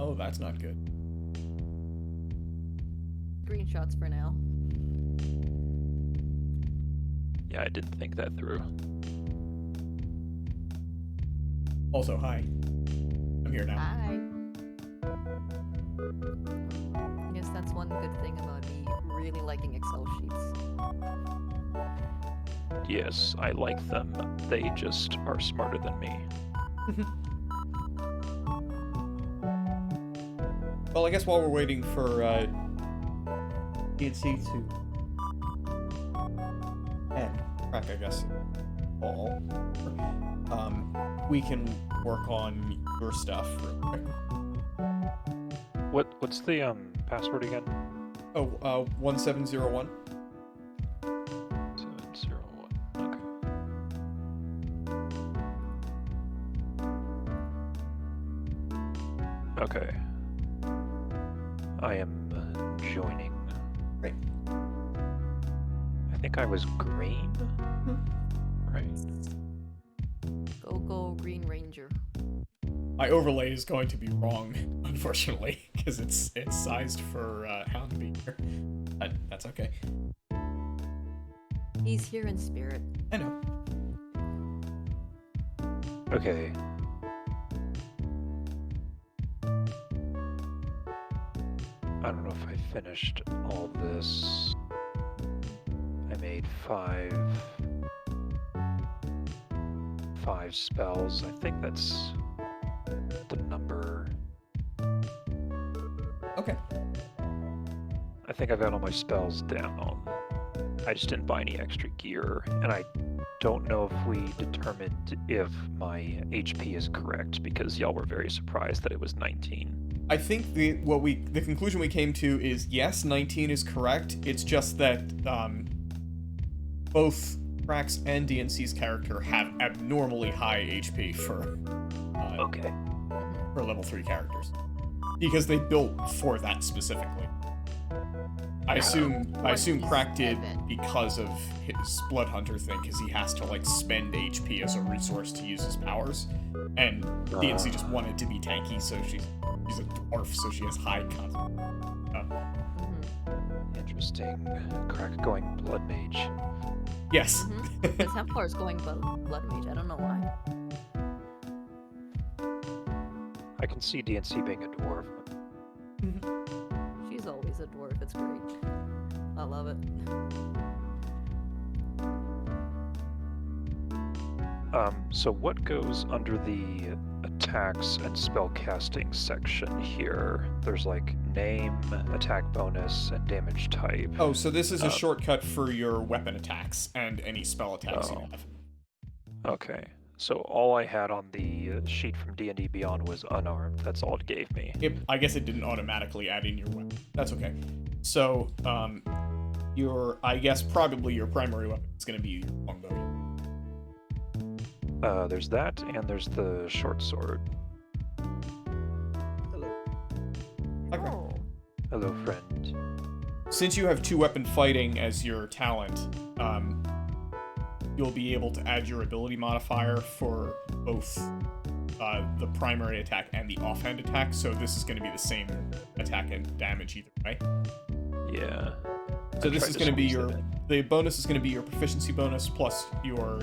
Oh, that's not good. Screenshots for now. Yeah, I didn't think that through. Also, hi. I'm here now. Hi. I guess that's one good thing about me really liking Excel sheets. Yes, I like them. They just are smarter than me. Well, I guess while we're waiting for DNC to end, crack, I guess, all, we can work on your stuff real quick. What's the password again? Oh, 1701. 701. Okay. Okay. I am joining. Great. I think I was green. Right. Go Green Ranger. My overlay is going to be wrong, unfortunately, because it's sized for Houndbeater. But that's okay. He's here in spirit. I know. Okay. I don't know if I finished all this. I made five spells. I think that's the number. Okay. I think I've got all my spells down. I just didn't buy any extra gear, and I don't know if we determined if my HP is correct, because y'all were very surprised that it was 19. I think the conclusion we came to is yes, 19 is correct. It's just that both Crack's and DNC's character have abnormally high HP for Okay. for level 3 characters, because they built for that specifically. I assume Crack did because of his Blood Hunter thing, because he has to like spend HP as a resource to use his powers, and DNC just wanted to be tanky, so she's a dwarf, so she has high con. Interesting. Crack going Blood Mage. Yes. The Templar's going Blood Mage. I don't know why. I can see DNC being a dwarf. She's always a dwarf. It's great. I love it. So what goes under the attacks and spellcasting section here? There's like name, attack bonus, and damage type. Oh, so this is a shortcut for your weapon attacks and any spell attacks you have. Okay. So all I had on the sheet from D&D Beyond was unarmed. That's all it gave me. I guess it didn't automatically add in your weapon. That's okay. So, I guess probably your primary weapon is going to be your longbow. There's that, and there's the short sword. Hello. Oh. Hello, friend. Since you have 2-weapon fighting as your talent, you'll be able to add your ability modifier for both the primary attack and the offhand attack, so this is going to be the same attack and damage either way. Yeah. So this is going to be the bonus is going to be your proficiency bonus plus your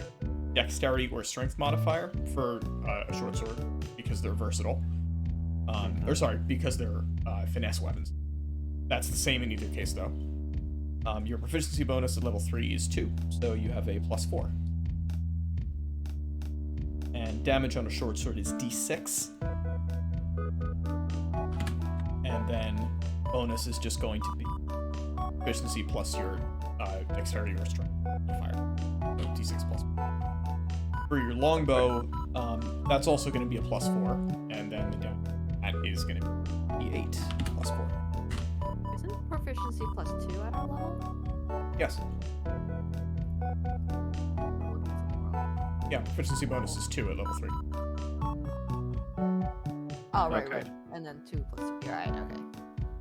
dexterity or strength modifier for a short sword, because they're versatile. Because they're finesse weapons. That's the same in either case, though. Your proficiency bonus at level 3 is 2, so you have a +4. And damage on a short sword is d6. And then bonus is just going to be proficiency plus your dexterity or strength modifier. So d6 plus 4. For your longbow, that's also going to be a +4, and then the damage that is going to be 8 +4. Isn't proficiency +2 at our level? Yes. Yeah, proficiency bonus is 2 at level 3. Oh, right, Okay. right. And then 2 plus 2. Right, okay.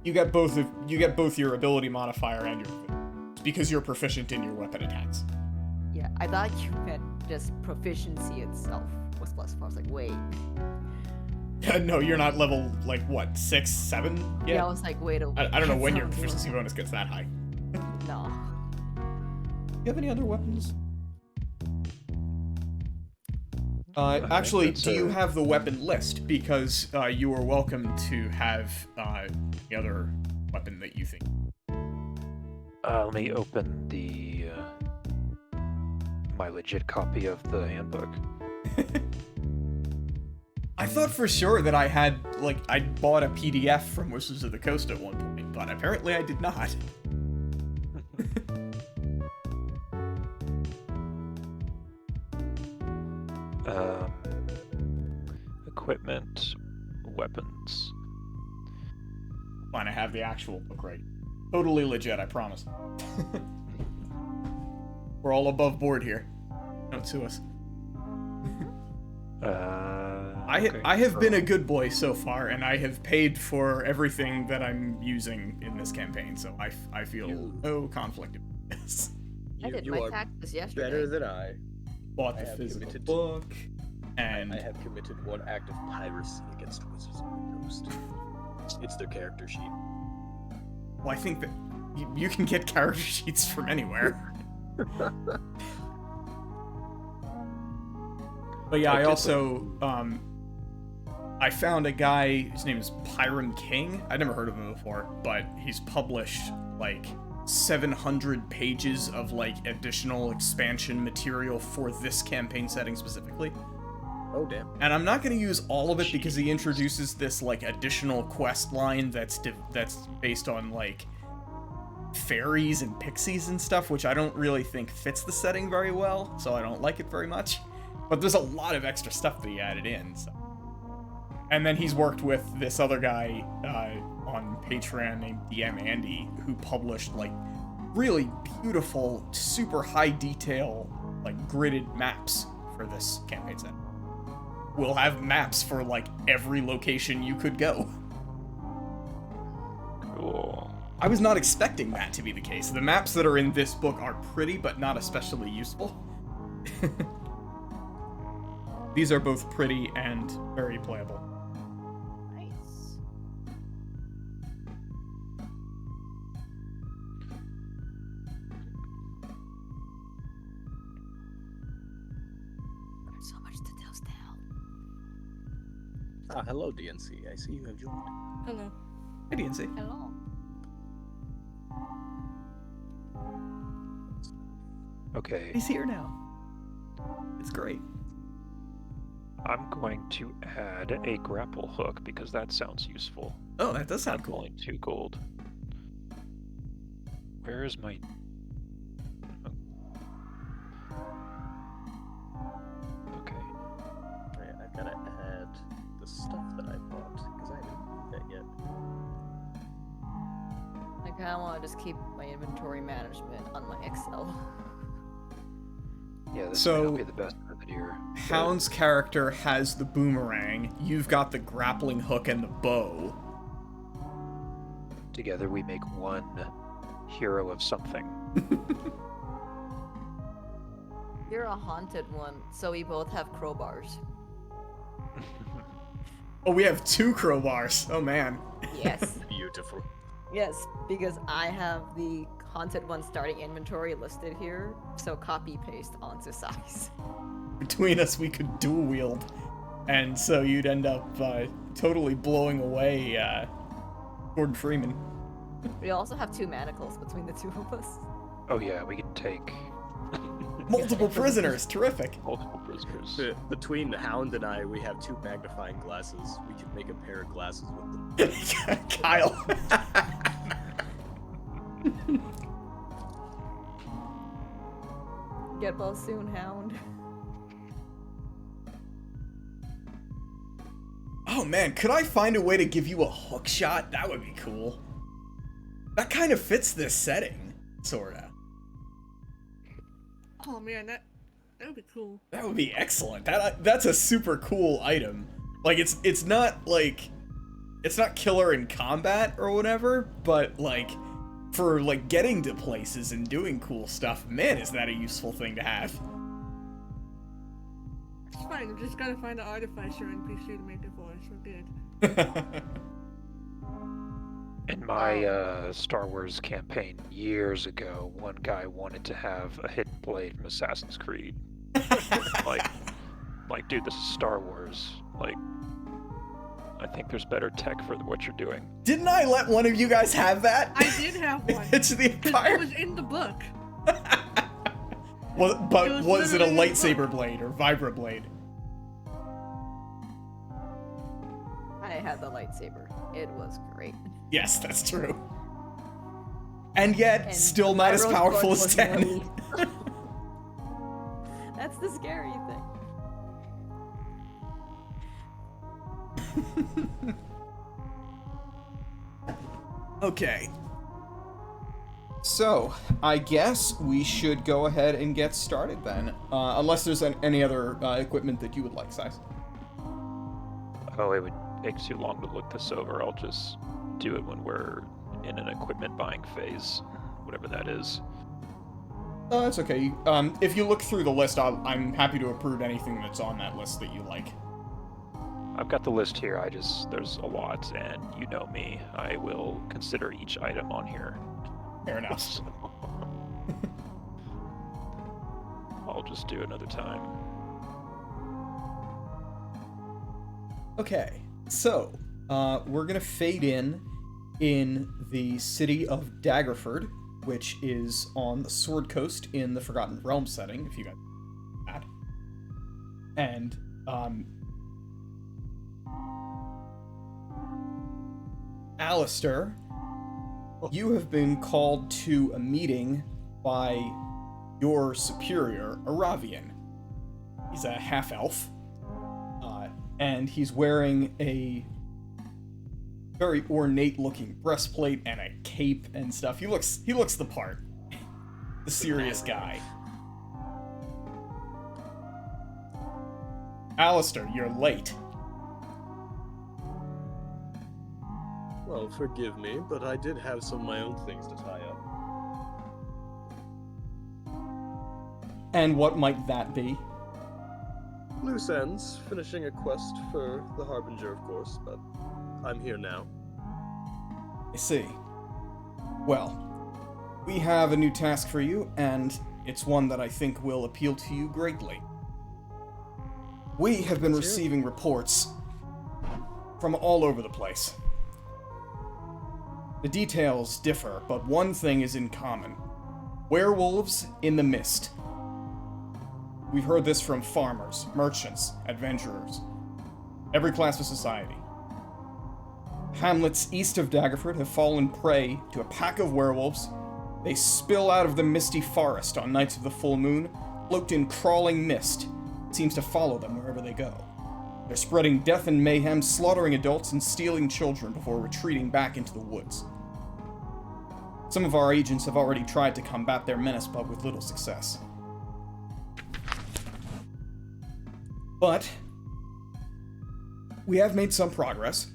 You get both your ability modifier and your, because you're proficient in your weapon attacks. Yeah, I thought you meant just proficiency itself was +4. I was like, wait. No, you're not level, like, what, 6, 7 yet? Yeah, I was like, wait a I don't know when your that's proficiency bonus gets that high. No. Do you have any other weapons? Actually, do you have the weapon list? Because you are welcome to have the other weapon that you think. Let me open the my legit copy of the handbook. I thought for sure that I had, like, I'd bought a PDF from Wizards of the Coast at one point, but apparently I did not. Equipment, weapons. Fine, I have the actual book right. Totally legit, I promise. We're all above board here. Don't sue us. I have been a good boy so far, and I have paid for everything that I'm using in this campaign, so I feel no conflict in this. I did my taxes yesterday. Better than I. Bought the physical book, and I have committed one act of piracy against Wizards of the Coast. It's their character sheet. well, I think that you can get character sheets from anywhere. But yeah, I also I found a guy, his name is Pyron King. I'd never heard of him before, but he's published like 700 pages of like additional expansion material for this campaign setting specifically. Oh damn. And I'm not going to use all of it because he introduces this like additional quest line that's based on like fairies and pixies and stuff, which I don't really think fits the setting very well, so I don't like it very much. But there's a lot of extra stuff that he added in. So. And then he's worked with this other guy on Patreon named DM Andy, who published like really beautiful, super high detail, like gridded maps for this campaign set. We'll have maps for like every location you could go. Cool. I was not expecting that to be the case. The maps that are in this book are pretty, but not especially useful. These are both pretty and very playable. Nice. There's so much to tell still. Ah, hello DNC. I see you have joined. Hello. Hey, DNC. Hello. Okay, He's here now. It's great. I'm going to add a grapple hook because that sounds useful. Oh, that does sound I'm cool. rolling 2 gold. Where is my... Okay. Alright, I've gotta add the stuff that I bought, because I didn't do that yet. I kind of want to just keep my inventory management on my Excel. Yeah, this So- may not be the best method here. Hound's character has the boomerang. You've got the grappling hook and the bow. Together we make one hero of something. You're a haunted one, so we both have crowbars. Oh, we have 2 crowbars. Oh, man. Yes. Beautiful. Yes, because I have the haunted one starting inventory listed here, so copy paste onto size. Between us, we could dual wield. And so you'd end up totally blowing away Gordon Freeman. We also have 2 manacles between the 2 of us. Oh yeah, we can take Multiple prisoners. Terrific. multiple prisoners. Between the Hound and I, we have 2 magnifying glasses. We can make a pair of glasses with them. Kyle. Get well soon, Hound. Oh, man. Could I find a way to give you a hook shot? That would be cool. That kind of fits this setting. Sorta. Oh man, that would be cool. That would be excellent. That's a super cool item. Like it's not like it's not killer in combat or whatever, but like for like getting to places and doing cool stuff, man, is that a useful thing to have. It's fine, I just gotta find an artificer NPC to make it for us. so good. In my Star Wars campaign years ago, one guy wanted to have a hidden blade from Assassin's Creed. like, dude, this is Star Wars. Like, I think there's better tech for what you're doing. Didn't I let one of you guys have that? I did have one. It's the Because Empire. it was in the book. Well, but It was it a literally in the lightsaber book. blade or vibra blade? I had the lightsaber. It was great. Yes, that's true. And yet, And still not as Iroh's powerful blood as was 10. really- That's the scary thing. Okay. So, I guess we should go ahead and get started then. Unless there's any other equipment that you would like, Size. Oh, it would take too long to look this over. I'll just do it when we're in an equipment buying phase, whatever that is. Oh, that's okay. If you look through the list, I'm happy to approve anything that's on that list that you like. I've got the list here. There's a lot, and you know me. I will consider each item on here. Fair enough. So, I'll just do another time. Okay, so we're gonna fade in the city of Daggerford, which is on the Sword Coast in the Forgotten Realms setting, if you guys know that. And Alistair, you have been called to a meeting by your superior, Aravian. He's a half-elf. And he's wearing a very ornate-looking breastplate and a cape and stuff. He looks the part. The serious guy. Alistair, you're late. Well, forgive me, but I did have some of my own things to tie up. And what might that be? Loose ends, finishing a quest for the Harbinger, of course, but I'm here now. I see. Well, we have a new task for you, and it's one that I think will appeal to you greatly. We have been receiving reports from all over the place. The details differ, but one thing is in common. Werewolves in the mist. We've heard this from farmers, merchants, adventurers, every class of society. Hamlets east of Daggerford have fallen prey to a pack of werewolves. They spill out of the misty forest on nights of the full moon, cloaked in crawling mist. It seems to follow them wherever they go. They're spreading death and mayhem, slaughtering adults and stealing children before retreating back into the woods. Some of our agents have already tried to combat their menace, but with little success. But we have made some progress.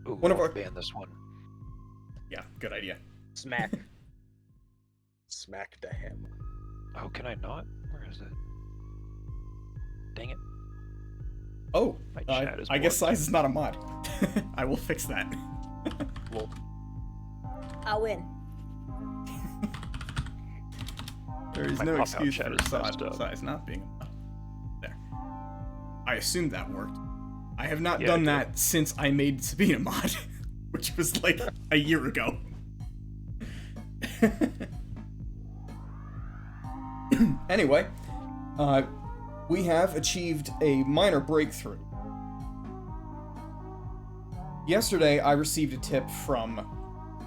Ooh, One of I'll our- ban this one. Yeah, good idea. Smack. Smack the hammer. Oh, can I not? Where is it? Dang it. Oh, My chat is I guess blocked. size is not a mod. I will fix that. Well, I'll win. There is My no pop-out excuse chat for is messed up. size not being a mod. There. I assumed that worked. I have not Yeah, done it did. that since I made Sabina mod, which was like a year ago. Anyway, we have achieved a minor breakthrough. Yesterday, I received a tip from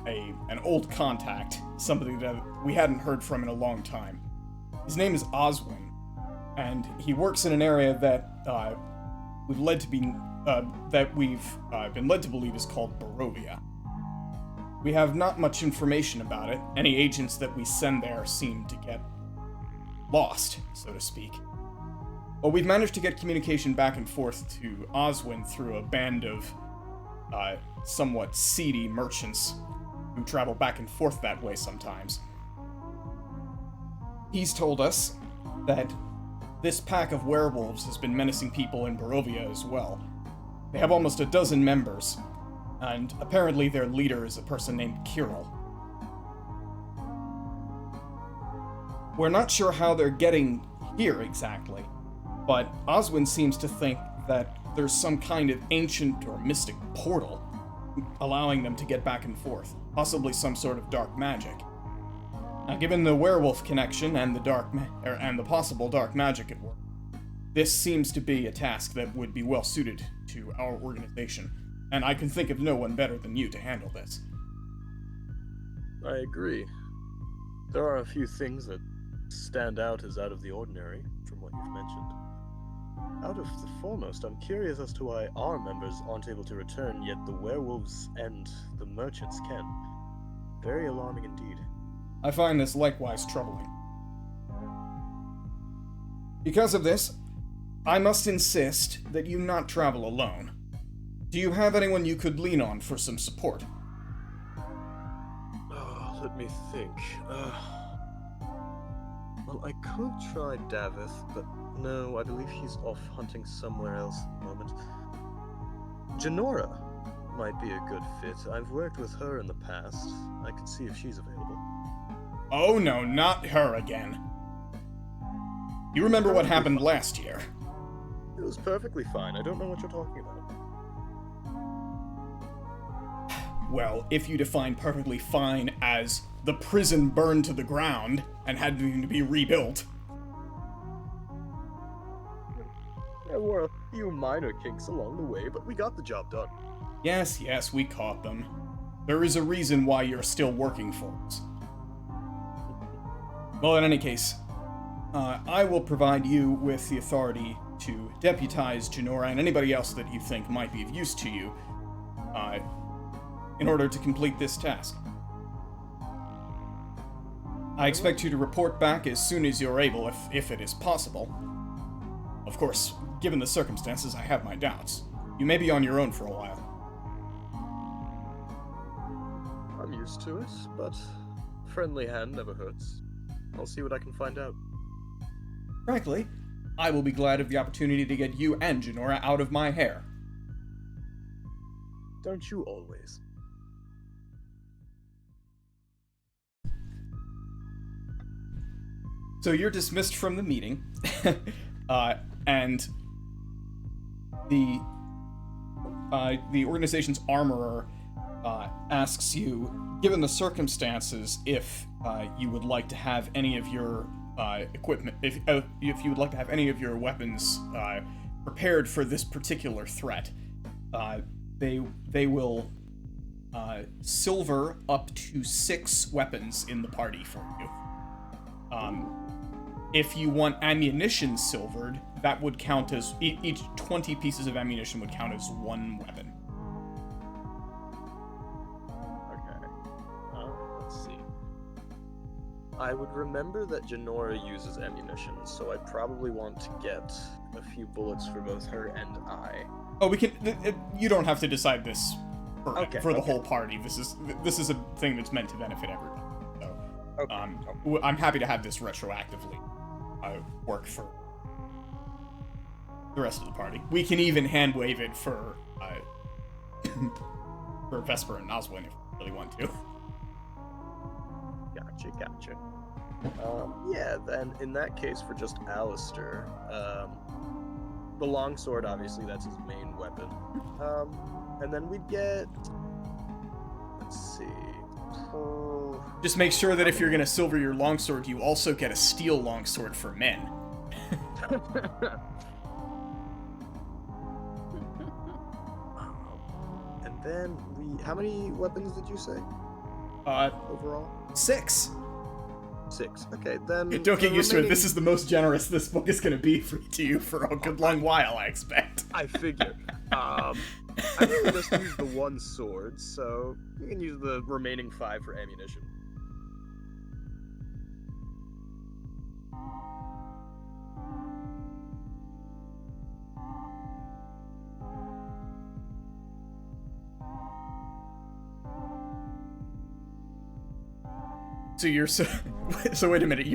an old contact, somebody that we hadn't heard from in a long time. His name is Oswin, and he works in an area that we've been led to believe is called Barovia. We have not much information about it. Any agents that we send there seem to get lost, so to speak. But we've managed to get communication back and forth to Oswin through a band of somewhat seedy merchants who travel back and forth that way sometimes. He's told us that this pack of werewolves has been menacing people in Barovia as well. They have almost a dozen members, and apparently their leader is a person named Kirill. We're not sure how they're getting here exactly, but Oswin seems to think that there's some kind of ancient or mystic portal allowing them to get back and forth, possibly some sort of dark magic. Now, given the werewolf connection and the possible dark magic at work, this seems to be a task that would be well suited to our organization, and I can think of no one better than you to handle this. I agree. There are a few things that stand out as out of the ordinary from what you've mentioned. Out of the foremost, I'm curious as to why our members aren't able to return, yet the werewolves and the merchants can. Very alarming indeed. I find this likewise troubling. Because of this, I must insist that you not travel alone. Do you have anyone you could lean on for some support? Oh, let me think. Well, I could try Davith, but no, I believe he's off hunting somewhere else at the moment. Janora might be a good fit. I've worked with her in the past. I could see if she's available. Oh no, not her again. You remember what happened last year? It was perfectly fine. I don't know what you're talking about. Well, if you define perfectly fine as the prison burned to the ground and had to be rebuilt. There were a few minor kinks along the way, but we got the job done. Yes, we caught them. There is a reason why you're still working for us. Well, in any case, I will provide you with the authority to deputize Janora and anybody else that you think might be of use to you, in order to complete this task. I expect you to report back as soon as you're able, if it is possible. Of course, given the circumstances, I have my doubts. You may be on your own for a while. I'm used to it, but friendly hand never hurts. I'll see what I can find out. Frankly, I will be glad of the opportunity to get you and Janora out of my hair. Don't you always? So you're dismissed from the meeting, and the organization's armorer asks you, given the circumstances, if you would like to have any of your equipment, if you would like to have any of your weapons prepared for this particular threat. They will silver up to 6 weapons in the party for you. If you want ammunition silvered, that would count as each 20 pieces of ammunition would count as 1 weapon. Okay. Let's see. I would remember that Janora uses ammunition, so I'd probably want to get a few bullets for both her and I. Oh, we can. You don't have to decide this for the Okay. whole party. This is a thing that's meant to benefit everyone. So, Okay. I'm happy to have this retroactively work for the rest of the party. We can even hand wave it for for Vesper and Oswin if we really want to. Gotcha. Yeah, then in that case, for just Alistair, the longsword, obviously, that's his main weapon. And then we'd get, let's see. Just make sure that if you're gonna silver your longsword, you also get a steel longsword for men. And then how many weapons did you say overall? 6. 6. Okay, then. Don't get used to it. This remaining- is the most generous this book is gonna be to you for a good long while, I expect. I figure. I think we just use the 1 sword, so we can use the remaining 5 for ammunition. So you're so wait a minute,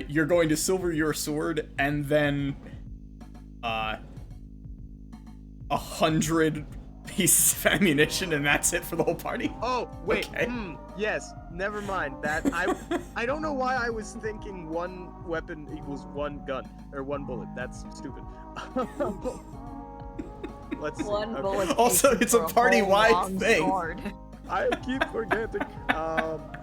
You're going to silver your sword, and then 100 pieces of ammunition, and that's it for the whole party. Oh, wait. Okay. Yes, never mind. That I don't know why I was thinking one weapon equals one gun or one bullet. That's stupid. Let's see. One Okay. bullet. Also, takes it's a for whole party-wide long thing. sword. I keep forgetting.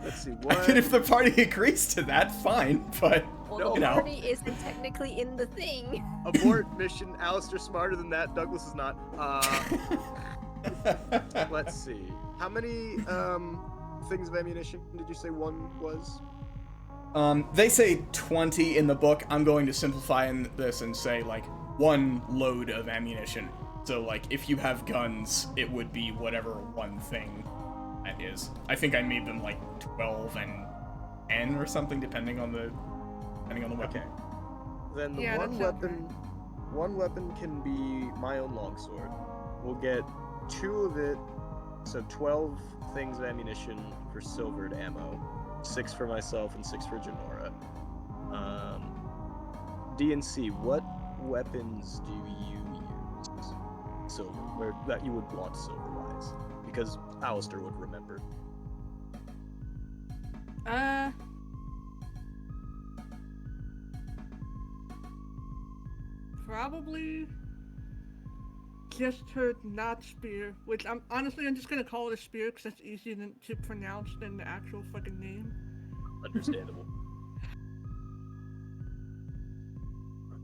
Let's see. One. I mean, if the party agrees to that, fine, but Well, No. the You know. party isn't technically in the thing. Abort mission. Alistair's smarter than that. Douglas is not. Let's see. How many things of ammunition did you say one was? They say 20 in the book. I'm going to simplify this and say, like, one load of ammunition. So, like, if you have guns, it would be whatever one thing that is. I think I made them, like, 12 and 10 or something, depending on the weapon. Okay. Then the Yeah, one that sounds weapon, one weapon can be my own longsword. We'll get 2 of it, so 12 things of ammunition for silvered ammo, 6 for myself and 6 for Janora. D&C, what weapons do you use silver, where that you would want silver-wise? Because Alistair would remember. Probably just her not spear, which I'm just gonna call it a spear because that's easier to pronounce than the actual fucking name. Understandable.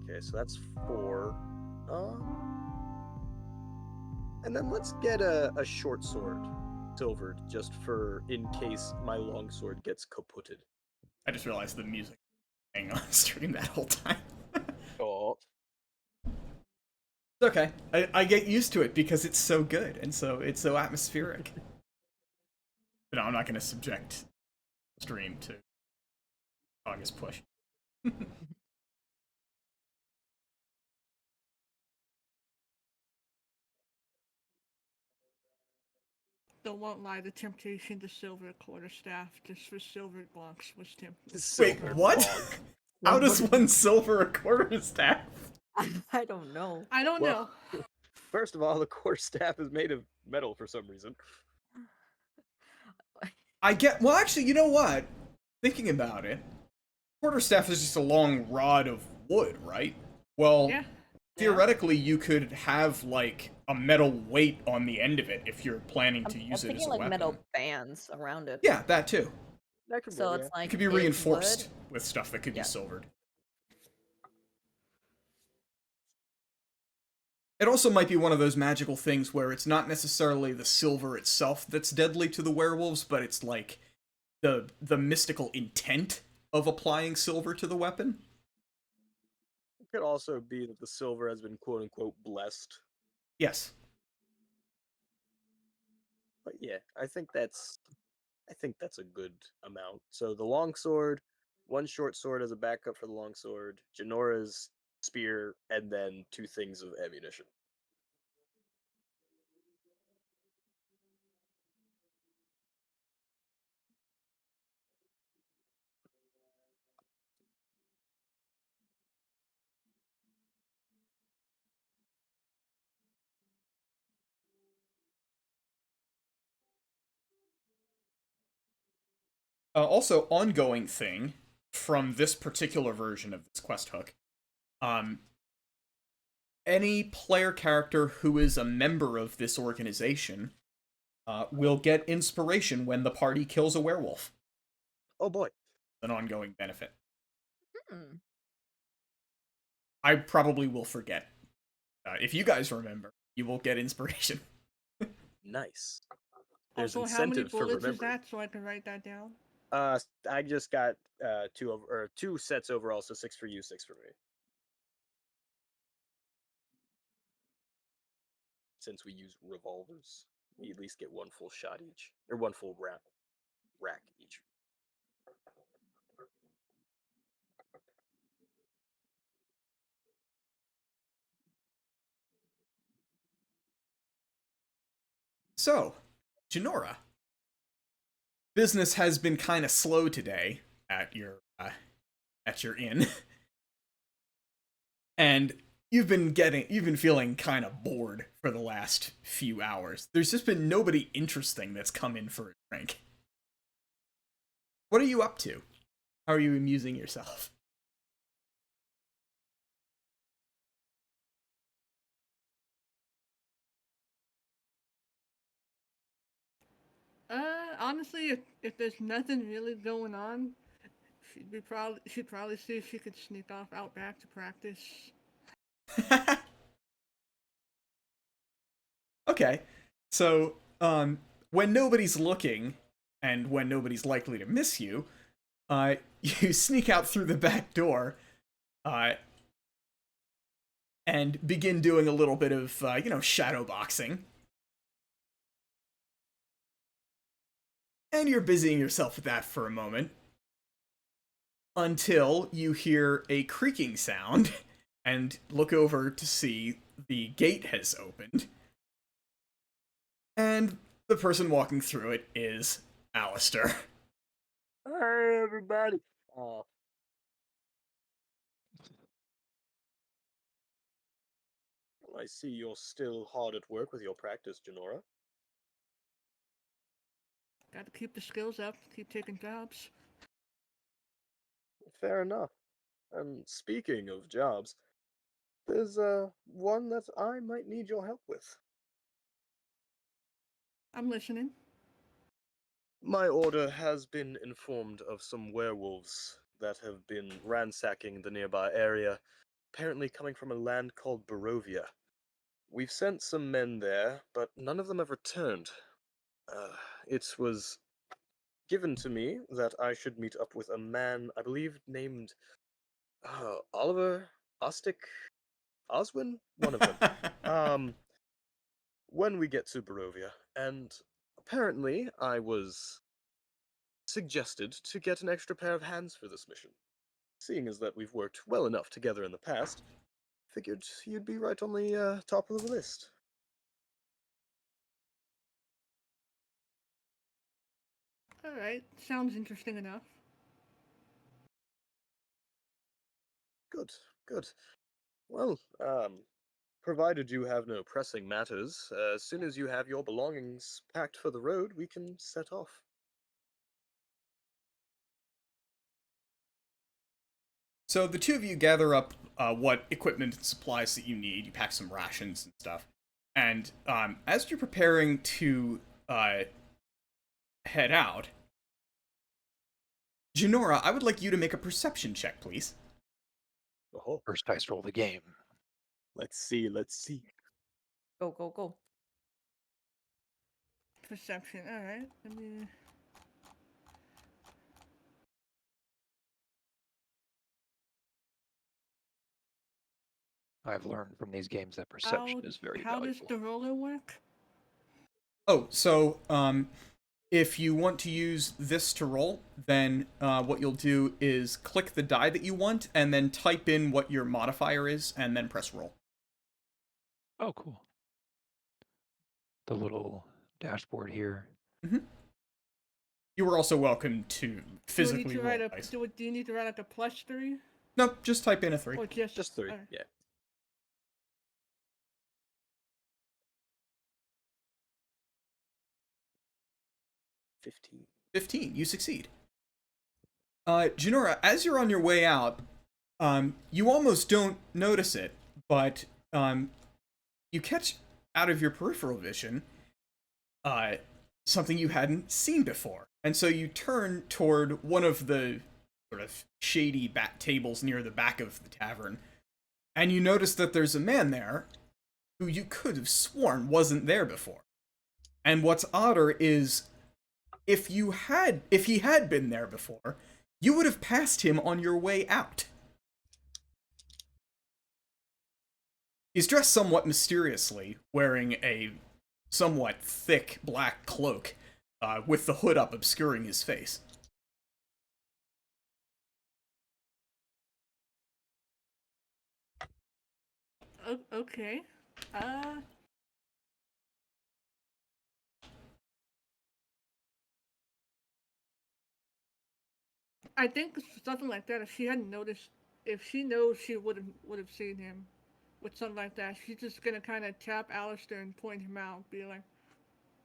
Okay, so that's 4. And then let's get a short sword, silvered, just for in case my long sword gets kaputted. I just realized the music hang on stream that whole time. Oh. It's okay. I get used to it because it's so good and it's so atmospheric. But no, I'm not going to subject stream to August push. Don't won't lie, the temptation to silver quarterstaff just for silver blocks was tempting. Wait, Silver what? bonk. How does one silver a quarterstaff? I don't know. I don't Well, know. First of all, the core staff is made of metal for some reason. Well, actually, you know what? Thinking about it, quarterstaff is just a long rod of wood, right? Well, Yeah. theoretically, you could have, like, a metal weight on the end of it if you're planning to I'm use it as thinking a like weapon. metal bands around it. Yeah, that too. That could So work, it's yeah. like It could be it reinforced would- with stuff that could Yeah. be silvered. It also might be one of those magical things where it's not necessarily the silver itself that's deadly to the werewolves, but it's like the mystical intent of applying silver to the weapon. It could also be that the silver has been quote unquote blessed. Yes. But yeah, I think that's a good amount. So the long sword, one short sword as a backup for the long sword, Janora's spear, and then 2 things of ammunition. Also, ongoing thing from this particular version of this quest hook. Any player character who is a member of this organization will get inspiration when the party kills a werewolf. Oh boy. An ongoing benefit. Hmm. I probably will forget. If you guys remember, you will get inspiration. Nice. There's Also, how many incentive for bullets is remembering. that so I can write that down? I just got 2 sets overall, so 6 for you, 6 for me. Since we use revolvers, we at least get 1 full shot each, or 1 full rack each. So, Janora. Business has been kind of slow today at your at your inn. And you've been feeling kind of bored for the last few hours. There's just been nobody interesting that's come in for a drink. What are you up to? How are you amusing yourself? Honestly, if there's nothing really going on, she'd probably see if she could sneak off out back to practice. Okay. So, when nobody's looking, and when nobody's likely to miss you, you sneak out through the back door, and begin doing a little bit of, shadow boxing. And you're busying yourself with that for a moment. Until you hear a creaking sound, and look over to see the gate has opened. And the person walking through it is Alistair. Hey, everybody. Well, I see you're still hard at work with your practice, Janora. Got to keep the skills up, keep taking jobs. Fair enough. And speaking of jobs, there's one that I might need your help with. I'm listening. My order has been informed of some werewolves that have been ransacking the nearby area, apparently coming from a land called Barovia. We've sent some men there, but none of them have returned. It was given to me that I should meet up with a man, I believe, named Oliver, Ostick, Oswin? One of them. When we get to Barovia, and apparently I was suggested to get an extra pair of hands for this mission. Seeing as that we've worked well enough together in the past, figured you'd be right on the top of the list. Alright, sounds interesting enough. Good, good. Well, provided you have no pressing matters, as soon as you have your belongings packed for the road, we can set off. So the two of you gather up what equipment and supplies that you need. You pack some rations and stuff. And as you're preparing to head out, Janora, I would like you to make a perception check, please. Oh, First dice roll the game. let's see, let's see. Go, go, go. Perception, alright. Let me. I've learned from these games that perception is very How does valuable. the roller work? Oh, so if you want to use this to roll, then what you'll do is click the die that you want, and then type in what your modifier is, and then press roll. Oh, cool. The little dashboard here. Mm-hmm. You were also welcome to physically roll dice. Do you need to write like a +3? No, just type in a 3. Or Just 3, alright. yeah. 15. 15, you succeed. Janora, as you're on your way out, you almost don't notice it, but you catch out of your peripheral vision something you hadn't seen before. And so you turn toward one of the sort of shady back tables near the back of the tavern, and you notice that there's a man there who you could have sworn wasn't there before. And what's odder is, if he had been there before, you would have passed him on your way out. He's dressed somewhat mysteriously, wearing a somewhat thick black cloak, with the hood up obscuring his face. Okay. I think something like that. If she hadn't noticed, if she knows, she would have seen him with something like that. She's just gonna kind of tap Alistair and point him out, be like,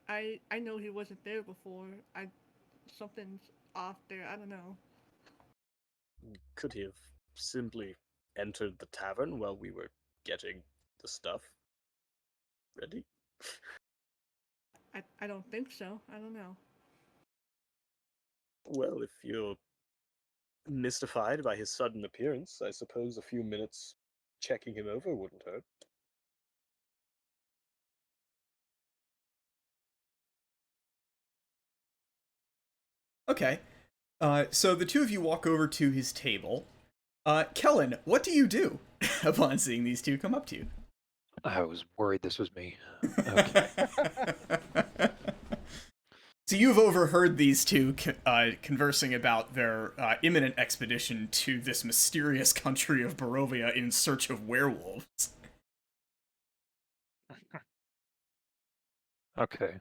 I know he wasn't there before. Something's off there. I don't know. Could he have simply entered the tavern while we were getting the stuff ready? I don't think so. I don't know. Well, if you're mystified by his sudden appearance, I suppose a few minutes checking him over wouldn't hurt. Okay. So the two of you walk over to his table. Kellen, what do you do upon seeing these two come up to you? I was worried this was me. Okay. So you've overheard these two conversing about their imminent expedition to this mysterious country of Barovia in search of werewolves. Okay.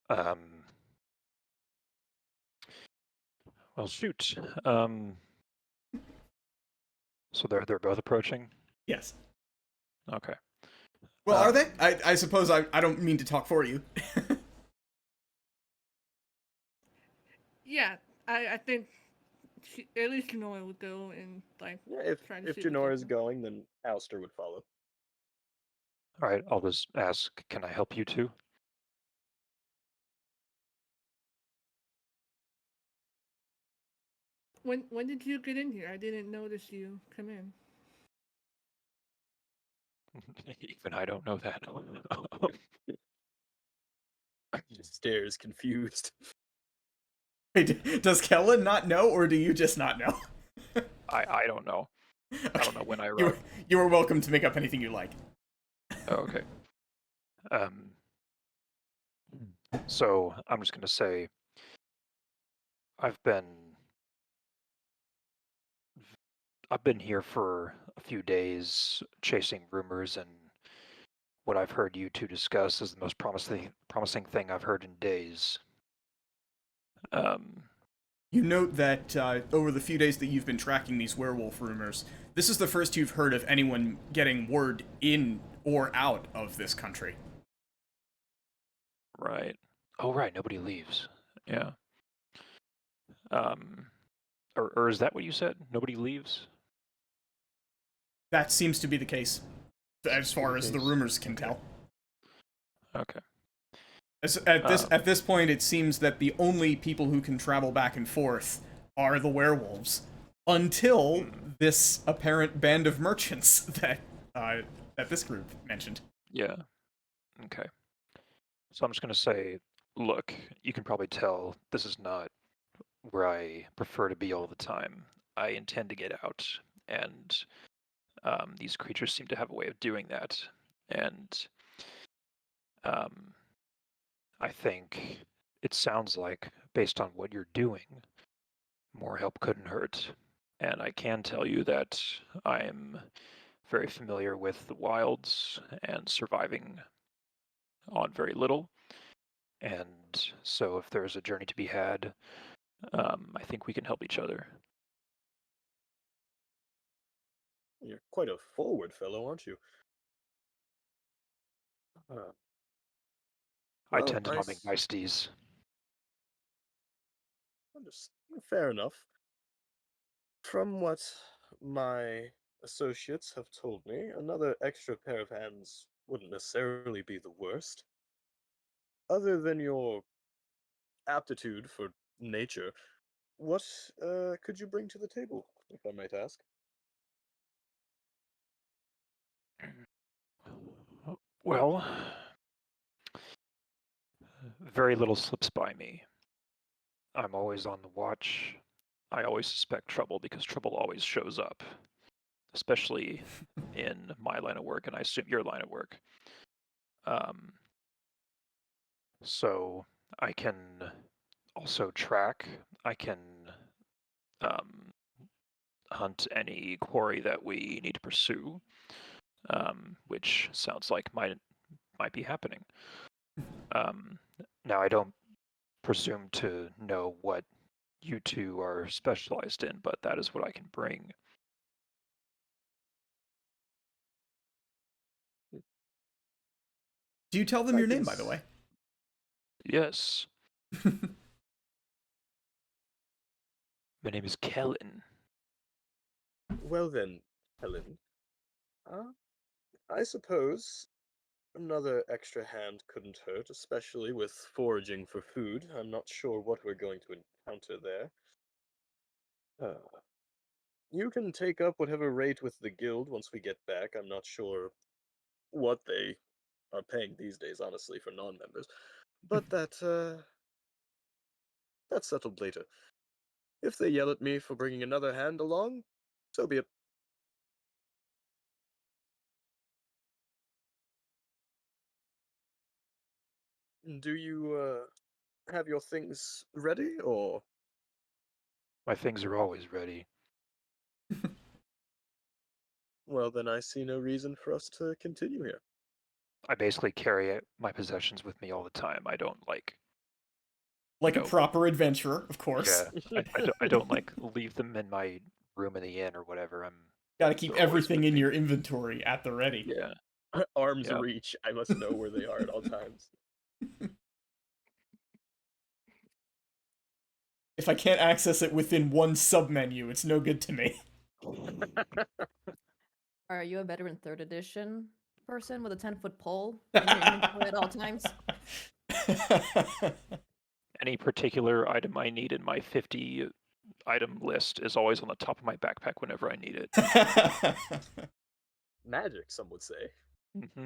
Well, shoot. So they're both approaching. Yes. Okay. Well, are they? I suppose I don't mean to talk for you. Yeah, I think at least Janora would go and like Yeah, try to if see what's Janora is up there. going, then Alistair would follow. All right. I'll just ask. Can I help you too? When did you get in here? I didn't notice you come in. Even I don't know that. He stares confused. Wait, does Kellen not know, or do you just not know? I don't know. I don't know when I You, arrived. you are welcome to make up anything you like. Oh, okay. So I'm just gonna say I've been here for a few days chasing rumors, and what I've heard you two discuss is the most promising thing I've heard in days. You note that over the few days that you've been tracking these werewolf rumors, this is the first you've heard of anyone getting word in or out of this country. Right. Oh, right. Nobody leaves. Yeah. Or is that what you said? Nobody leaves? That seems to be the case, as far as the rumors can tell. Okay. At this point, it seems that the only people who can travel back and forth are the werewolves, until this apparent band of merchants that this group mentioned. Yeah. Okay. So I'm just gonna say, look, you can probably tell this is not where I prefer to be all the time. I intend to get out, and these creatures seem to have a way of doing that. And I think it sounds like, based on what you're doing, more help couldn't hurt. And I can tell you that I'm very familiar with the wilds and surviving on very little. And so if there's a journey to be had, I think we can help each other. You're quite a forward fellow, aren't you? I Well, tend to not make niceties. Fair enough. From what my associates have told me, another extra pair of hands wouldn't necessarily be the worst. Other than your aptitude for nature, what could you bring to the table, if I might ask? Well, very little slips by me. I'm always on the watch. I always suspect trouble because trouble always shows up, especially in my line of work, and I assume your line of work. So I can also track. I can hunt any quarry that we need to pursue, which sounds like might be happening. Now I don't presume to know what you two are specialized in, but that is what I can bring. Do you tell them I your can name, by the way? Yes, my name is Kellen. Well then, Helen. I suppose another extra hand couldn't hurt, especially with foraging for food. I'm not sure what we're going to encounter there. Uh, you can take up whatever rate with the guild once we get back. I'm not sure what they are paying these days, honestly, for non-members. But that's settled later. If they yell at me for bringing another hand along, so be it. Do you have your things ready, or My things are always ready. well then I see no reason for us to continue here. I basically carry my possessions with me all the time. I don't like, Like a know, proper adventurer, of course. yeah, I don't like leave them in my room in the inn or whatever. Gotta keep They're always everything with in me. your inventory at the ready. Yeah, Arm's yeah. reach. I must know where they are at all times. If I can't access it within one submenu, it's no good to me. Are you a veteran third edition person with a 10-foot pole in your inventory at all times? Any particular item I need in my 50 item list is always on the top of my backpack whenever I need it. Magic, some would say. Hmm.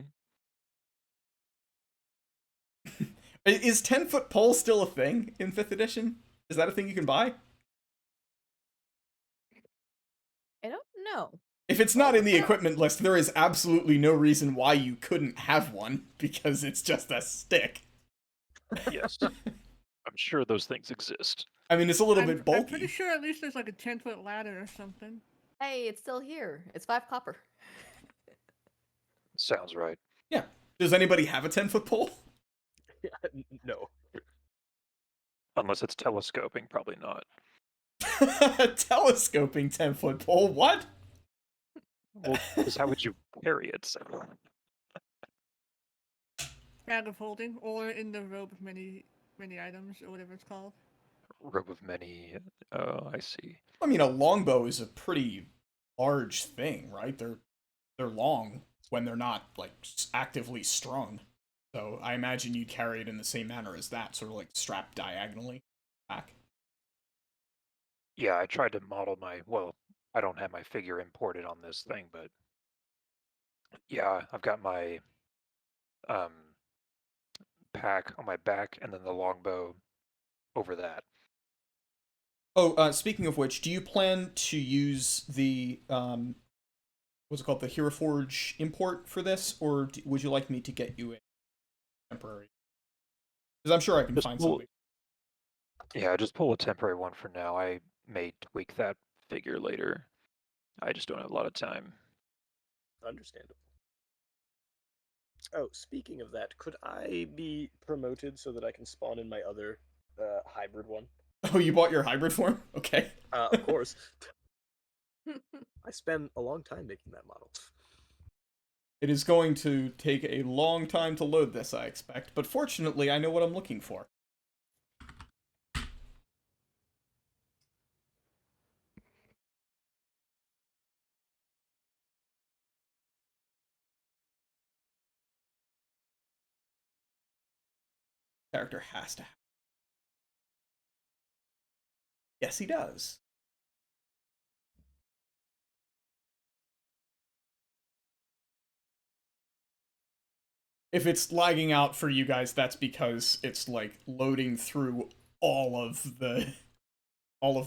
Is 10-foot pole still a thing in 5th edition? Is that a thing you can buy? I don't know. If it's not in the equipment list, there is absolutely no reason why you couldn't have one, because it's just a stick. Yes, I'm sure those things exist. I mean, it's a little I'm bit bulky. pretty sure at least there's like a 10-foot ladder or something. Hey, it's still here. It's 5 copper. Sounds right. Yeah. Does anybody have a 10-foot pole? No. Unless it's telescoping, probably not. Telescoping 10-foot pole? What? Well, because how would you carry it? Bag of holding, or in the robe of many items, or whatever it's called. Robe of many. Oh, I see. I mean, a longbow is a pretty large thing, right? They're long when they're not like actively strung. So I imagine you'd carry it in the same manner as that, sort of like strapped diagonally back. Yeah, I tried to model my. Well, I don't have my figure imported on this thing, but yeah, I've got my um pack on my back and then the longbow over that. Oh, speaking of which, do you plan to use the what's it called, the Hero Forge import for this, or would you like me to get you a temporary? Because I'm sure I can Just find pull, something. yeah, just pull a temporary one for now. I may tweak that figure later. I just don't have a lot of time. Understandable. Oh, speaking of that, could I be promoted so that I can spawn in my other hybrid one? Oh, you bought your hybrid form? Okay. Of course. I spent a long time making that model. It is going to take a long time to load this, I expect, but fortunately, I know what I'm looking for. Character has to have. Yes, he does. If it's lagging out for you guys, that's because it's like loading through all of the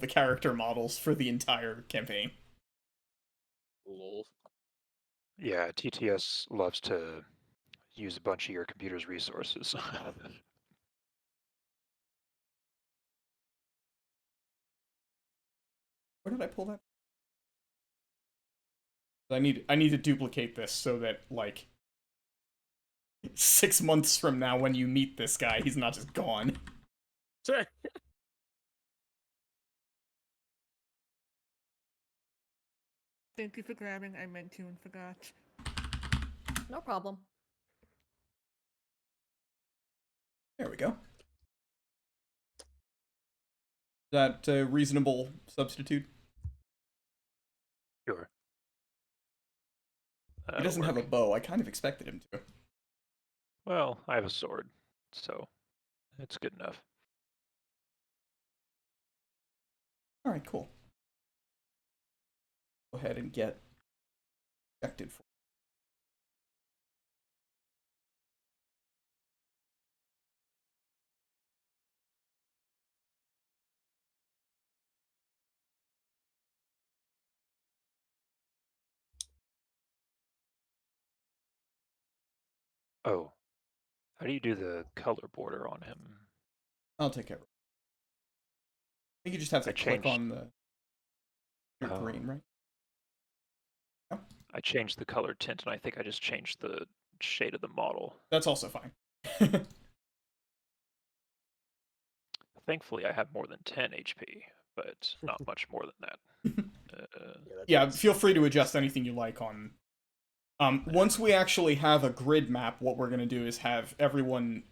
character models for the entire campaign. Lol. Yeah, TTS loves to use a bunch of your computer's resources. Where did I pull that? I need to duplicate this so that like 6 months from now when you meet this guy, he's not just gone. Thank you for grabbing. I meant to and forgot. No problem. There we go. Is that a reasonable substitute? Sure. He doesn't have a bow. I kind of expected him to. Well, I have a sword, so it's good enough. All right, cool. Go ahead and get checked for. Oh, how do you do the color border on him? I'll take care of it. I think you just have to I click changed- on the your Oh. green, right? I changed the color tint, and I think I just changed the shade of the model. That's also fine. Thankfully, I have more than 10 HP, but not much more than that. Yeah, feel free to adjust anything you like on. Once we actually have a grid map, what we're going to do is have everyone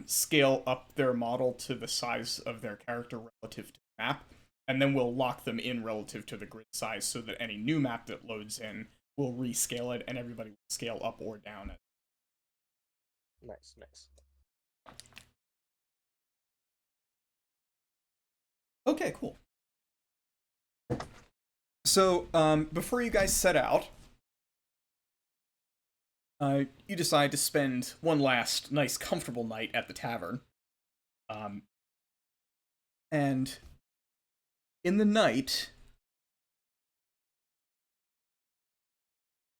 scale up their model to the size of their character relative to the map, and then we'll lock them in relative to the grid size so that any new map that loads in will rescale it, and everybody will scale up or down it. Nice, nice. Okay, cool. So, before you guys set out, you decide to spend one last nice, comfortable night at the tavern. And in the night,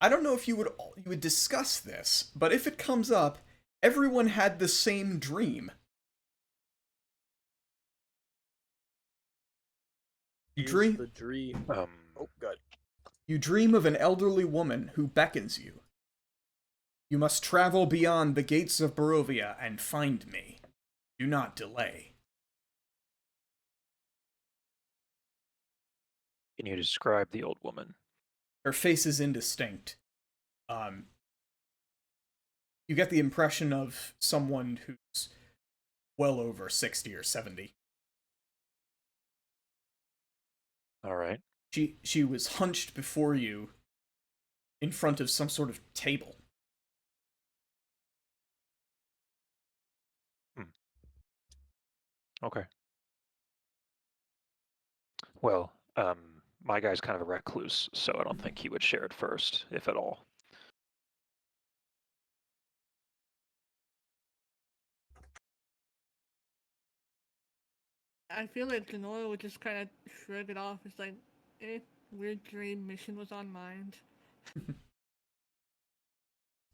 I don't know if you would discuss this, but if it comes up, everyone had the same dream. You dream the dream. Oh, God. You dream of an elderly woman who beckons you. You must travel beyond the gates of Barovia and find me. Do not delay. Can you describe the old woman? Her face is indistinct. You get the impression of someone who's well over 60 or 70. All right. She was hunched before you in front of some sort of table. Okay. Well, my guy's kind of a recluse, so I don't think he would share it first, if at all. I feel like Denora would just kind of shrug it off. It's like, weird dream. Mission was on mind.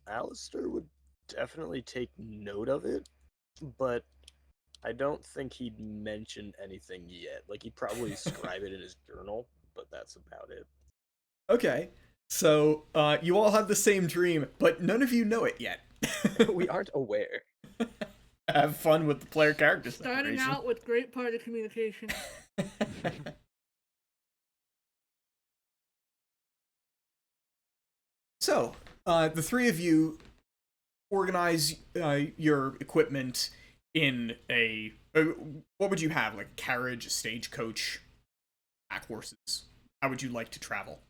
Alistair would definitely take note of it, but I don't think he'd mention anything yet. Like, he'd probably scribe it in his journal, but that's about it. Okay, so you all have the same dream, but none of you know it yet. We aren't aware. Have fun with the player character Starting separation. out with great party communication. So, the three of you organize your equipment in a... what would you have? Like a carriage, a stagecoach, pack horses? How would you like to travel?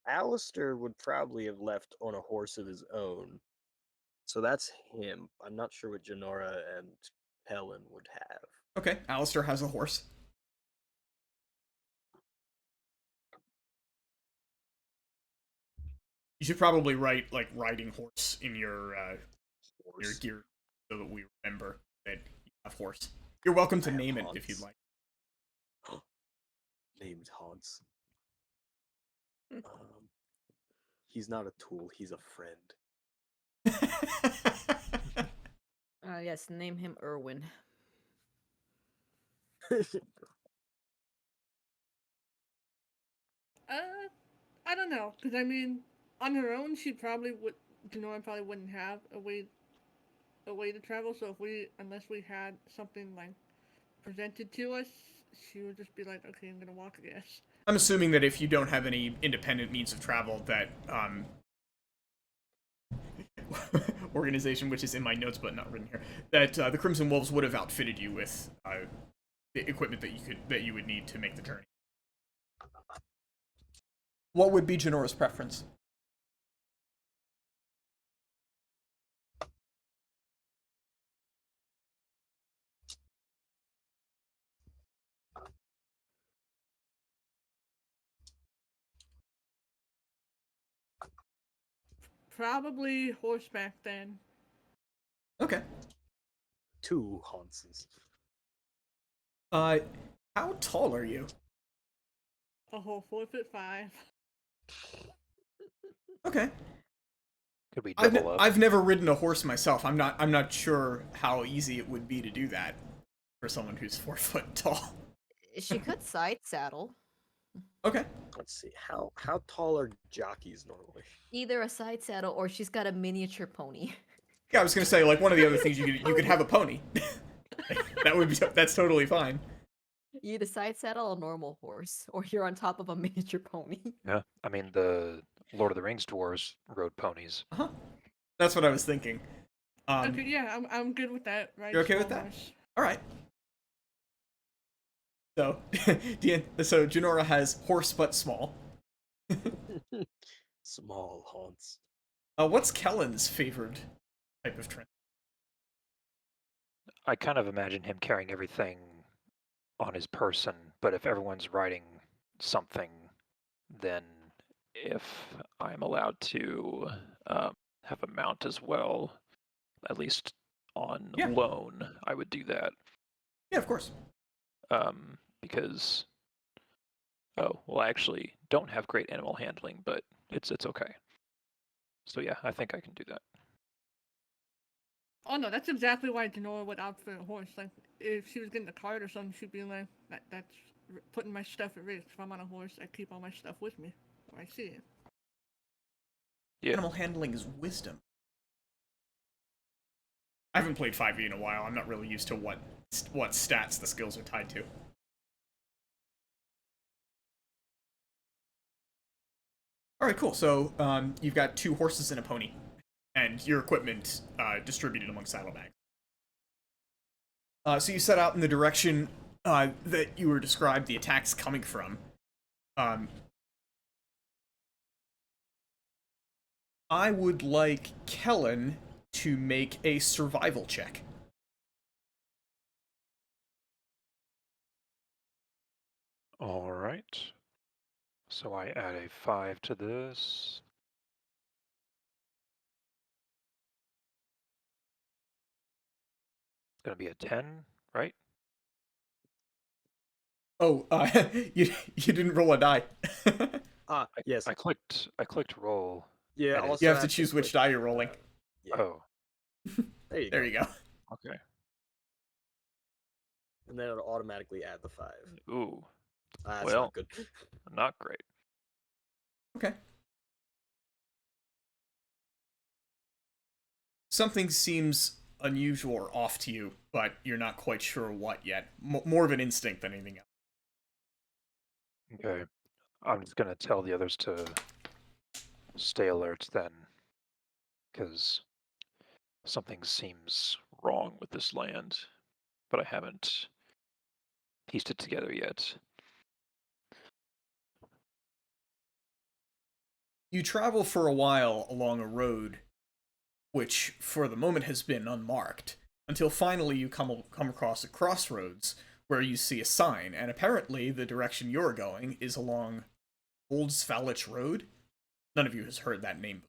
Alistair would probably have left on a horse of his own. So that's him. I'm not sure what Janora and Helen would have. Okay, Alistair has a horse. You should probably write, like, riding horse in your gear so that we remember that you have horse. You're welcome to name it if you'd like. Named Hans. He's not a tool, he's a friend. Yes, name him Erwin. I don't know, because I mean, on her own, she probably would. Denora probably wouldn't have a way to travel. So unless we had something like presented to us, she would just be like, "Okay, I'm gonna walk, I guess." I'm assuming that if you don't have any independent means of travel, that organization, which is in my notes but not written here, that the Crimson Wolves would have outfitted you with the equipment that you would need to make the journey. What would be Janora's preference? Probably horseback then. Okay. 2 Hanses. How tall are you? A whole 4'5". Okay. Could we double up? I've never ridden a horse myself. I'm not sure how easy it would be to do that for someone who's 4 foot tall. She could side saddle. Okay. Let's see. How tall are jockeys normally? Either a side saddle or she's got a miniature pony. Yeah, I was gonna say, like, one of the other things you could have a pony. That's totally fine. You either side saddle a normal horse, or you're on top of a miniature pony. Yeah, I mean the Lord of the Rings dwarves rode ponies. Uh-huh. That's what I was thinking. Okay, yeah, I'm good with that. Right? You're okay with that? All right. So, so Janora has horse but small. Small Hans. What's Kellen's favored type of train? I kind of imagine him carrying everything on his person, but if everyone's riding something, then if I'm allowed to have a mount as well, at least on Yeah. loan, I would do that. Yeah, of course. Because I actually don't have great animal handling, but it's okay. So yeah, I think I can do that. Oh no, that's exactly why Denora would outfit a horse. Like, if she was getting a cart or something, she'd be like, "That's putting my stuff at risk. If I'm on a horse, I keep all my stuff with me where I see it." Yeah. Animal handling is wisdom. I haven't played 5e in a while. I'm not really used to what stats the skills are tied to. All right, cool. So you've got 2 horses and a pony, and your equipment distributed among saddlebags. So you set out in the direction that you were described the attacks coming from. I would like Kellen to make a survival check. All right. So I add a 5 to this. It's gonna be a 10, right? Oh, you didn't roll a die. Yes. I clicked roll. Yeah. and it- Also You have to choose which die you're rolling. Yeah. Oh, There you There go. you go. okay. And then it'll automatically add the 5. Ooh, That's Well. not good. not great. Okay. Something seems unusual or off to you, but you're not quite sure what yet. More of an instinct than anything else. Okay. I'm just gonna tell the others to stay alert then, because something seems wrong with this land, but I haven't pieced it together yet. You travel for a while along a road, which for the moment has been unmarked, until finally you come across a crossroads where you see a sign, and apparently the direction you're going is along Old Svalich Road. None of you has heard that name.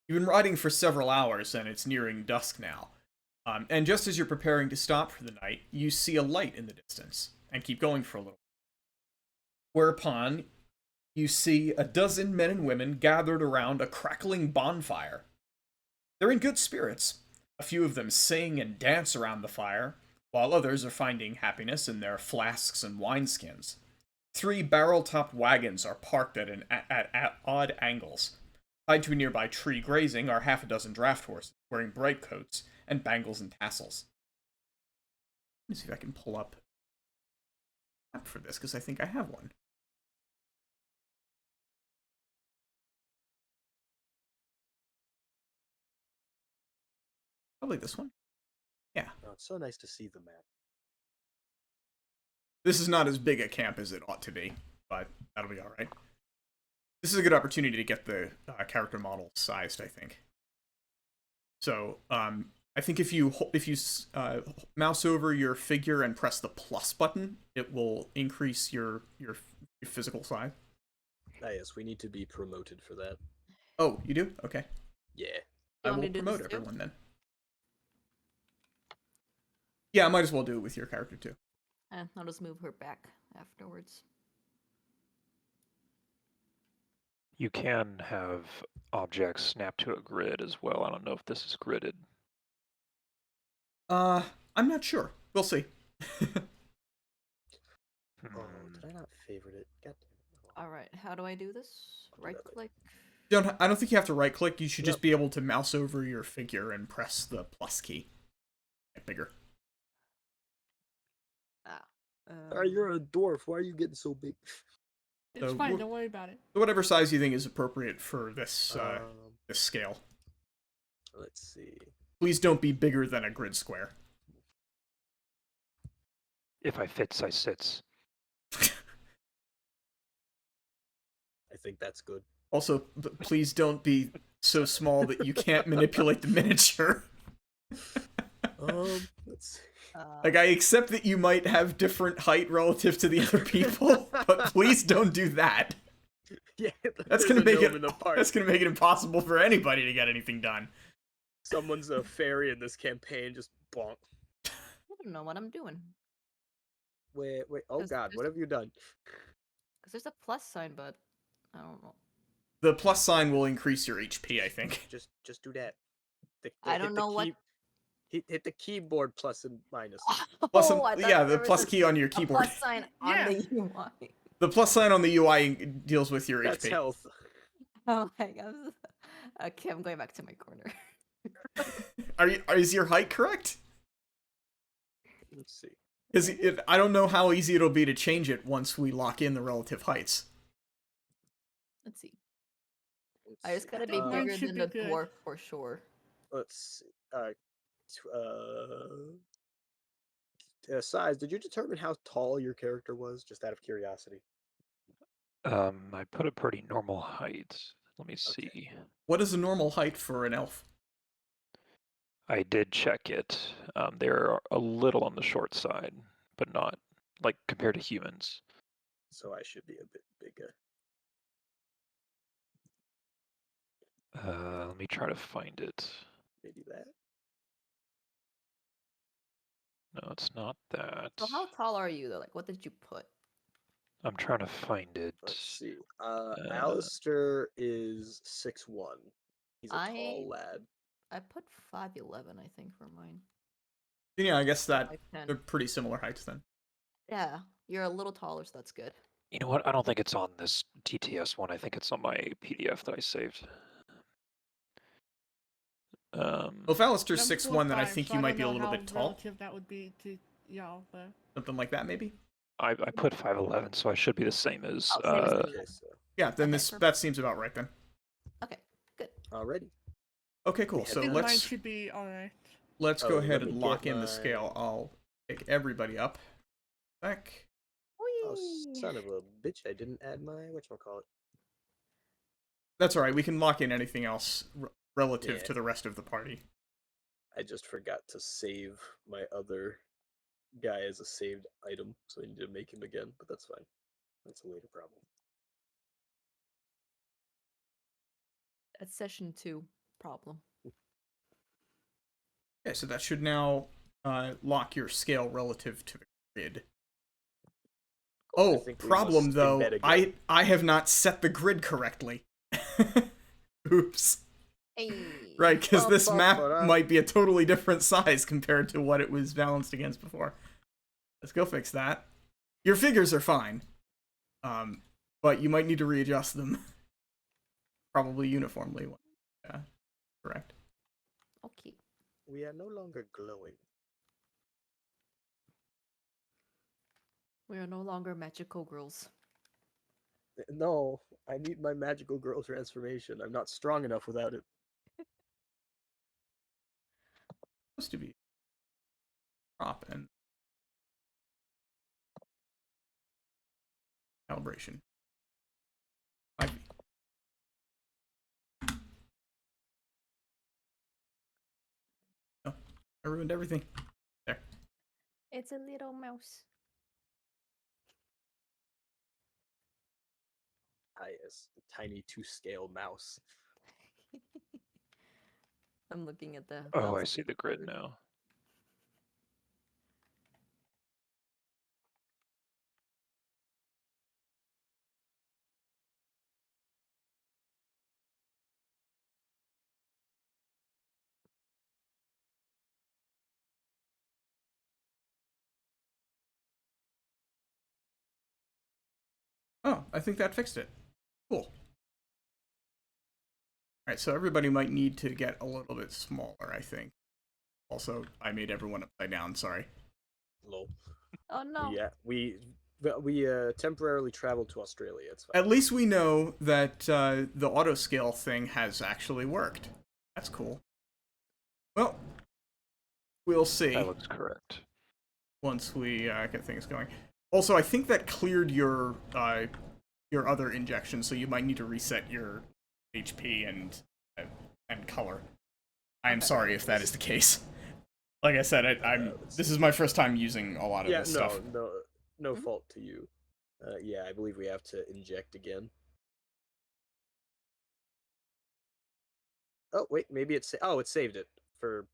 You've been riding for several hours, and it's nearing dusk now. And just as you're preparing to stop for the night, you see a light in the distance, and keep going for a little. Whereupon, you see a dozen men and women gathered around a crackling bonfire. They're in good spirits. A few of them sing and dance around the fire, while others are finding happiness in their flasks and wineskins. 3 barrel-topped wagons are parked at odd angles. Tied to a nearby tree grazing are half a dozen draft horses, wearing bright coats and bangles and tassels. Let me see if I can pull up an app for this, because I think I have one. Probably this one. Yeah. Oh, it's so nice to see the map. This is not as big a camp as it ought to be, but that'll be alright. This is a good opportunity to get the character model sized, I think. So, I think if you mouse over your figure and press the plus button, it will increase your physical size. Ah, yes, we need to be promoted for that. Oh, you do? Okay. Yeah. I want will me to do promote this too? everyone then. Yeah, I might as well do it with your character too. I'll just move her back afterwards. You can have objects snap to a grid as well. I don't know if this is gridded. I'm not sure. We'll see. Oh, did I not favorite it? God damn it. Oh, All right, how do I do this? I'll do Right that click. I don't think you have to right click. You should Yep. just be able to mouse over your figure and press the plus key. Get bigger. you're a dwarf. Why are you getting so big? It's So fine. we're- Don't worry about it. Whatever size you think is appropriate for this this scale. Let's see. Please don't be bigger than a grid square. If I fits, I sits. I think that's good. Also, please don't be so small that you can't manipulate the miniature. Let's see. Like, I accept that you might have different height relative to the other people, but please don't do that. Yeah, That's gonna make it. in the park. That's gonna make it impossible for anybody to get anything done. Someone's a fairy in this campaign. Just bonk. I don't know what I'm doing. Wait. Oh There's- God, there's- what have you done? Because there's a plus sign, but I don't know. The plus sign will increase your HP, I think. Just do that. I don't know what- Hit the keyboard plus and minus. Plus, I thought yeah, the there was plus a- key on your a keyboard. plus sign on Yeah. the UI. The plus sign on the UI deals with your That's HP. health. Oh my god. Okay, I'm going back to my corner. Is your height correct? Let's see. Because I don't know how easy it'll be to change it once we lock in the relative heights. Let's see. Let's I just see. gotta be Mine bigger should than be the good. dwarf for sure. Let's see. Size. Did you determine how tall your character was? Just out of curiosity. I put a pretty normal height. Let me see. What is a normal height for an elf? I did check it. They're a little on the short side, but not like compared to humans. So I should be a bit bigger. Let me try to find it. Maybe that. No, it's not that. So how tall are you though? Like, what did you put? I'm trying to find it. Let's see. Alistair is 6'1". He's a tall lad. I put 5'11", I think, for mine. Yeah, I guess that 5'10". they're pretty similar heights then. Yeah, you're a little taller, so that's good. You know what? I don't think it's on this TTS one. I think it's on my PDF that I saved. Well, if Alistair's I'm 6'1", then I 4'5", think so you I might don't be a know little how bit tall. relative that would be to y'all, but Something like that, maybe? I put 5'11", so I should be the same as. Oh, same as me. Okay, so Yeah, then Okay, that perfect. seems about right then. Okay, good. already. Okay, cool. Yeah, So I think mine let's should be alright. go Oh, ahead let me and get lock in my- the scale. I'll pick everybody up. Back. Oh, Whee! son of a bitch! I didn't add my whatchamacallit. That's all right. We can lock in anything else relative Yeah. to the rest of the party. I just forgot to save my other guy as a saved item, so I need to make him again. But that's fine. That's a later problem. That's session 2 problem. Okay, so that should now lock your scale relative to the grid. Oh, think we problem must though, embed again. I have not set the grid correctly. Oops. Hey. Right, because this map Ba-ba-ba-da. might be a totally different size compared to what it was balanced against before. Let's go fix that. Your figures are fine, but you might need to readjust them. Probably uniformly. Yeah, correct. Okay. We are no longer glowing. We are no longer magical girls. No, I need my magical girl transformation. I'm not strong enough without it. Supposed to be prop and calibration. IV. Oh, I ruined everything. There. It's a little mouse. Yes, a tiny 2-scale mouse. I'm looking at the. Oh, I mouse see the grid board. now. Oh, I think that fixed it. Cool. Alright, so everybody might need to get a little bit smaller, I think. Also, I made everyone upside down, sorry. Lol. Oh no. We temporarily traveled to Australia. It's fine. At least we know that the auto scale thing has actually worked. That's cool. Well, we'll see That looks correct. once we get things going. Also, I think that cleared your other injection, so you might need to reset your HP and color. I am Okay. sorry if that is the case. Like I said, this is my first time using a lot of this stuff. No Mhm. fault to you. Yeah, I believe we have to inject again. Oh wait, maybe it saved it for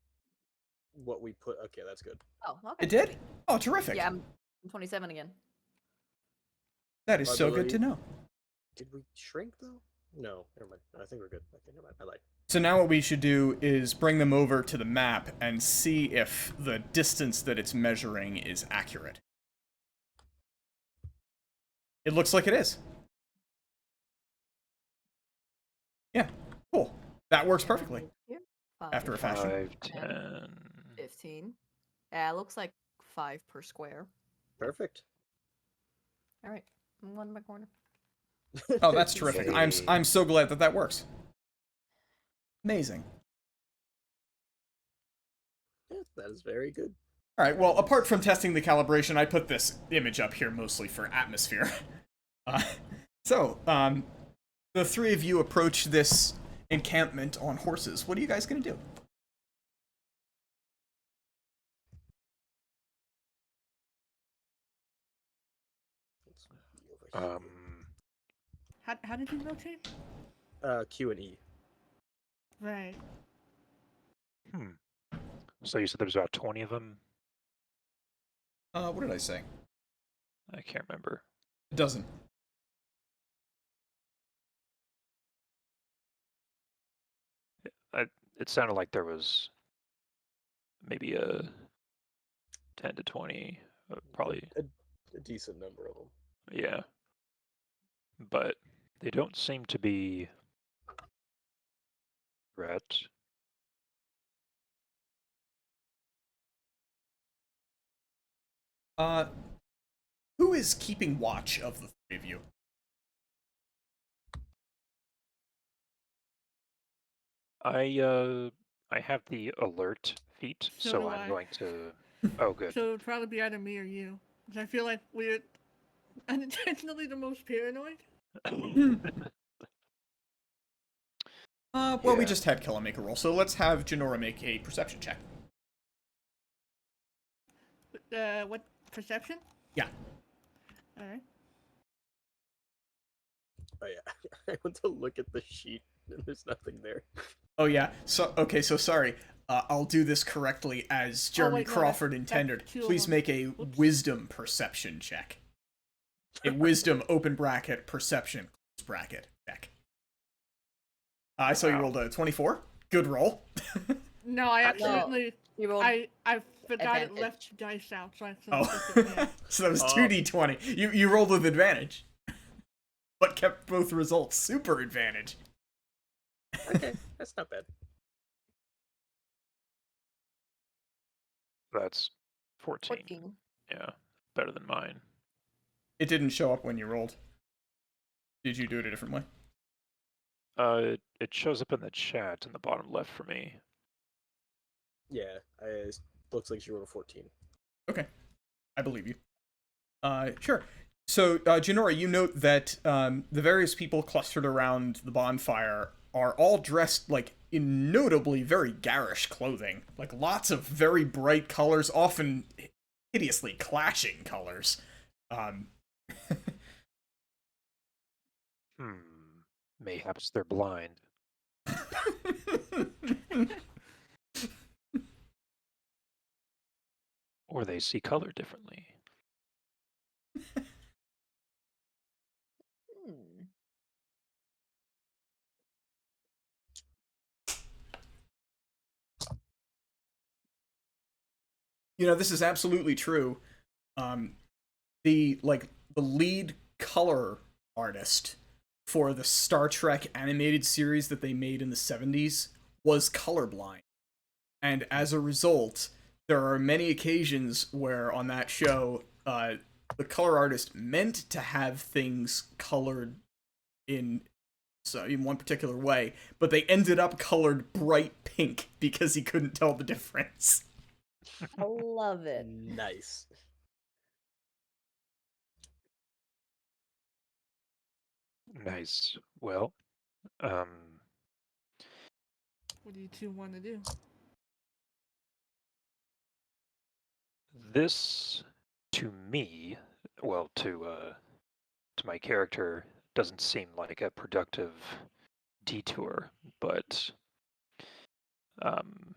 what we put. Okay, that's good. Oh, okay. It did? sweet. Oh, terrific. Yeah, I'm 27 again. That is I so good to believe- know. Did we shrink though? No, never mind. I think we're good. Okay, never mind. I lied. So now what we should do is bring them over to the map and see if the distance that it's measuring is accurate. It looks like it is. Yeah, cool. That works perfectly. Here. After a fashion. 5, 10, 10. 15. Yeah, it looks like 5 per square. Perfect. All right, I'm going to my corner. Oh, that's terrific. I'm so glad that that works. Amazing. Yeah, that is very good. All right, well, apart from testing the calibration, I put this image up here mostly for atmosphere. The three of you approach this encampment on horses. What are you guys going to do? Let's be over here. How did you rotate? Q and E. Right. So you said there's about 20 of them? What did I say? I can't remember. A dozen. It sounded like there was maybe a 10 to 20, probably, A decent number of them. yeah. But they don't seem to be threat. Who is keeping watch of the three of you? I have the alert feat, So so do I'm I. going to. Oh, good. So it would probably be either me or you. 'Cause I feel like we're unintentionally the most paranoid. Well, we Yeah. just had Kella make a roll, so let's have Janora make a perception check. What perception? Yeah. All right. Oh yeah, I went to look at the sheet and there's nothing there. Oh yeah. So okay. So sorry. I'll do this correctly as Jeremy wait, no, Crawford that's intended. two of Please them. make a Oops. wisdom perception check. A wisdom open bracket perception close bracket check. I saw you Wow. rolled a 24. Good roll. No, I No. accidentally. You rolled. I forgot it advantage. left dice out, so I accidentally Oh, put it in. so that was Oh. 2d20. You rolled with advantage, but kept both results. Super advantage. Okay, that's not bad. That's 14. 14. Yeah, better than mine. It didn't show up when you rolled. Did you do it a different way? It shows up in the chat in the bottom left for me. Yeah, looks like she rolled a 14. Okay, I believe you. Sure. So, Janora, you note that the various people clustered around the bonfire are all dressed like in notably very garish clothing, like lots of very bright colors, often hideously clashing colors. Um, Mayhaps they're blind. Or they see color differently. Hmm. This is absolutely true. Um, the lead color artist for the Star Trek animated series that they made in the 70s was colorblind. And as a result, there are many occasions where on that show, the color artist meant to have things colored in one particular way, but they ended up colored bright pink because he couldn't tell the difference. I love it. Nice. Nice. Well, What do you two want to do? this to me, well, to my character, doesn't seem like a productive detour, but um,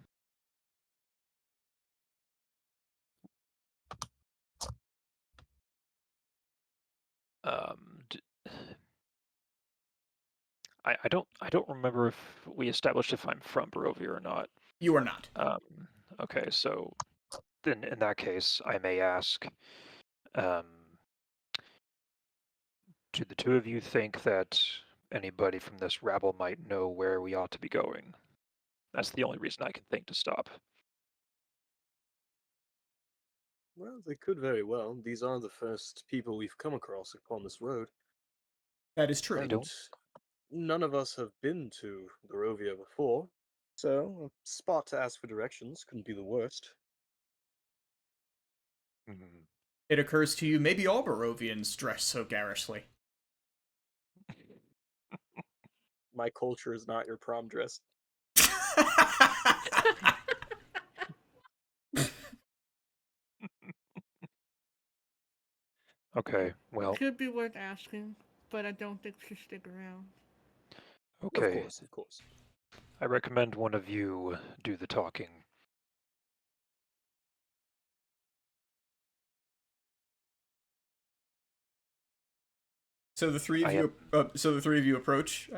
d- I don't remember if we established if I'm from Barovia or not. You are not. Okay, so then in that case, I may ask, um, do the two of you think that anybody from this rabble might know where we ought to be going? That's the only reason I can think to stop. Well, they could very well. These are the first people we've come across upon this road. That is true. They And don't. none of us have been to Barovia before, so a spot to ask for directions couldn't be the worst. Mhm. It occurs to you maybe all Barovians dress so garishly. My culture is not your prom dress. Okay, well, Could be worth asking, but I don't think we should stick around. okay. Of course. I recommend one of you do the talking. So the three of I you. So the three of you approach.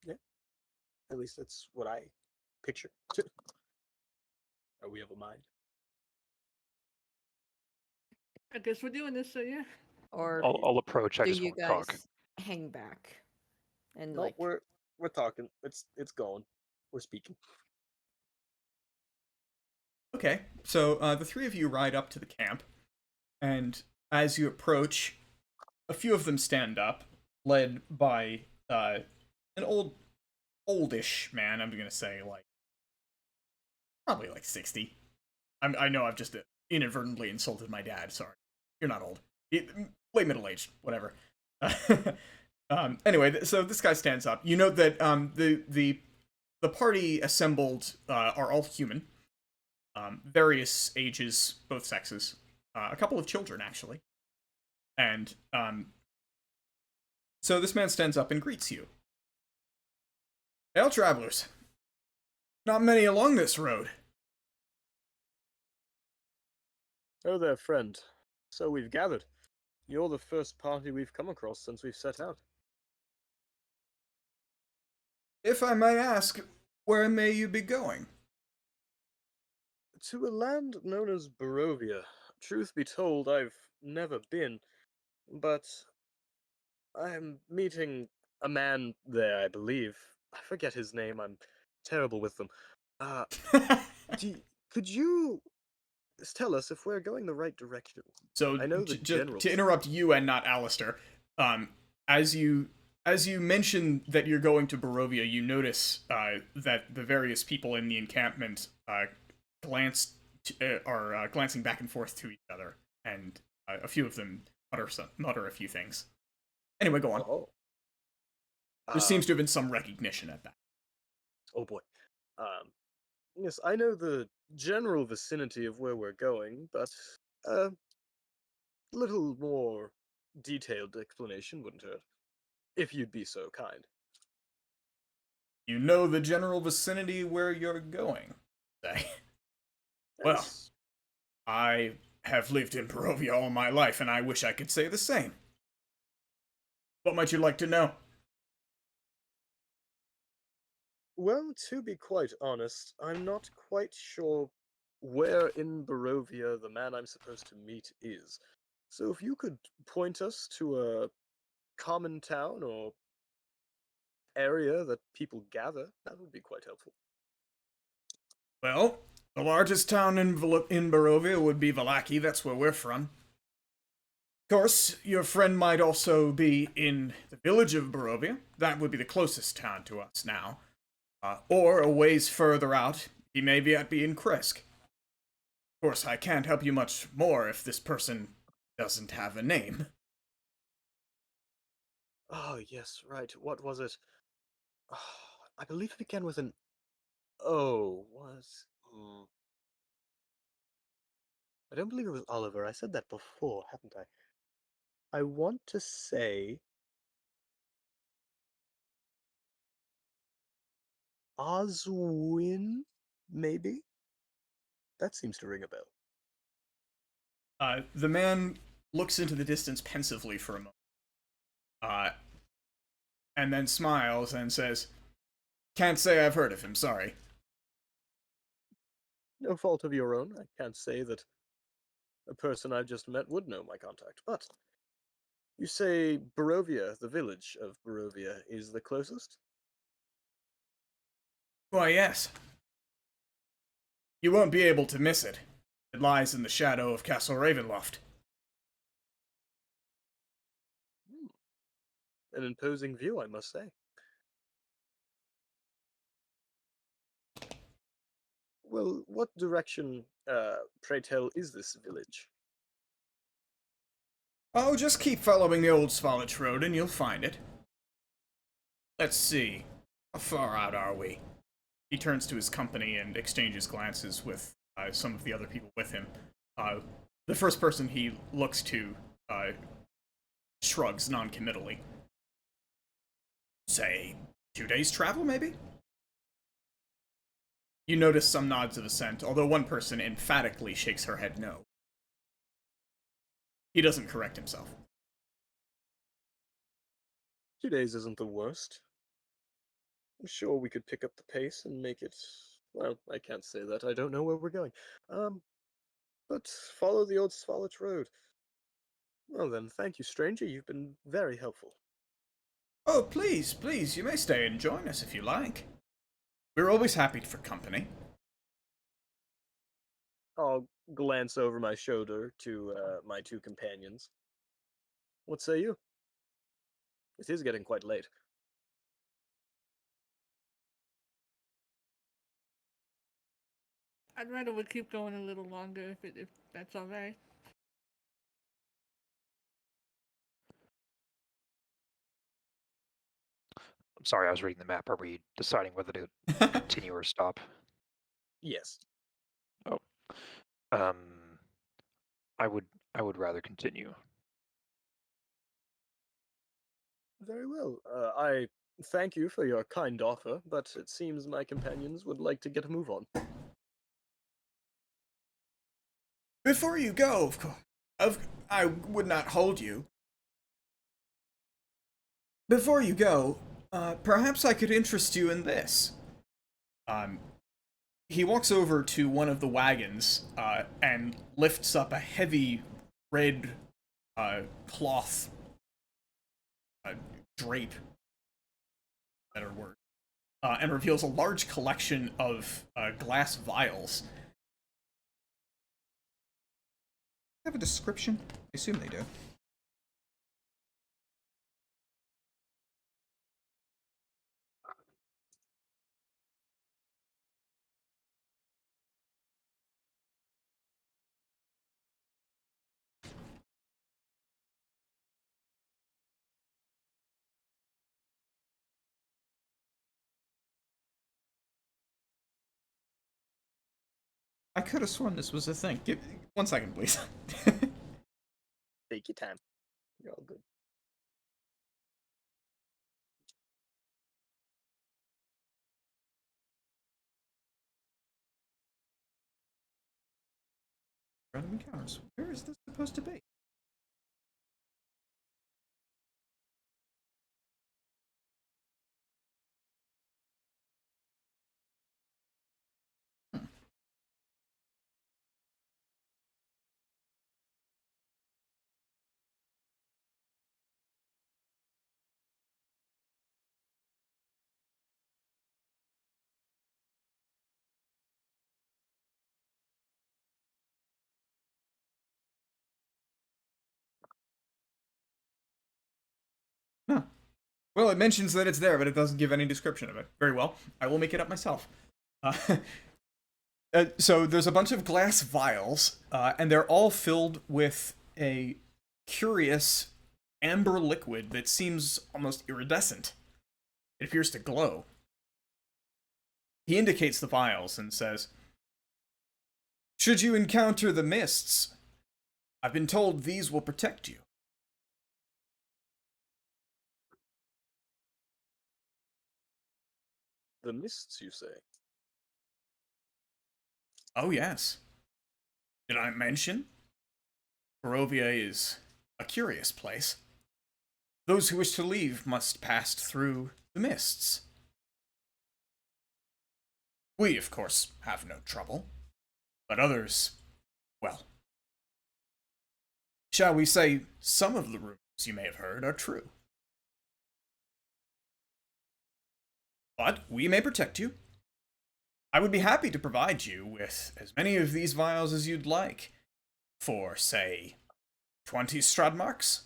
Yeah, at least that's what I picture. Are we of a mind? I guess we're doing this, so yeah. Or I'll approach. I do just you won't guys talk. hang back and No, like? we're talking. It's going. We're speaking. Okay, so the three of you ride up to the camp, and as you approach, a few of them stand up, led by an oldish man. I'm gonna say like probably like 60. I know I've just inadvertently insulted my dad. Sorry, you're not old. Late middle aged, whatever. Anyway, so this guy stands up. You know that the party assembled are all human, various ages, both sexes, a couple of children actually, and so this man stands up and greets you. Hail, travelers! Not many along this road. Oh there, friend. So we've gathered. You're the first party we've come across since we've set out. If I may ask, where may you be going? To a land known as Barovia. Truth be told, I've never been, but I'm meeting a man there, I believe. I forget his name, I'm terrible with them. Uh, could you tell us if we're going the right direction. So, I know the general. to interrupt you and not Alistair, as you mention that you're going to Barovia, you notice that the various people in the encampment are glancing back and forth to each other, and a few of them mutter a few things. Anyway, go on. Oh. There seems to have been some recognition at that. Oh boy. Yes, I know the general vicinity of where we're going, but a little more detailed explanation wouldn't hurt. If you'd be so kind. You know the general vicinity where you're going, say. Well, Yes. I have lived in Barovia all my life, and I wish I could say the same. What might you like to know? Well, to be quite honest, I'm not quite sure where in Barovia the man I'm supposed to meet is. So if you could point us to a common town or area that people gather, that would be quite helpful. Well, the largest town in Barovia would be Vallaki. That's where we're from. Of course, your friend might also be in the village of Barovia. That would be the closest town to us now. Or a ways further out, he may be in Kresk. Of course, I can't help you much more if this person doesn't have a name. Oh, yes, right. What was it? I believe it began with an O. I don't believe it was Oliver. I said that before, haven't I? I want to say Oswin, maybe? That seems to ring a bell. The man looks into the distance pensively for a moment. And then smiles and says, "Can't say I've heard of him, sorry." No fault of your own. I can't say that a person I've just met would know my contact, but you say Barovia, the village of Barovia, is the closest? Why, yes. You won't be able to miss it. It lies in the shadow of Castle Ravenloft. An imposing view, I must say. Well, what direction, pray tell, is this village? Oh, just keep following the old Svalich Road and you'll find it. Let's see. How far out are we? He turns to his company and exchanges glances with some of the other people with him. The first person he looks to shrugs noncommittally. Say, 2 days' travel, maybe? You notice some nods of assent, although one person emphatically shakes her head no. He doesn't correct himself. 2 days isn't the worst. I'm sure we could pick up the pace and make it. Well, I can't say that. I don't know where we're going. But follow the old Svalich Road. Well then, thank you, stranger. You've been very helpful. Oh, please, please, you may stay and join us if you like. We're always happy for company. I'll glance over my shoulder to my two companions. What say you? It is getting quite late. I'd rather we keep going a little longer if that's all right. I'm sorry, I was reading the map. Are we deciding whether to continue or stop? Yes. Oh, um, I would rather continue. Very well. I thank you for your kind offer, but it seems my companions would like to get a move on. Before you go, of course, I would not hold you. Before you go, perhaps I could interest you in this. He walks over to one of the wagons and lifts up a heavy red cloth drape, better word, and reveals a large collection of glass vials. have a description? I assume they do. I could have sworn this was a thing. Give 1 second, please. Take your time. You're all good. Random encounters. Where is this supposed to be? Huh. Well, it mentions that it's there, but it doesn't give any description of it. Very well. I will make it up myself. So there's a bunch of glass vials, and they're all filled with a curious amber liquid that seems almost iridescent. It appears to glow. He indicates the vials and says, "Should you encounter the mists, I've been told these will protect you." The mists, you say? Oh, yes. Did I mention? Barovia is a curious place. Those who wish to leave must pass through the mists. We, of course, have no trouble. But others, well, shall we say some of the rumors you may have heard are true. But we may protect you. I would be happy to provide you with as many of these vials as you'd like, for, say, 20 Strahd marks.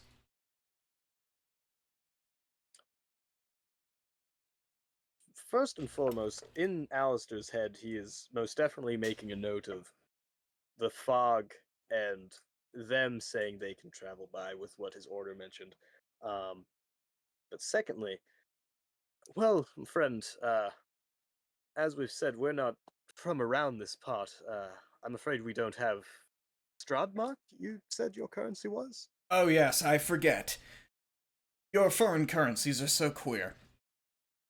First and foremost, in Alistair's head, he is most definitely making a note of the fog and them saying they can travel by with what his order mentioned. But secondly, well, friend, as we've said, we're not from around this part. I'm afraid we don't have Stradmark, you said your currency was? Oh yes, I forget. Your foreign currencies are so queer.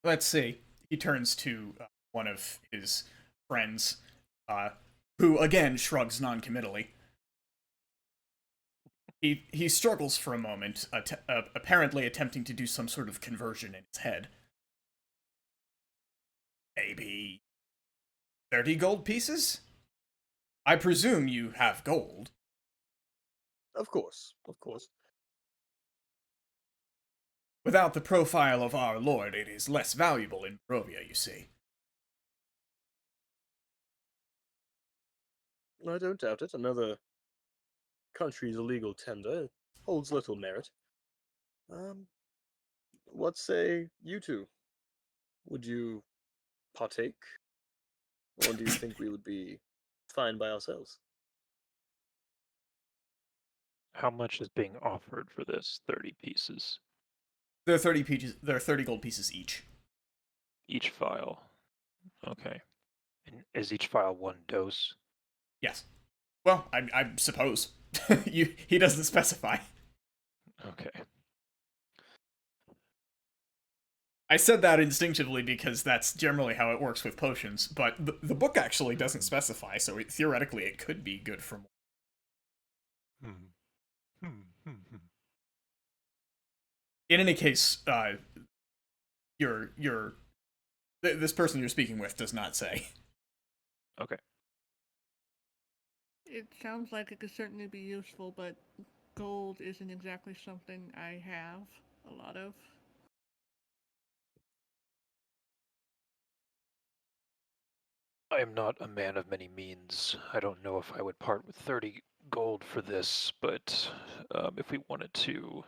Let's see. He turns to one of his friends, who again shrugs non-committally. He struggles for a moment, apparently attempting to do some sort of conversion in his head. Maybe 30 gold pieces? I presume you have gold. Of course, of course. Without the profile of our lord, it is less valuable in Barovia, you see. I don't doubt it. Another country's illegal tender holds little merit. Um, what say you two? Would you partake? Or do you think we would be fine by ourselves? How much is being offered for this 30 pieces? They're 30 pieces. They're 30 gold pieces each. Each file. Okay. And is each file one dose? Yes. Well, I suppose. He doesn't specify. Okay. I said that instinctively because that's generally how it works with potions, but the book actually doesn't specify, so theoretically it could be good for more. In any case, this person you're speaking with does not say. Okay. It sounds like it could certainly be useful, but gold isn't exactly something I have a lot of. I am not a man of many means. I don't know if I would part with 30 gold for this, but if we wanted to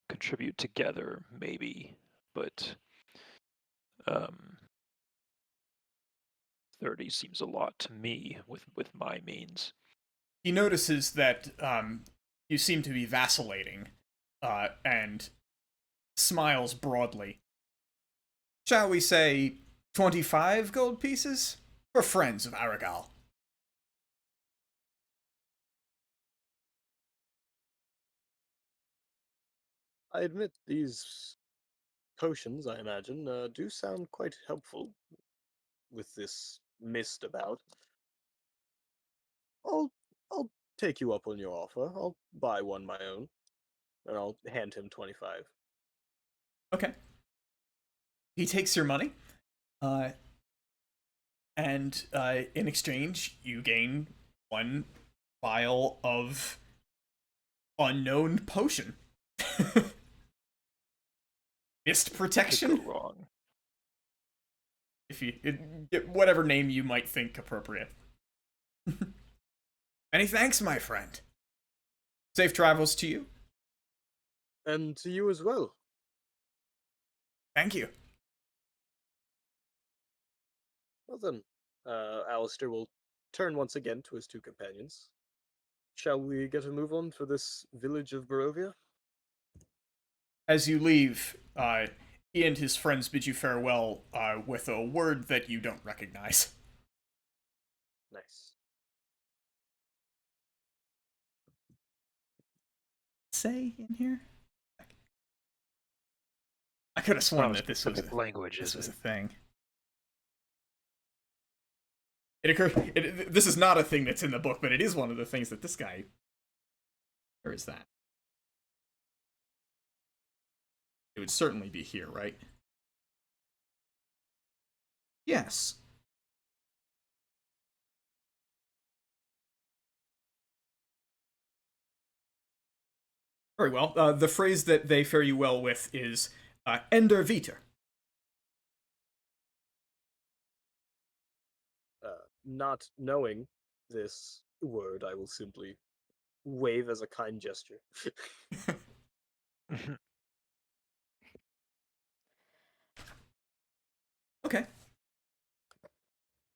contribute together, maybe. But um, 30 seems a lot to me with my means. He notices that you seem to be vacillating, and smiles broadly. Shall we say 25 gold pieces? For friends of Aragal. I admit these potions, I imagine, do sound quite helpful with this mist about. I'll I'll take you up on your offer. I'll buy one my own, and I'll hand him 25. Okay. He takes your money, uh, and in exchange, you gain one vial of unknown potion. Mist Could protection? go wrong. If you whatever name you might think appropriate. Many thanks, my friend. Safe travels to you. And to you as well. Thank you. Well then, Alistair will turn once again to his two companions. Shall we get a move on for this village of Barovia? As you leave, he and his friends bid you farewell with a word that you don't recognize. Nice. Say in here? I could have It's sworn not a that this was specific language, this is was a it? thing. It occurred. This is not a thing that's in the book, but it is one of the things that this guy. Where is that? It would certainly be here, right? Yes. Very well. The phrase that they fare you well with is "Ender Viter." Not knowing this word, I will simply wave as a kind gesture. Okay.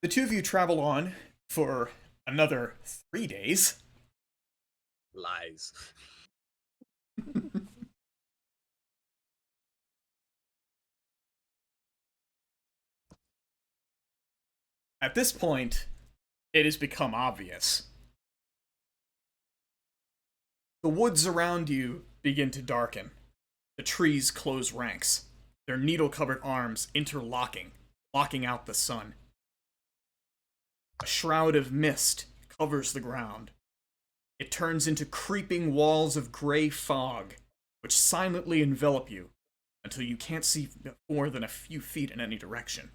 The two of you travel on for another 3 days. Lies. At this point, it has become obvious. The woods around you begin to darken. The trees close ranks, their needle-covered arms interlocking, blocking out the sun. A shroud of mist covers the ground. It turns into creeping walls of gray fog, which silently envelop you until you can't see more than a few feet in any direction.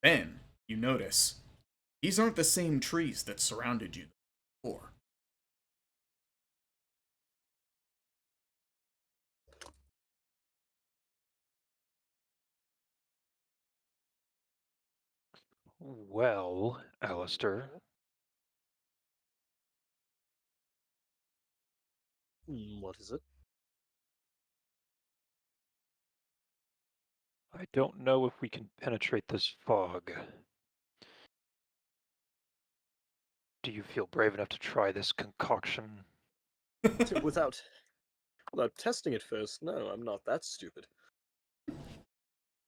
Then, you notice, these aren't the same trees that surrounded you before. Well, Alistair, What is it? I don't know if we can penetrate this fog. Do you feel brave enough to try this concoction? Without testing it first, no, I'm not that stupid.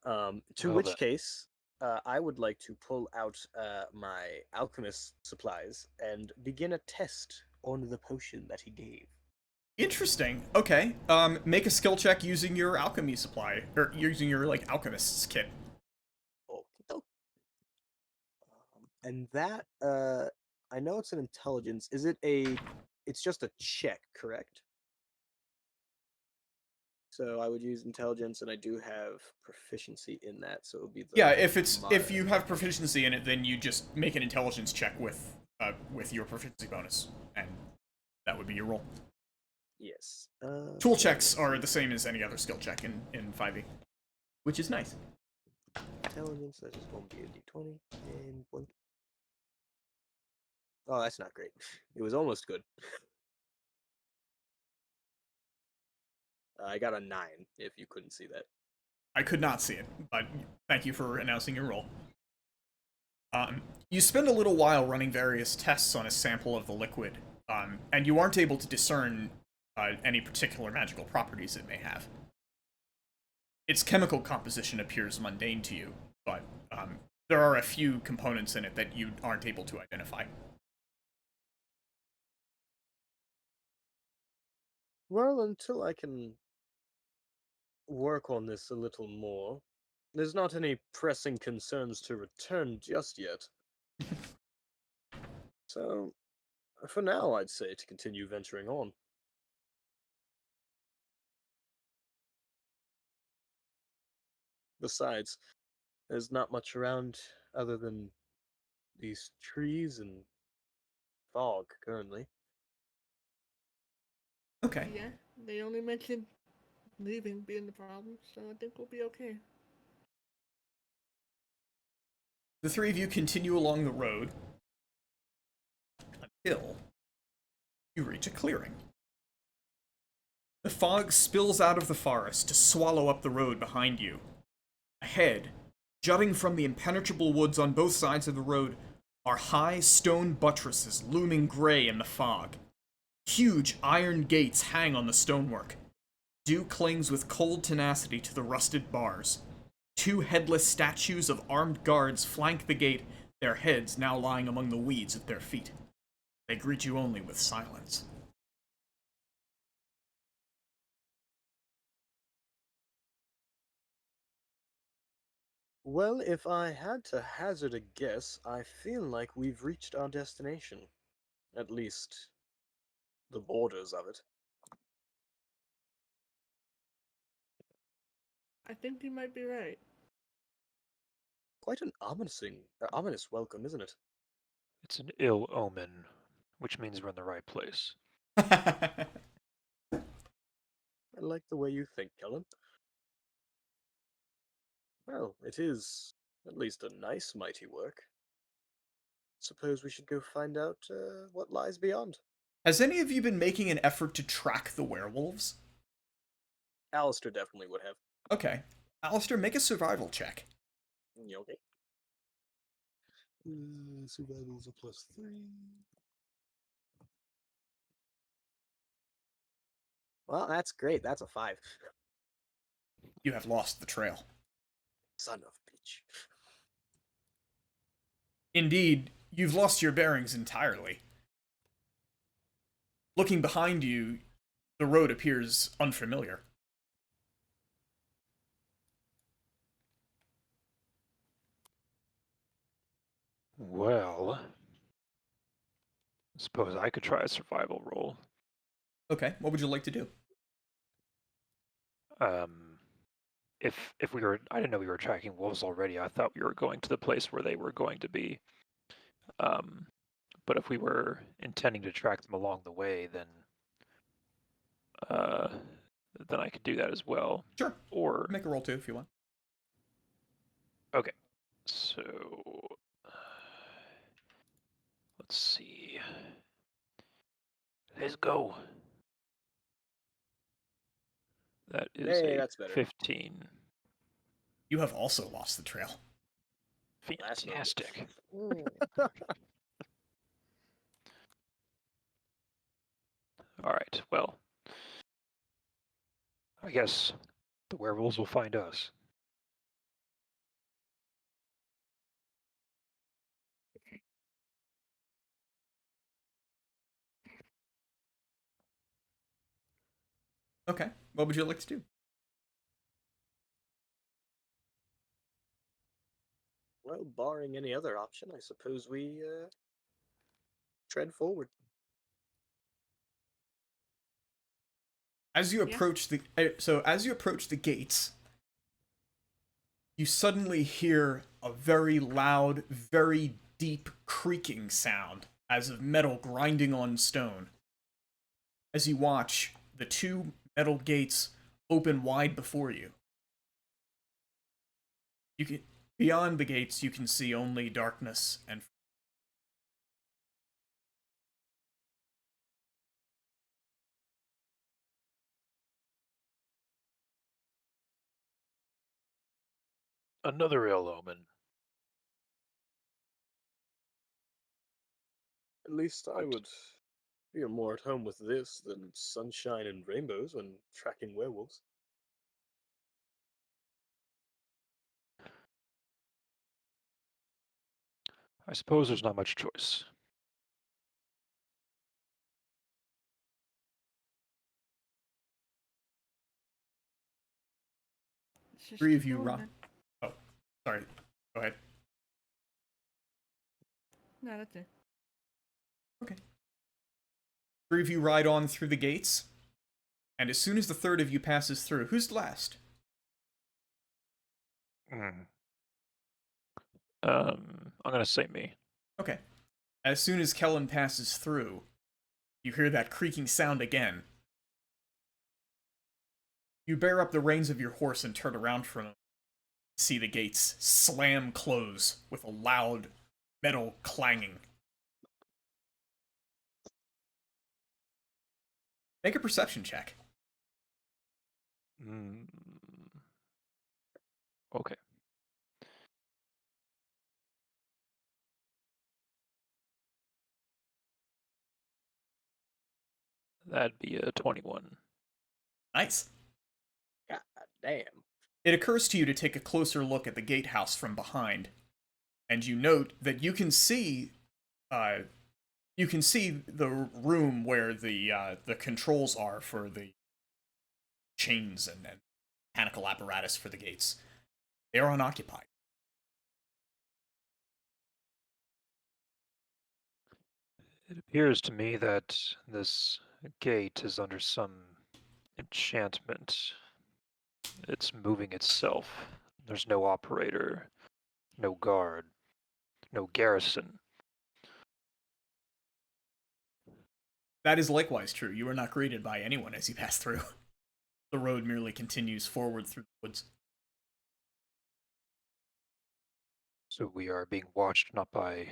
To Well which then. case, I would like to pull out my alchemist supplies and begin a test on the potion that he gave. Interesting. Okay. Make a skill check using your alchemy supply, or using your like alchemist's kit. Oh, and that, I know it's an intelligence. Is it a? It's just a check, correct? So I would use intelligence, and I do have proficiency in that, so it would be the. Yeah, if you have proficiency in it, then you just make an intelligence check with your proficiency bonus, and that would be your roll. Yes. Tool checks are the same as any other skill check in 5e, which is nice. Intelligence. That is going to be a d20 and one. Oh, that's not great. It was almost good. I got a 9, if you couldn't see that. I could not see it, but thank you for announcing your roll. You spend a little while running various tests on a sample of the liquid, and you aren't able to discern any particular magical properties it may have. Its chemical composition appears mundane to you, but there are a few components in it that you aren't able to identify. Well, until I can work on this a little more, there's not any pressing concerns to return just yet. So, for now, I'd say to continue venturing on. Besides, there's not much around other than these trees and fog currently. Okay. Yeah, they only mentioned leaving being the problem, so I think we'll be okay. The three of you continue along the road until you reach a clearing. The fog spills out of the forest to swallow up the road behind you. Ahead, jutting from the impenetrable woods on both sides of the road, are high stone buttresses looming gray in the fog. Huge iron gates hang on the stonework. Dew clings with cold tenacity to the rusted bars. Two headless statues of armed guards flank the gate, their heads now lying among the weeds at their feet. They greet you only with silence. Well, if I had to hazard a guess, I feel like we've reached our destination. At least, the borders of it. I think you might be right. Quite an ominous welcome, isn't it? It's an ill omen, which means we're in the right place. I like the way you think, Kellen. Well, it is at least a nice mighty work. Suppose we should go find out what lies beyond. Has any of you been making an effort to track the werewolves? Alistair definitely would have. Okay. Alistair, make a survival check. Okay. Survival's a +3. Well, that's great. That's a 5. You have lost the trail. Son of a bitch. Indeed, you've lost your bearings entirely. Looking behind you, the road appears unfamiliar. Well, suppose I could try a survival roll. Okay, what would you like to do? If we were, I didn't know we were tracking wolves already. I thought we were going to the place where they were going to be. But if we were intending to track them along the way, then I could do that as well. Sure. Or Make a roll too if you want. okay, so let's see. Let's go. That is Hey, a that's better. 15. You have also lost the trail. That's not Fantastic. All right. Well, I guess the werewolves will find us. Okay, what would you like to do? Well, barring any other option, I suppose we tread forward. As you approach as you approach the gates, you suddenly hear a very loud, very deep creaking sound as of metal grinding on stone. As you watch, the two metal gates open wide before you. Beyond the gates, you can see only darkness and Another ill omen. At least I But would feel more at home with this than sunshine and rainbows when tracking werewolves. I suppose there's not much choice. Let's just Three of keep you going, ride. then. Oh, sorry. Go ahead. No, that's it. Okay. Three of you ride on through the gates, and as soon as the third of you passes through, who's last? Mm. I'm gonna say me. Okay. As soon as Kellen passes through, you hear that creaking sound again. You bear up the reins of your horse and turn around from him. See the gates slam close with a loud metal clanging. Make a perception check. Mm. Okay. That'd be a 21. Nice. God damn. It occurs to you to take a closer look at the gatehouse from behind, and you note that you can see the room where the controls are for the chains and mechanical apparatus for the gates. They are unoccupied. It appears to me that this gate is under some enchantment. It's moving itself. There's no operator, no guard, no garrison. That is likewise true. You are not greeted by anyone as you pass through. The road merely continues forward through the woods. So we are being watched not by,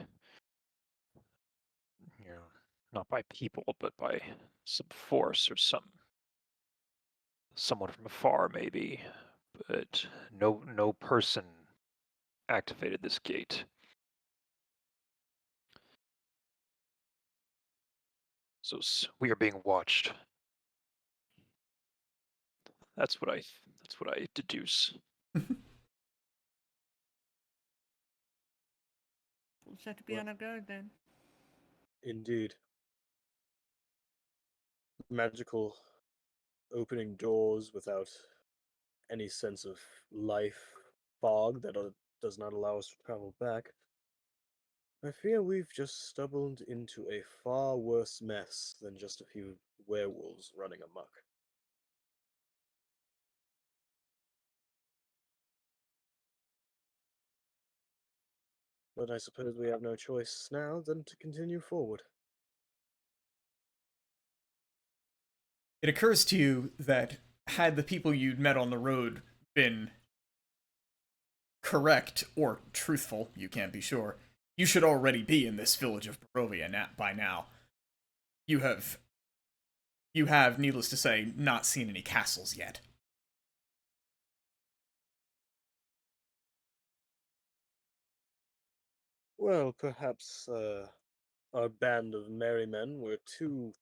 not by people, but by some force or someone from afar, maybe. But no person activated this gate. So we are being watched. That's what I deduce. We'll just have to be Well- on our guard then. Indeed. Magical opening doors without any sense of life, fog that does not allow us to travel back. I fear we've just stumbled into a far worse mess than just a few werewolves running amok. But I suppose we have no choice now than to continue forward. It occurs to you that had the people you'd met on the road been correct or truthful, you can't be sure, you should already be in this village of Barovia by now. You have, needless to say, not seen any castles yet. Well, perhaps our band of merry men were too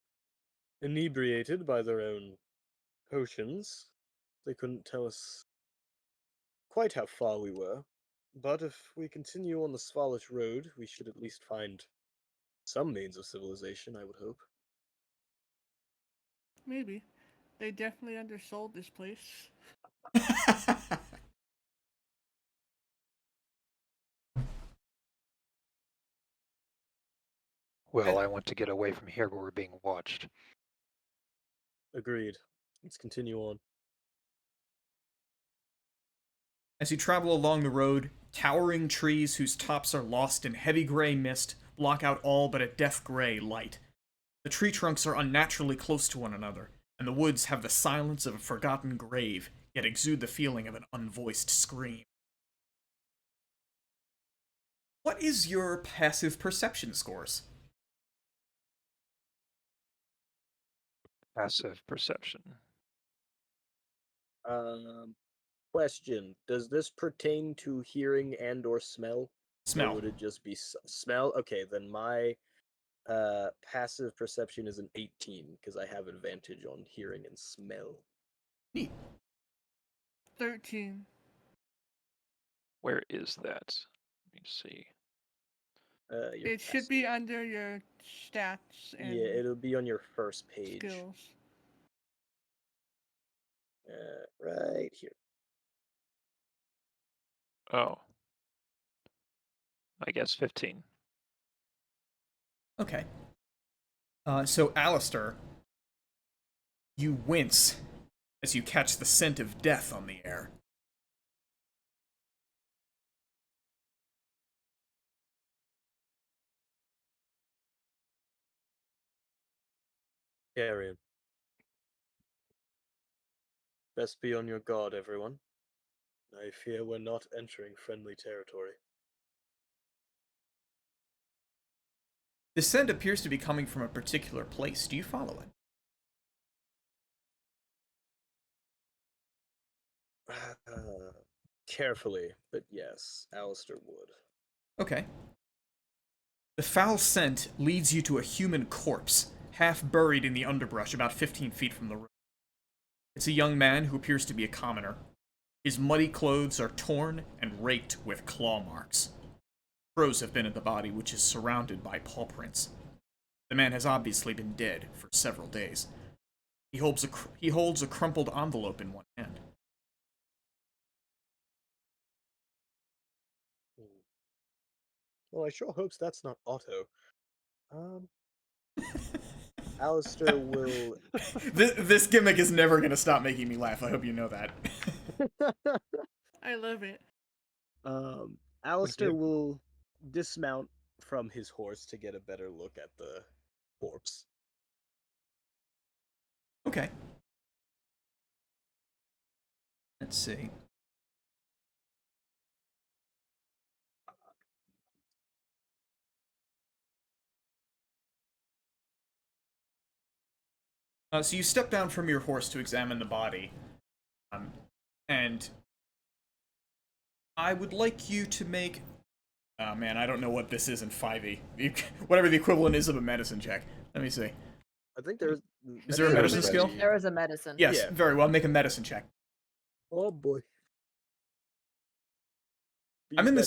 inebriated by their own potions. They couldn't tell us quite how far we were. But if we continue on the Svalish road, we should at least find some means of civilization, I would hope. Maybe. They definitely undersold this place. Well, I want to get away from here where we're being watched. Agreed. Let's continue on. As you travel along the road, towering trees whose tops are lost in heavy gray mist block out all but a death gray light. The tree trunks are unnaturally close to one another, and the woods have the silence of a forgotten grave, yet exude the feeling of an unvoiced scream. What is your passive perception scores? Passive perception. Um, Question: does this pertain to hearing and or smell? Or Smell. would it just be smell? Okay, then my passive perception is an 18 because I have advantage on hearing and smell. Neat. 13. Where is that? Let me see. Your It should passive. be under your stats and Yeah, it'll be on your first page. skills. Right here. Oh. I guess 15. Okay. So, Alistair, you wince as you catch the scent of death on the air. Carrion. Best be on your guard, everyone. I fear we're not entering friendly territory. The scent appears to be coming from a particular place. Do you follow it? Carefully, but yes, Alistair would. Okay. The foul scent leads you to a human corpse, half buried in the underbrush about 15 feet from the room. It's a young man who appears to be a commoner. His muddy clothes are torn and raked with claw marks. Crows have been in the body, which is surrounded by paw prints. The man has obviously been dead for several days. He holds a crumpled envelope in one hand. Well, I sure hopes that's not Otto. Alistair will. This gimmick is never going to stop making me laugh. I hope you know that. I love it. Alistair Okay. will dismount from his horse to get a better look at the corpse. Okay. Let's see. So you step down from your horse to examine the body, and I would like you to make. Oh man, I don't know what this is in 5e. Whatever the equivalent is of a medicine check. Let me see. I think there's. Is there a medicine skill? There is a medicine. Yes, Yeah. very well. Make a medicine check. Oh boy. Be I'm in better,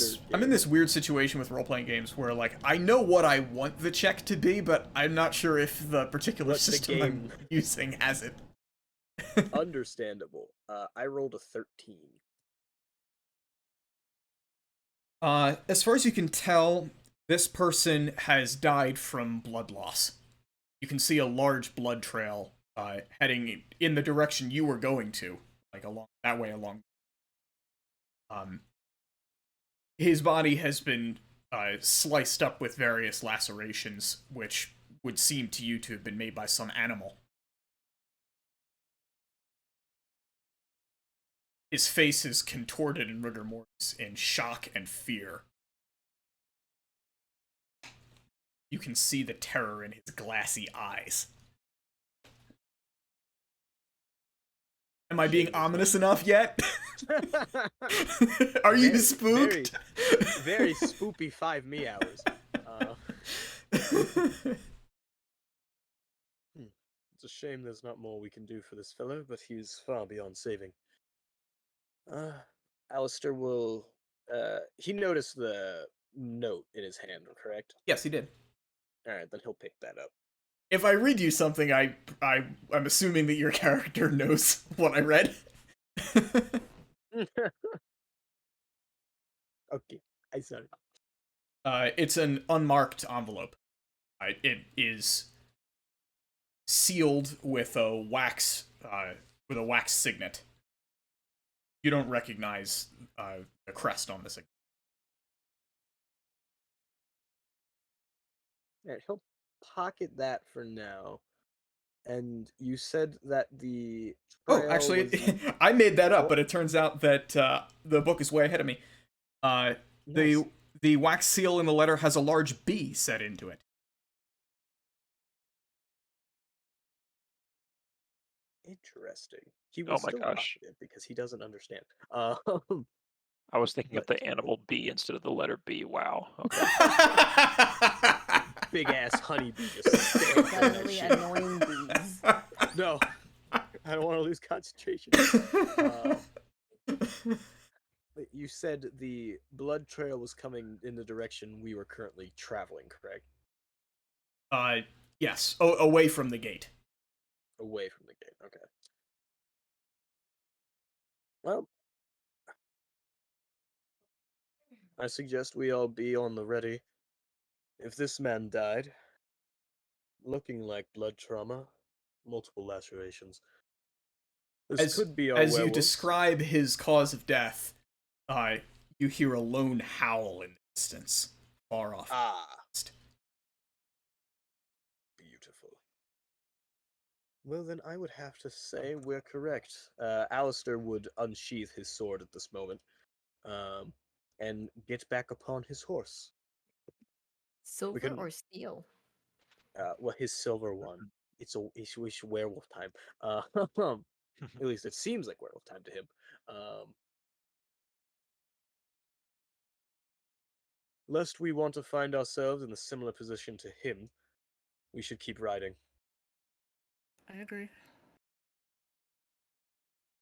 this game. weird situation with role-playing games where like I know what I want the check to be, but I'm not sure if the particular What the system I'm game- using has it. Understandable. I rolled a 13. As far as you can tell, this person has died from blood loss. You can see a large blood trail heading in the direction you were going to, like along that way along. His body has been sliced up with various lacerations, which would seem to you to have been made by some animal. His face is contorted in rigor mortis in shock and fear. You can see the terror in his glassy eyes. Am I being ominous enough yet? Are you spooked? Very spoopy 5 me hours. It's a shame there's not more we can do for this fellow, but he's far beyond saving. Alistair will. He noticed the note in his hand, correct? Yes, he did. Alright, then he'll pick that up. If I read you something, I'm assuming that your character knows what I read. Okay, I saw it. It's an unmarked envelope. It is sealed with a wax signet. You don't recognize the crest on the signet. Alright, he'll pocket that for now. And you said that the Oh, trail actually, was... I made that up, Oh. but it turns out that the book is way ahead of me. Nice. The wax seal in the letter has a large B set into it. Interesting. He Oh was my still gosh. talkative because he doesn't understand. I was thinking of But the animal bee instead of the letter B. Wow. Okay. big ass honeybee just staring at that Suddenly shit. annoying bees. No, I don't want to lose concentration. You said the blood trail was coming in the direction we were currently traveling, correct? Yes. Away from the gate. Away from the gate. Okay. Well, I suggest we all be on the ready. If this man died, looking like blood trauma, multiple lacerations, this As could be our as you werewolves. describe his cause of death, you hear a lone howl in the distance, far off. Ah, beautiful. Well, then I would have to say we're correct. Alistair would unsheath his sword at this moment, and get back upon his horse. Silver can- or steel? Well, his silver one. It's werewolf time. At least it seems like werewolf time to him. Um, lest we want to find ourselves in a similar position to him, we should keep riding. I agree.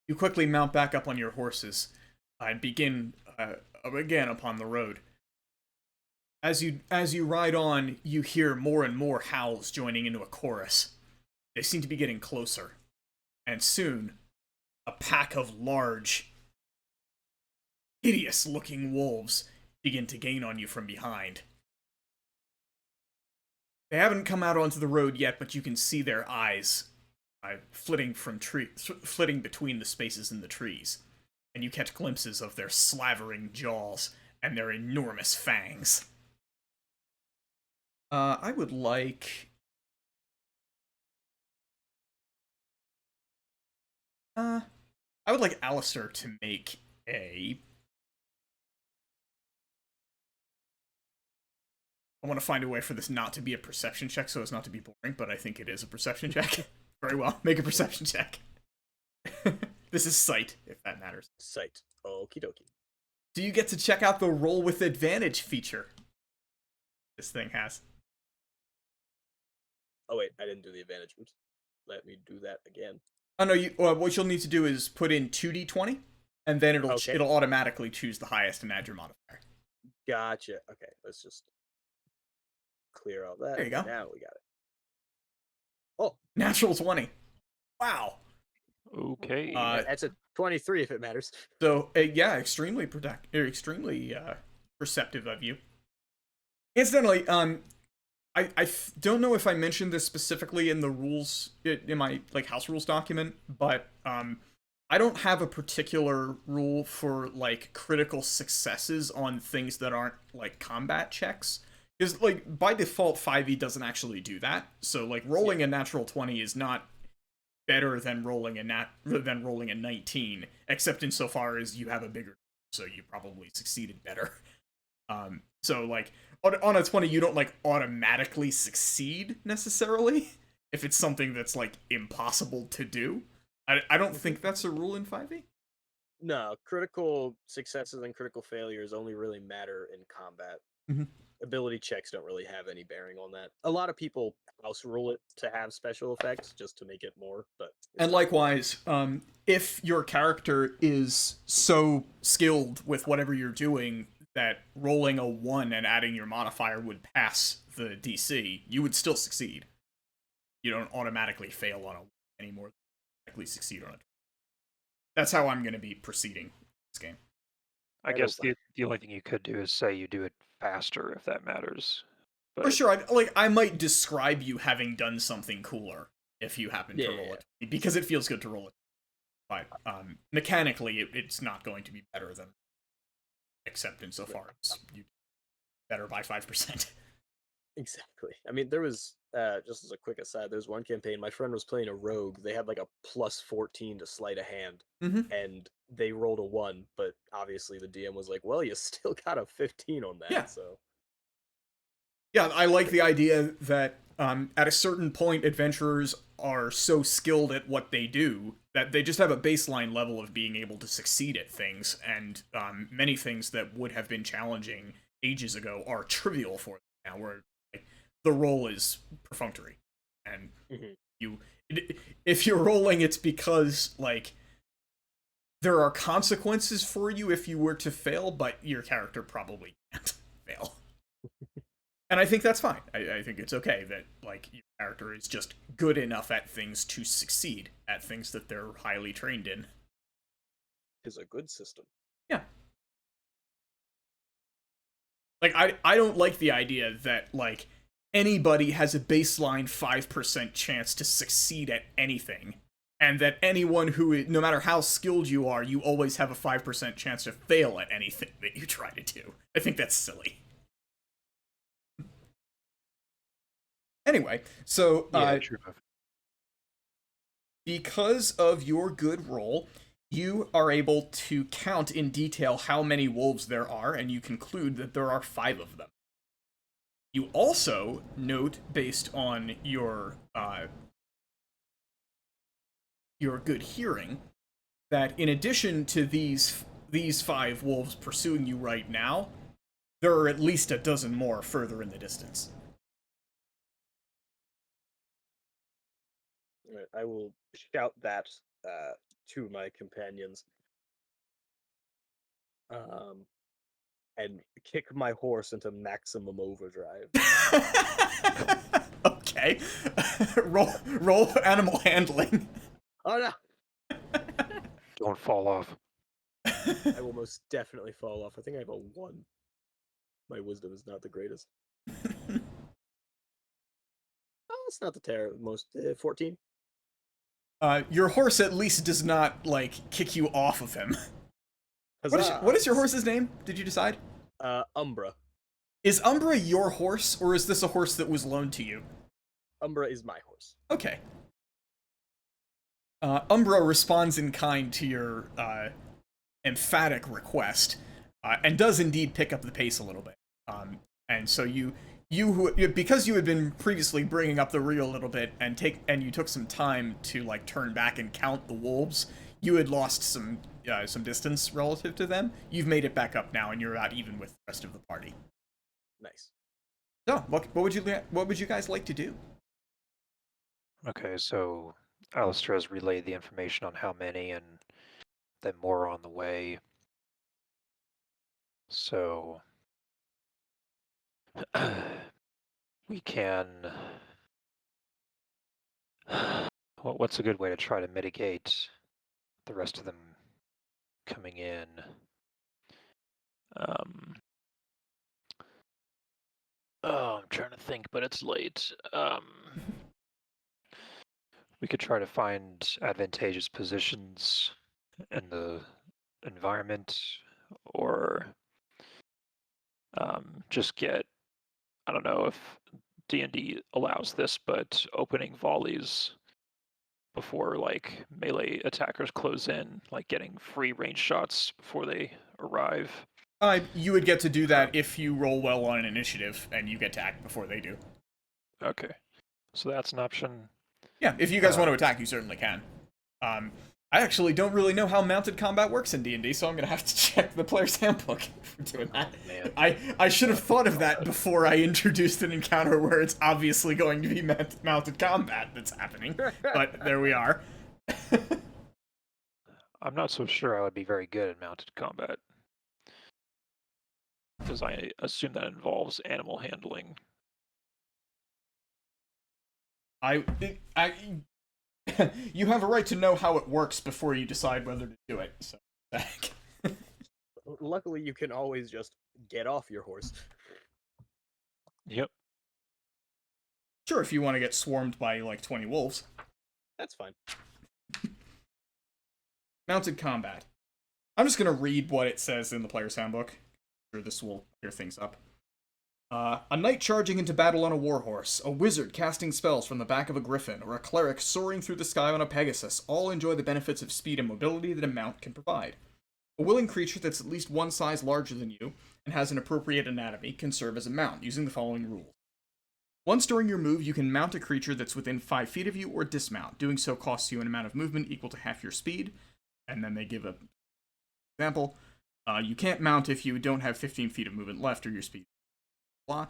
You quickly mount back up on your horses and begin again upon the road. As you ride on, you hear more and more howls joining into a chorus. They seem to be getting closer, and soon, a pack of large, hideous-looking wolves begin to gain on you from behind. They haven't come out onto the road yet, but you can see their eyes flitting between the spaces in the trees, and you catch glimpses of their slavering jaws and their enormous fangs. I would like... I would like Alistair to make a... I want to find a way for this not to be a perception check so as not to be boring, but I think it is a perception check. Very well, make a perception check. This is sight, if that matters. Sight. Okie dokie. Do you get to check out the roll with advantage feature this thing has? Oh wait, I didn't do the advantage. Oops. Let me do that again. Oh no, what you'll need to do is put in 2d20, and then it'll automatically choose the highest and add your modifier. Gotcha. Okay, let's just clear all that. There you go. Now we got it. Oh, Natural 20. Wow. Okay. that's a 23 if it matters. So yeah, extremely perceptive of you. Incidentally, I don't know if I mentioned this specifically in the rules in my like house rules document, but I don't have a particular rule for like critical successes on things that aren't like combat checks. Because like by default 5e doesn't actually do that. So like rolling a natural 20 is not better than rolling a 19, except insofar as you have a bigger, so you probably succeeded better. So like on a 20 you don't like automatically succeed necessarily if it's something that's like impossible to do. I don't think that's a rule in 5e. No, critical successes and critical failures only really matter in combat. Mhm. Ability checks don't really have any bearing on that. A lot of people house rule it to have special effects just to make it more, but and likewise, if your character is so skilled with whatever you're doing that rolling a 1 and adding your modifier would pass the DC, you would still succeed. You don't automatically fail on a 1 anymore. Automatically succeed on it. That's how I'm going to be proceeding this game. I guess the only thing you could do is say you do it faster if that matters. But For sure, I might describe you having done something cooler if you happen to roll it, because it feels good to roll it. But mechanically, it's not going to be better than, except insofar as you better by 5%. Exactly. I mean, there was just as a quick aside, there's one campaign my friend was playing a rogue. They had like a plus 14 to sleight of hand, and they rolled a 1, but obviously the DM was like, "Well, you still got a 15 on that." Yeah. So Yeah, I like the idea that at a certain point, adventurers are so skilled at what they do that they just have a baseline level of being able to succeed at things, and many things that would have been challenging ages ago are trivial for them now, where like, the roll is perfunctory, and you, if you're rolling, it's because like there are consequences for you if you were to fail, but your character probably can't fail. And I think that's fine. I think it's okay that like your character is just good enough at things to succeed at things that they're highly trained in. Is a good system. Yeah. Like I don't like the idea that like anybody has a baseline 5% chance to succeed at anything, and that anyone who, no matter how skilled you are, you always have a 5% chance to fail at anything that you try to do. I think that's silly. Anyway, so True. because of your good roll, you are able to count in detail how many wolves there are, and you conclude that there are 5 of them. You also note, based on your good hearing, that in addition to these 5 wolves pursuing you right now, there are at least a dozen more further in the distance. Right, I will shout that to my companions, and kick my horse into maximum overdrive. Okay. roll animal handling. Oh no! Don't fall off. I will most definitely fall off. I think I have a 1. My wisdom is not the greatest. Oh, it's not the most 14. Your horse at least does not like kick you off of him. Huzzah! What is your horse's name? Did you decide? Umbra. Is Umbra your horse, or is this a horse that was loaned to you? Umbra is my horse. Okay. Umbra responds in kind to your emphatic request, and does indeed pick up the pace a little bit. And so because you had been previously bringing up the rear a little bit, and you took some time to like turn back and count the wolves, you had lost some distance relative to them. You've made it back up now, and you're about even with the rest of the party. Nice. So, what would you guys like to do? Okay, so Alistair has relayed the information on how many, and then more on the way. So we can. What's a good way to try to mitigate the rest of them coming in? Oh, I'm trying to think, but it's late. We could try to find advantageous positions in the environment, or just get, I don't know if D&D allows this, but opening volleys before like melee attackers close in, like getting free range shots before they arrive. You would get to do that if you roll well on an initiative, and you get to act before they do. Okay, so that's an option. Yeah, if you guys want to attack, you certainly can. I actually don't really know how mounted combat works in D&D, so I'm gonna have to check the player's handbook for doing that. Man. I should have thought of that before I introduced an encounter where it's obviously going to be mounted combat that's happening, but there we are. I'm not so sure I would be very good at mounted combat, because I assume that involves animal handling. You have a right to know how it works before you decide whether to do it. So, luckily, you can always just get off your horse. Yep. Sure, if you want to get swarmed by like 20 wolves. That's fine. Mounted combat. I'm just gonna read what it says in the player's handbook. I'm sure this will clear things up. A knight charging into battle on a warhorse, a wizard casting spells from the back of a griffin, or a cleric soaring through the sky on a pegasus all enjoy the benefits of speed and mobility that a mount can provide. A willing creature that's at least one size larger than you and has an appropriate anatomy can serve as a mount, using the following rules. Once during your move, you can mount a creature that's within 5 feet of you or dismount. Doing so costs you an amount of movement equal to half your speed. And then they give a example. You can't mount if you don't have 15 feet of movement left or your speed. Blah.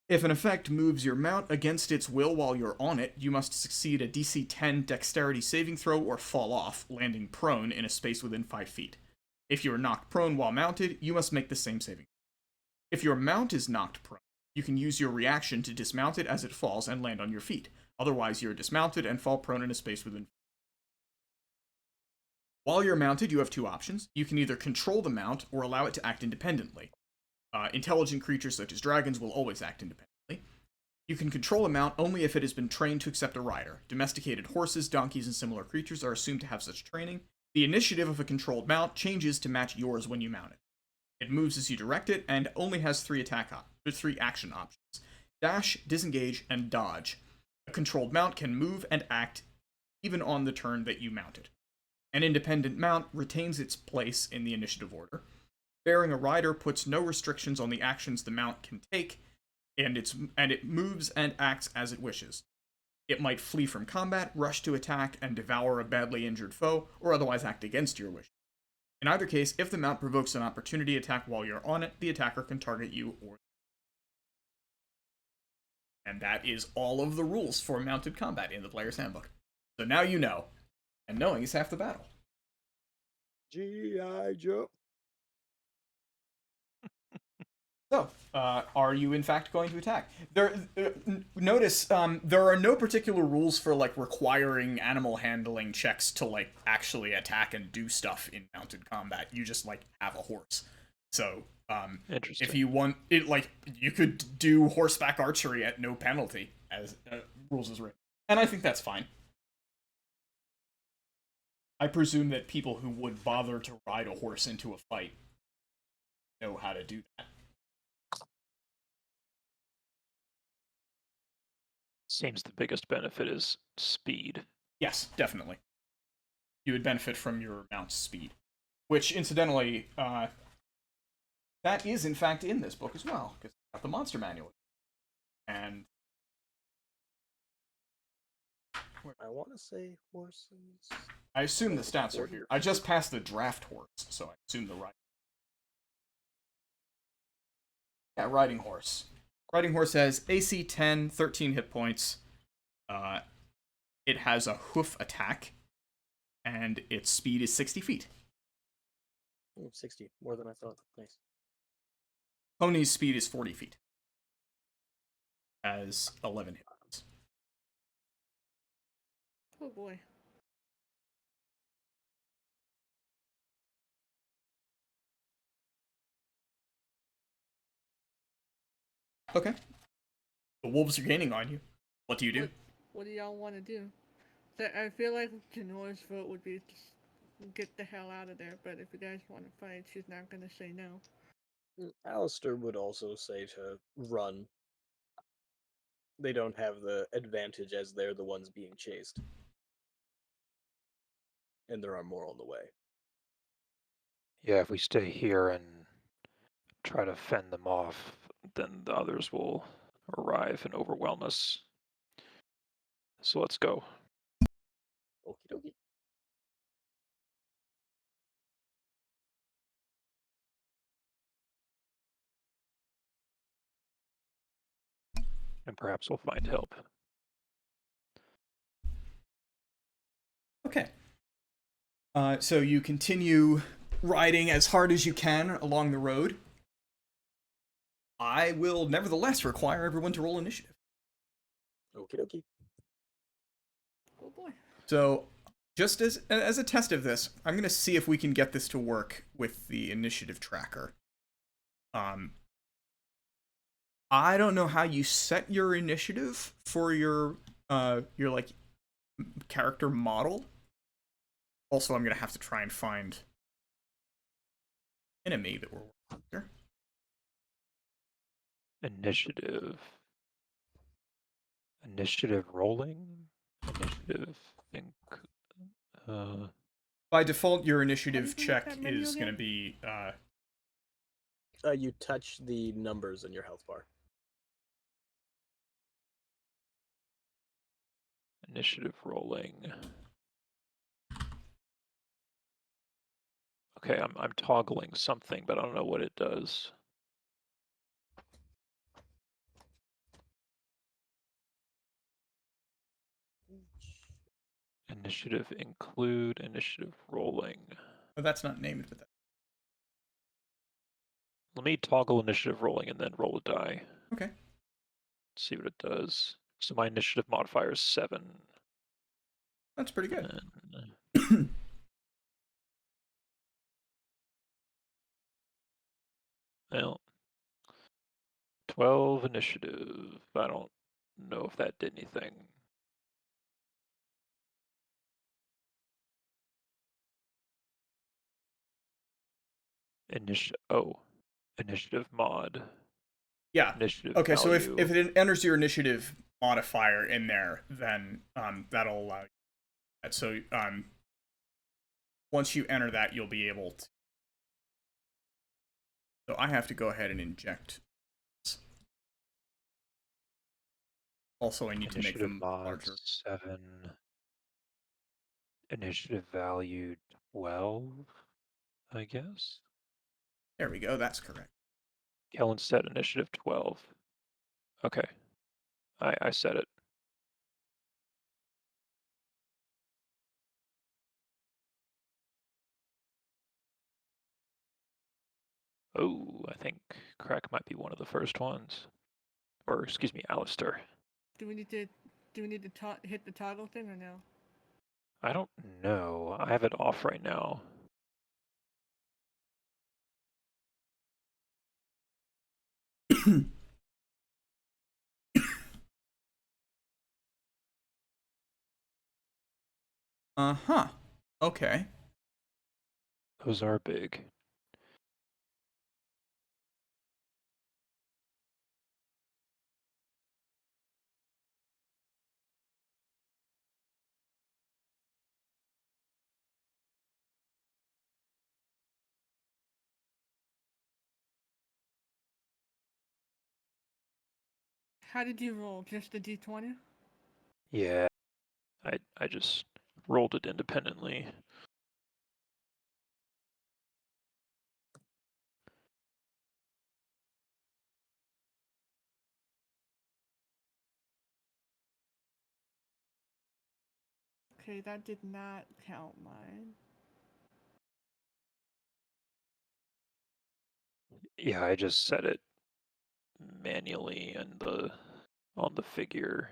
If an effect moves your mount against its will while you're on it, you must succeed a DC 10 dexterity saving throw or fall off, landing prone in a space within 5 feet. If you are knocked prone while mounted, you must make the same saving. If your mount is knocked prone, you can use your reaction to dismount it as it falls and land on your feet. Otherwise, you're dismounted and fall prone in a space within. While you're mounted, you have 2 options. You can either control the mount or allow it to act independently. Intelligent creatures such as dragons will always act independently. You can control a mount only if it has been trained to accept a rider. Domesticated horses, donkeys, and similar creatures are assumed to have such training. The initiative of a controlled mount changes to match yours when you mount it. It moves as you direct it, and only has 3 action options: dash, disengage, and dodge. A controlled mount can move and act even on the turn that you mount it. An independent mount retains its place in the initiative order. Bearing a rider puts no restrictions on the actions the mount can take, and it moves and acts as it wishes. It might flee from combat, rush to attack, and devour a badly injured foe, or otherwise act against your wish. In either case, if the mount provokes an opportunity attack while you're on it, the attacker can target you or. And that is all of the rules for mounted combat in the player's handbook. So now you know, and knowing is half the battle. G.I. Joe. So, are you in fact going to attack? Notice there are no particular rules for like requiring animal handling checks to like actually attack and do stuff in mounted combat. You just like have a horse. So, Interesting. if you want it, like you could do horseback archery at no penalty as rules is written, and I think that's fine. I presume that people who would bother to ride a horse into a fight know how to do that. Seems the biggest benefit is speed. Yes, definitely. You would benefit from your mount's speed. Which, incidentally, that is in fact in this book as well, because it's got the monster manual. And I want to say horses. I assume the stats are here. I just passed the draft horse, so I assume the riding. Yeah, riding horse. Riding horse has AC 10, 13 hit points. It has a hoof attack, and its speed is 60 feet. 60, more than I thought. Nice. Pony's speed is 40 feet. Has 11 hit points. Oh boy. Okay. The wolves are gaining on you. What do you do? What do y'all want to do? I feel like Janora's vote would be just get the hell out of there, but if you guys want to fight, she's not going to say no. Alistair would also say to run. They don't have the advantage as they're the ones being chased. And there are more on the way. Yeah, if we stay here and try to fend them off, then the others will arrive and overwhelm us. So let's go. Okie dokie. And perhaps we'll find help. Okay. So you continue riding as hard as you can along the road. I will nevertheless require everyone to roll initiative. Okie dokie. Oh boy. So, just as a test of this, I'm going to see if we can get this to work with the initiative tracker. I don't know how you set your initiative for your like character model. Also, I'm going to have to try and find enemy that we're working here. Initiative rolling. Initiative. Think. By default, your initiative How do you check get that menu is going to again? be You touch the numbers in your health bar. Initiative rolling. Okay, I'm toggling something, but I don't know what it does. Initiative include, initiative rolling. Oh, that's not named, but that. Let me toggle initiative rolling and then roll a die. Okay. See what it does. So my initiative modifier is 7. That's pretty good. Well, 12 initiative. I don't know if that did anything. Initiative mod. Yeah. Initiative Okay, so value. if it enters your initiative modifier in there, then that'll allow you that. So once you enter that, you'll be able to. So I have to go ahead and inject. Also, I need to make Initiative them mod larger. 7. Initiative value 12, I guess. There we go. That's correct. Kellen set initiative 12. Okay. I set it. Oh, I think Crack might be one of the first ones. Or, excuse me, Alistair. Do we need to hit the toggle thing or no? I don't know. I have it off right now. Uh-huh. Okay. Those are big. How did you roll? Just the d20? Yeah. I just rolled it independently. Okay, that did not count mine. Yeah, I just set it manually and on the figure.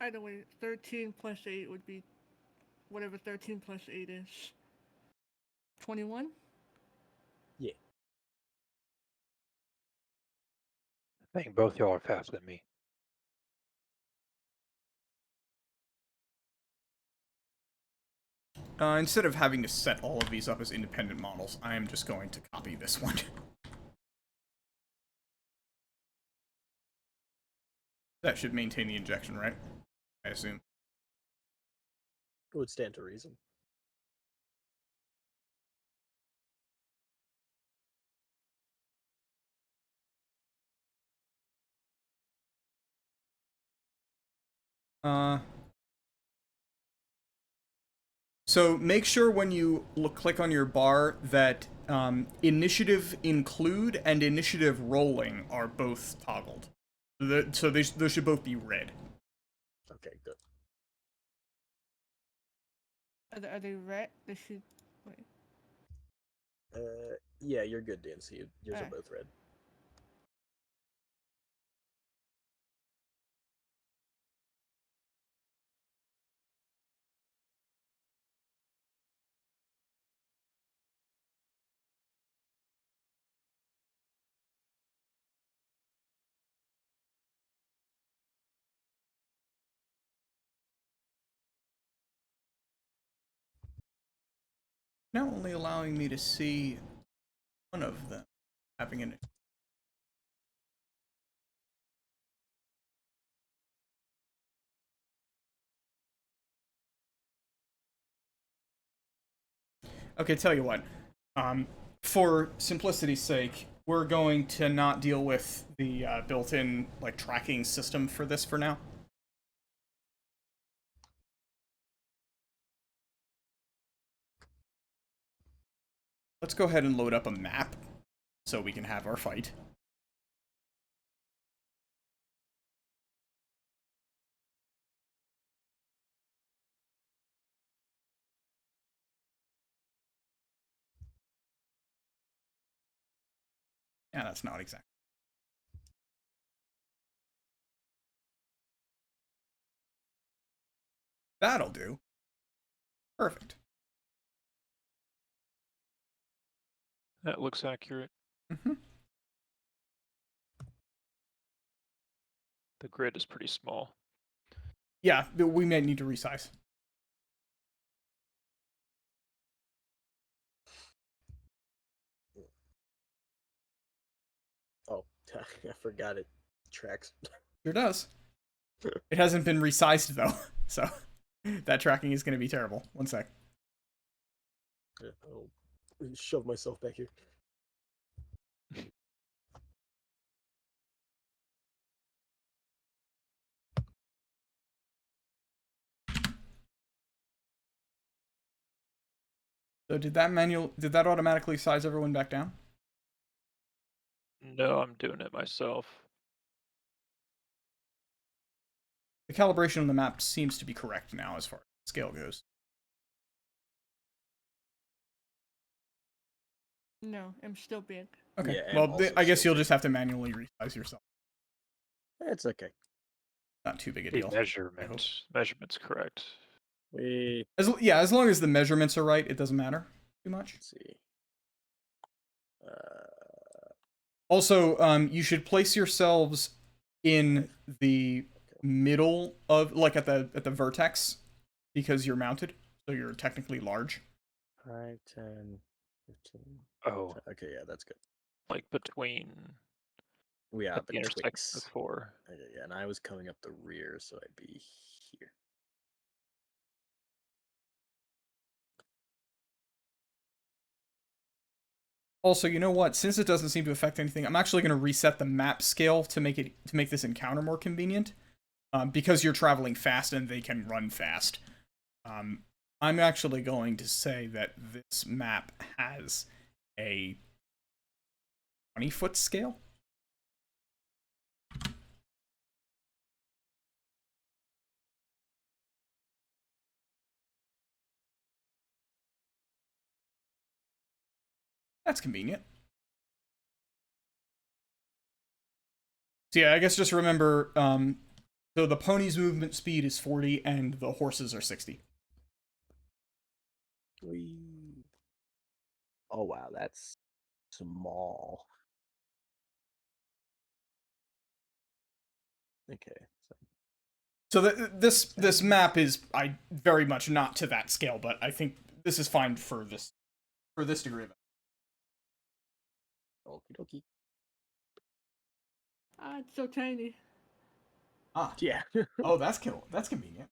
Either way, 13 plus 8 would be whatever 13 plus 8 is. 21? Yeah. I think both y'all are faster than me. Instead of having to set all of these up as independent models, I am just going to copy this one. That should maintain the injection, right? I assume. It would stand to reason. So make sure when you click on your bar that initiative include and initiative rolling are both toggled. So those should both be red. Okay, good. Are they red? They should. Wait. Yeah, you're good, DNC. Yours are Alright. both red. Now only allowing me to see one of them having an Okay, tell you what. For simplicity's sake, we're going to not deal with the built-in like tracking system for this for now. Let's go ahead and load up a map so we can have our fight. Yeah, that's not exactly. That'll do. Perfect. That looks accurate. Mm-hmm. The grid is pretty small. Yeah, we may need to resize. Oh, I forgot it tracks. Sure does. It hasn't been resized though, so that tracking is going to be terrible. One sec. I'll shove myself back here. So did that automatically size everyone back down? No, I'm doing it myself. The calibration on the map seems to be correct now as far as scale goes. No, I'm still big. Okay. Yeah, and Well, also I guess still you'll big. just have to manually resize yourself. It's okay. Not too big a The deal. measurements correct. As long as the measurements are right, it doesn't matter too much. Let's see. Also, you should place yourselves in the middle of, like, at the vertex, because you're mounted, so you're technically large. 5, 10, 15. Oh, Okay, yeah, that's good. like between We are at the intersection betwixt. of 4. Okay, yeah, and I was coming up the rear, so I'd be here. Also, you know what? Since it doesn't seem to affect anything, I'm actually going to reset the map scale to make this encounter more convenient. Because you're traveling fast and they can run fast. I'm actually going to say that this map has a 20-foot scale. That's convenient. So yeah, I guess just remember, so the pony's movement speed is 40 and the horses are 60. Whee. Oh wow, that's small. Okay. So this map is very much not to that scale, but I think this is fine for this degree of it. Okie dokie. Ah, it's so tiny. Ah, Yeah. oh, that's cool. That's convenient.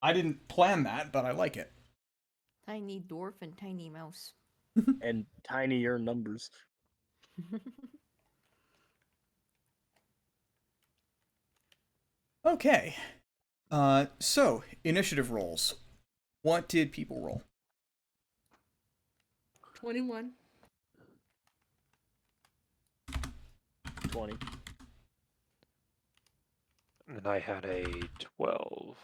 I didn't plan that, but I like it. Tiny dwarf and tiny mouse. And tinier numbers. Okay. So initiative rolls. What did people roll? 21. 20. And I had a 12.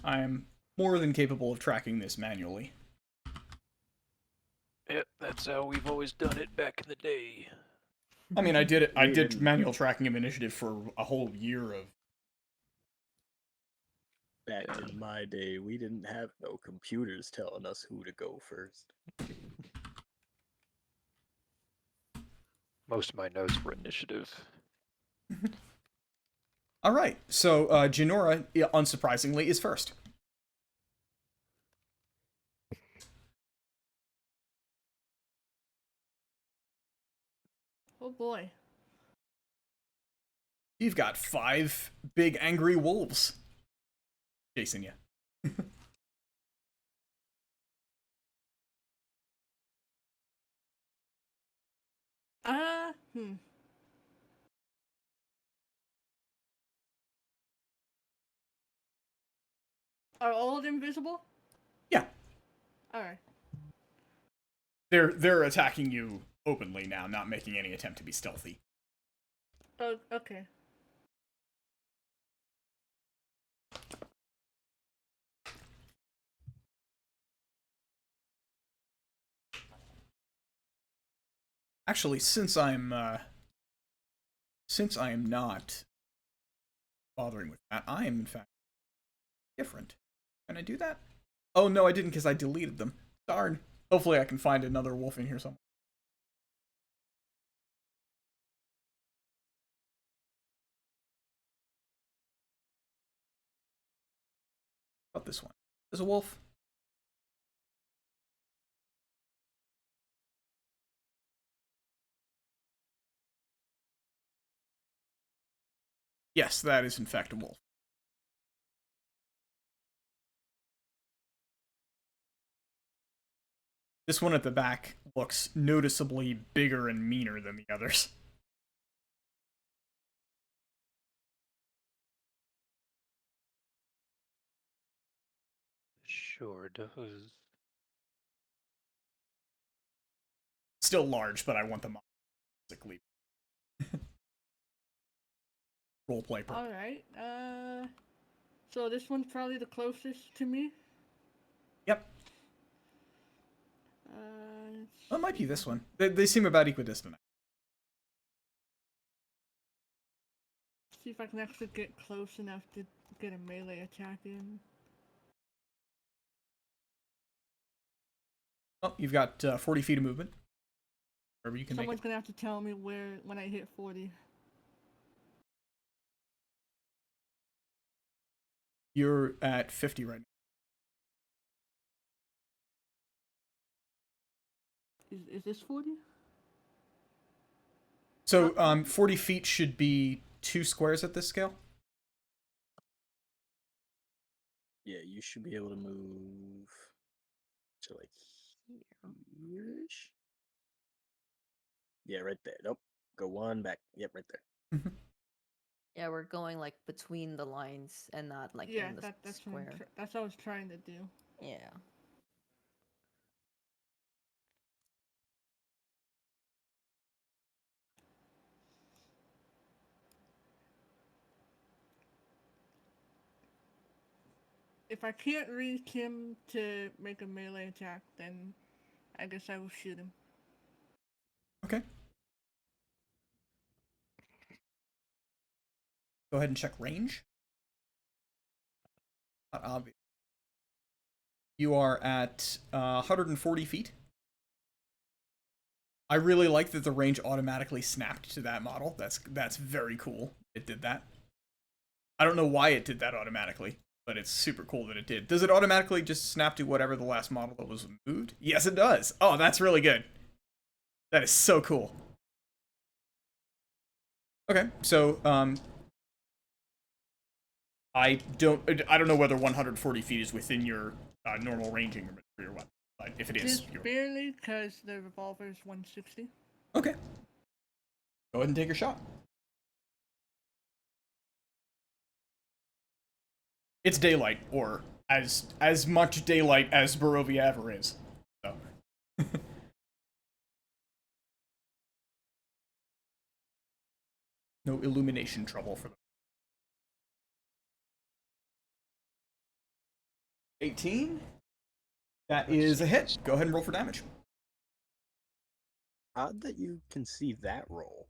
I am more than capable of tracking this manually. Yep, that's how we've always done it back in the day. I mean, I did it. I We did didn't- manual tracking of initiative for a whole year of. Back Yeah. in my day, we didn't have no computers telling us who to go first. Most of my notes were initiative. All right, so Janora, unsurprisingly, is first. Oh boy. You've got 5 big angry wolves chasing you. Hmm. Are all invisible? Yeah, Alright. they're attacking you openly now, not making any attempt to be stealthy. Oh, okay. Actually, since I am not bothering with that, I am in fact different. Can I do that? Oh no, I didn't because I deleted them. Darn. Hopefully I can find another wolf in here somewhere. How about this one? There's a wolf. Yes, that is in fact a wolf. This one at the back looks noticeably bigger and meaner than the others. Sure does. Still large, but I want them physically. Roleplay purpose. Alright. So this one's probably the closest to me. Yep. Well, it might be this one. They seem about equidistant. See if I can actually get close enough to get a melee attack in. Oh, you've got 40 feet of movement. Wherever you can Someone's make it. gonna have to tell me where when I hit 40. You're at 50 right now. Is this 40? So 40 feet should be 2 squares at this scale. Yeah, you should be able to move to like here-ish. Yeah, right there. Nope. Go one back. Yep, right there. Yeah, we're going like between the lines and not like Yeah, in the that's square. that's what I was trying to do. Yeah. If I can't reach him to make a melee attack, then I guess I will shoot him. Okay. Go ahead and check range. Not obvious. You are at 140 feet. I really like that the range automatically snapped to that model. That's very cool. It did that. I don't know why it did that automatically, but it's super cool that it did. Does it automatically just snap to whatever the last model that was moved? Yes, it does. Oh, that's really good. That is so cool. Okay, so I don't know whether 140 feet is within your normal ranging for your weapon, but if it is, Just barely, because the revolver is 160. okay. Go ahead and take your shot. It's daylight, or as much daylight as Barovia ever is. So. No illumination trouble for them. 18. That is a hit. Go ahead and roll for damage. Odd that you can see that roll,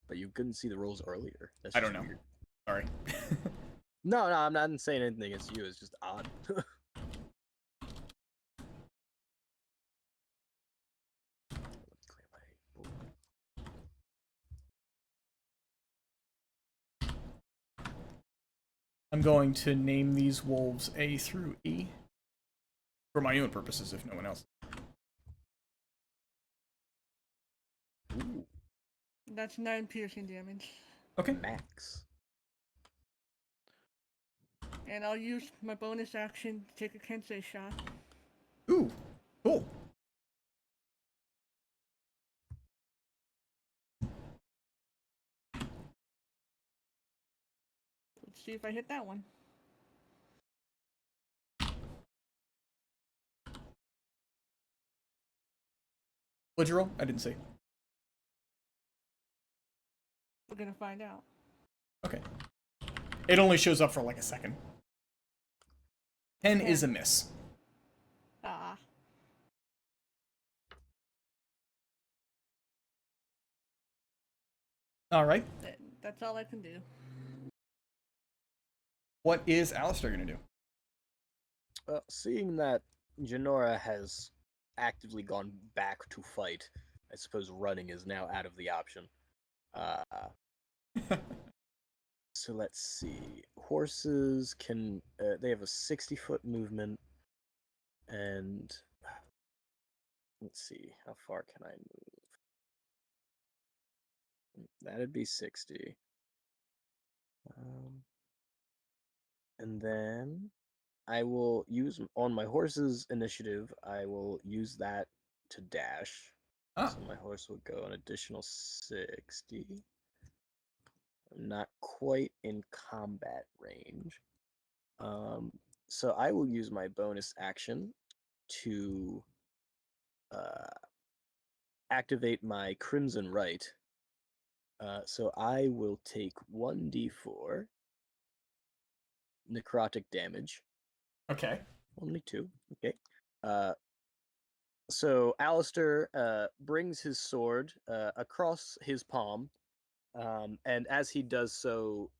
but you couldn't see the rolls earlier. That's I just don't know. weird. Sorry. No, I'm not saying anything against you. It's just odd. I'm going to name these wolves A through E. For my own purposes, if no one else. Ooh. That's 9 piercing damage. Okay. max. And I'll use my bonus action to take a Kensei shot. Ooh, cool. Let's see if I hit that one. What'd you roll? I didn't see. We're gonna find out. Okay. It only shows up for like a second. 10 is a miss. Ah. All right. That's all I can do. What is Alistair gonna do? Seeing that Janora has actively gone back to fight, I suppose running is now out of the option. So let's see. Horses can they have a 60-foot movement, and let's see, how far can I move? That'd be 60. And then I will use on my horse's initiative. I will use that to dash. Ah. So my horse will go an additional 60. I'm not quite in combat range. So I will use my bonus action to activate my Crimson Right. So I will take 1d4 necrotic damage. Okay. Only 2. Okay. So Alistair brings his sword across his palm, and as he does so,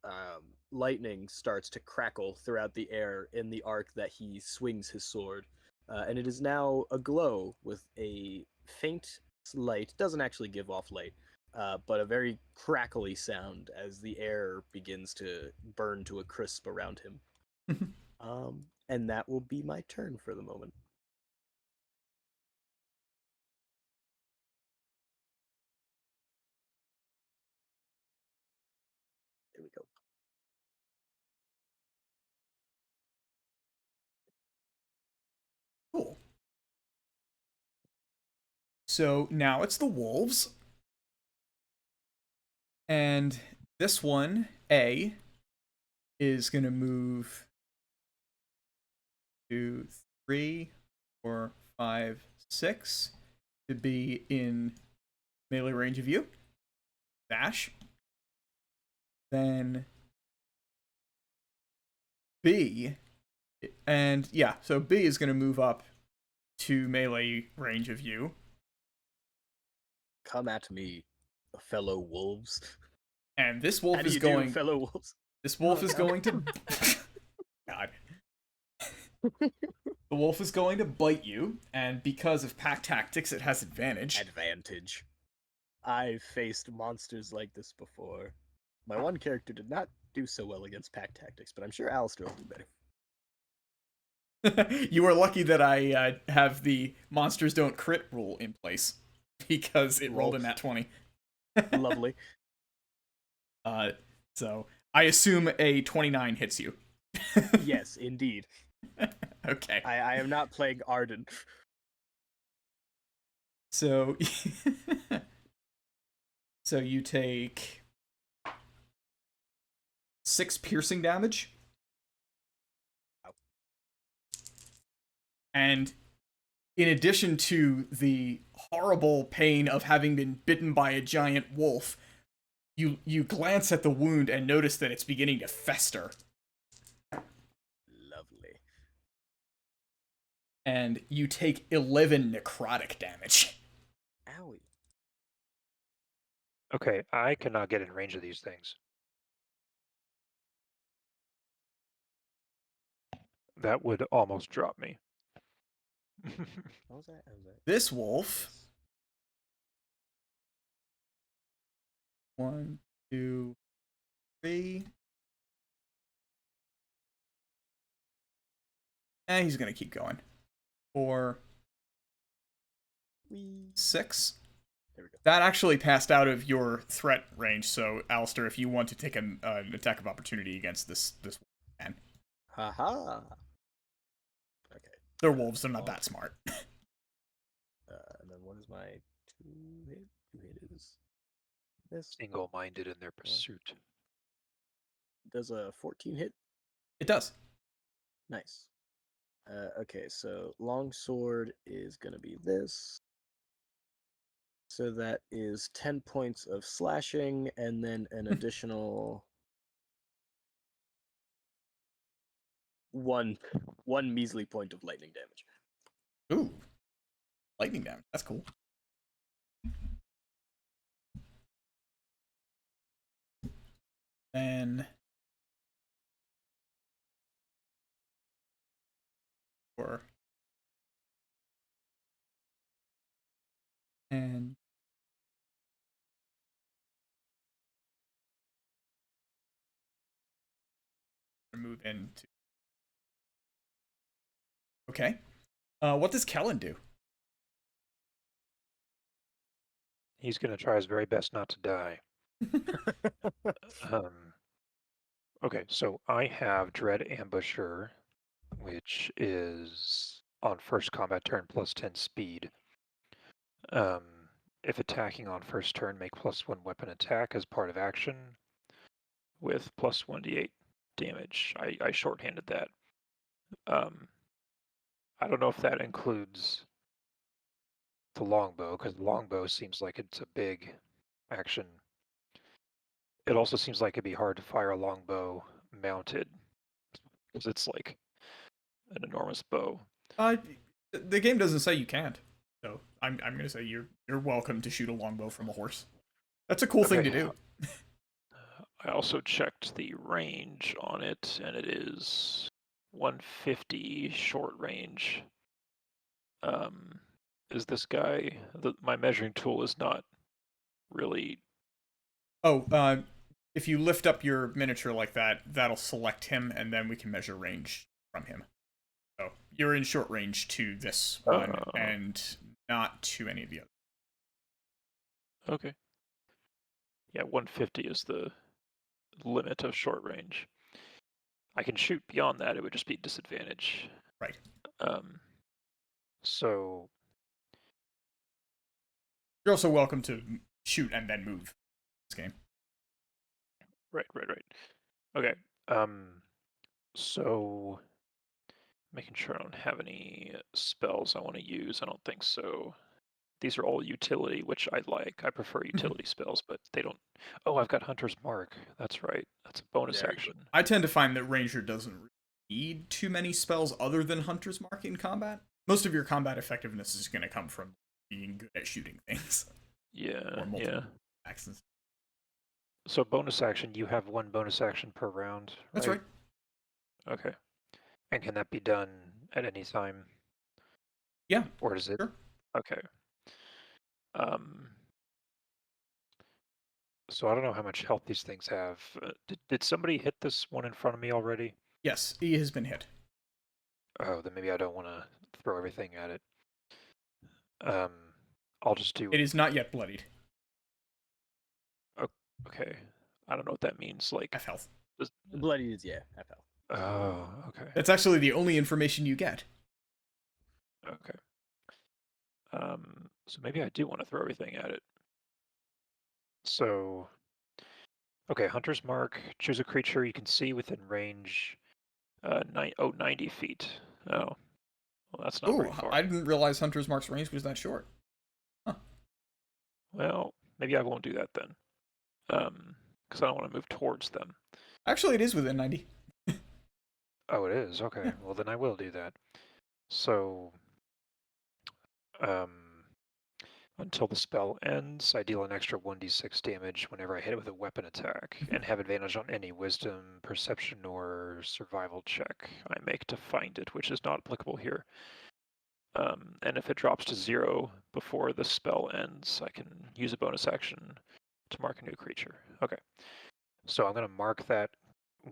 lightning starts to crackle throughout the air in the arc that he swings his sword, and it is now aglow with a faint light. Doesn't actually give off light, but a very crackly sound as the air begins to burn to a crisp around him. And that will be my turn for the moment. There we go. Cool. So now it's the wolves. And this one, A, is going to move 2, 3, 4, 5, 6 to be in melee range of you. Dash. Then B, and yeah, so B is going to move up to melee range of you. Come at me, fellow wolves. And this wolf How do is you going. do, fellow wolves? This wolf Oh, is no. going to. God. The wolf is going to bite you, and because of pack tactics, it has advantage. Advantage. I've faced monsters like this before. My one character did not do so well against pack tactics, but I'm sure Alistair will do better. You are lucky that I have the monsters don't crit rule in place, because it rolled in that 20. Lovely. So I assume a 29 hits you. Yes, indeed. Okay. I am not playing Arden. So, so you take 6 piercing damage. And in addition to the horrible pain of having been bitten by a giant wolf, you glance at the wound and notice that it's beginning to fester. Lovely. And you take 11 necrotic damage. Owie. Okay, I cannot get in range of these things. That would almost drop me. What was that? This wolf. 1, 2, 3. And he's gonna keep going. 4, Wee. 6. There we go. That actually passed out of your threat range, so Alistair, if you want to take an attack of opportunity against this man. Haha. Okay. They're wolves, they're not that smart. And then what is my two-hit? Two-hit is this. Single-minded in their pursuit. Does a 14 hit? It does. Nice. Okay, so longsword is going to be this. So that is 10 points of slashing, and then an additional one measly point of lightning damage. Ooh. Lightning damage. That's cool. Then and move into. Okay. What does Kellen do? He's going to try his very best not to die. Okay, so I have Dread Ambusher, which is on first combat turn plus 10 speed. If attacking on first turn, make +1 weapon attack as part of action with +1d8 damage. I shorthanded that. I don't know if that includes the longbow, because the longbow seems like it's a big action. It also seems like it'd be hard to fire a longbow mounted, because it's like an enormous bow. The game doesn't say you can't, so I'm gonna say you're welcome to shoot a longbow from a horse. That's a cool thing to do. I also checked the range on it, and it is 150 short range. Is this guy? My measuring tool is not really. Oh, if you lift up your miniature like that, that'll select him, and then we can measure range from him. So you're in short range to this one, and not to any of the others. Okay. Yeah, 150 is the limit of short range. I can shoot beyond that; it would just be disadvantage. Right. So you're also welcome to shoot and then move this game. Right. Okay. So making sure I don't have any spells I want to use. I don't think so. These are all utility, which I like. I prefer utility spells, but they don't. Oh, I've got Hunter's Mark. That's right. That's a bonus action. I tend to find that Ranger doesn't need too many spells other than Hunter's Mark in combat. Most of your combat effectiveness is going to come from being good at shooting things. Yeah. Actions. So bonus action, you have one bonus action per round, right? That's right. Okay. And can that be done at any time? Yeah. Or is it? Sure. Okay. So I don't know how much health these things have. Did somebody hit this one in front of me already? Yes, he has been hit. Oh, then maybe I don't want to throw everything at it. I'll just do. It is not yet bloodied. Okay. I don't know what that means. Like Half health. Bloodied is half health. Oh, okay. That's actually the only information you get. Okay. So maybe I do want to throw everything at it. So, okay, Hunter's Mark. Choose a creature you can see within range. 90 feet. Oh, well, that's not very far. I didn't realize Hunter's Mark's range was that short. Huh. Well, maybe I won't do that then. Because I don't want to move towards them. Actually, it is within 90. Oh, it is? Okay. Yeah. Well, then I will do that. So, until the spell ends, I deal an extra 1d6 damage whenever I hit it with a weapon attack, and have advantage on any wisdom, perception, or survival check I make to find it, which is not applicable here. And if it drops to 0 before the spell ends, I can use a bonus action to mark a new creature. Okay. So I'm going to mark that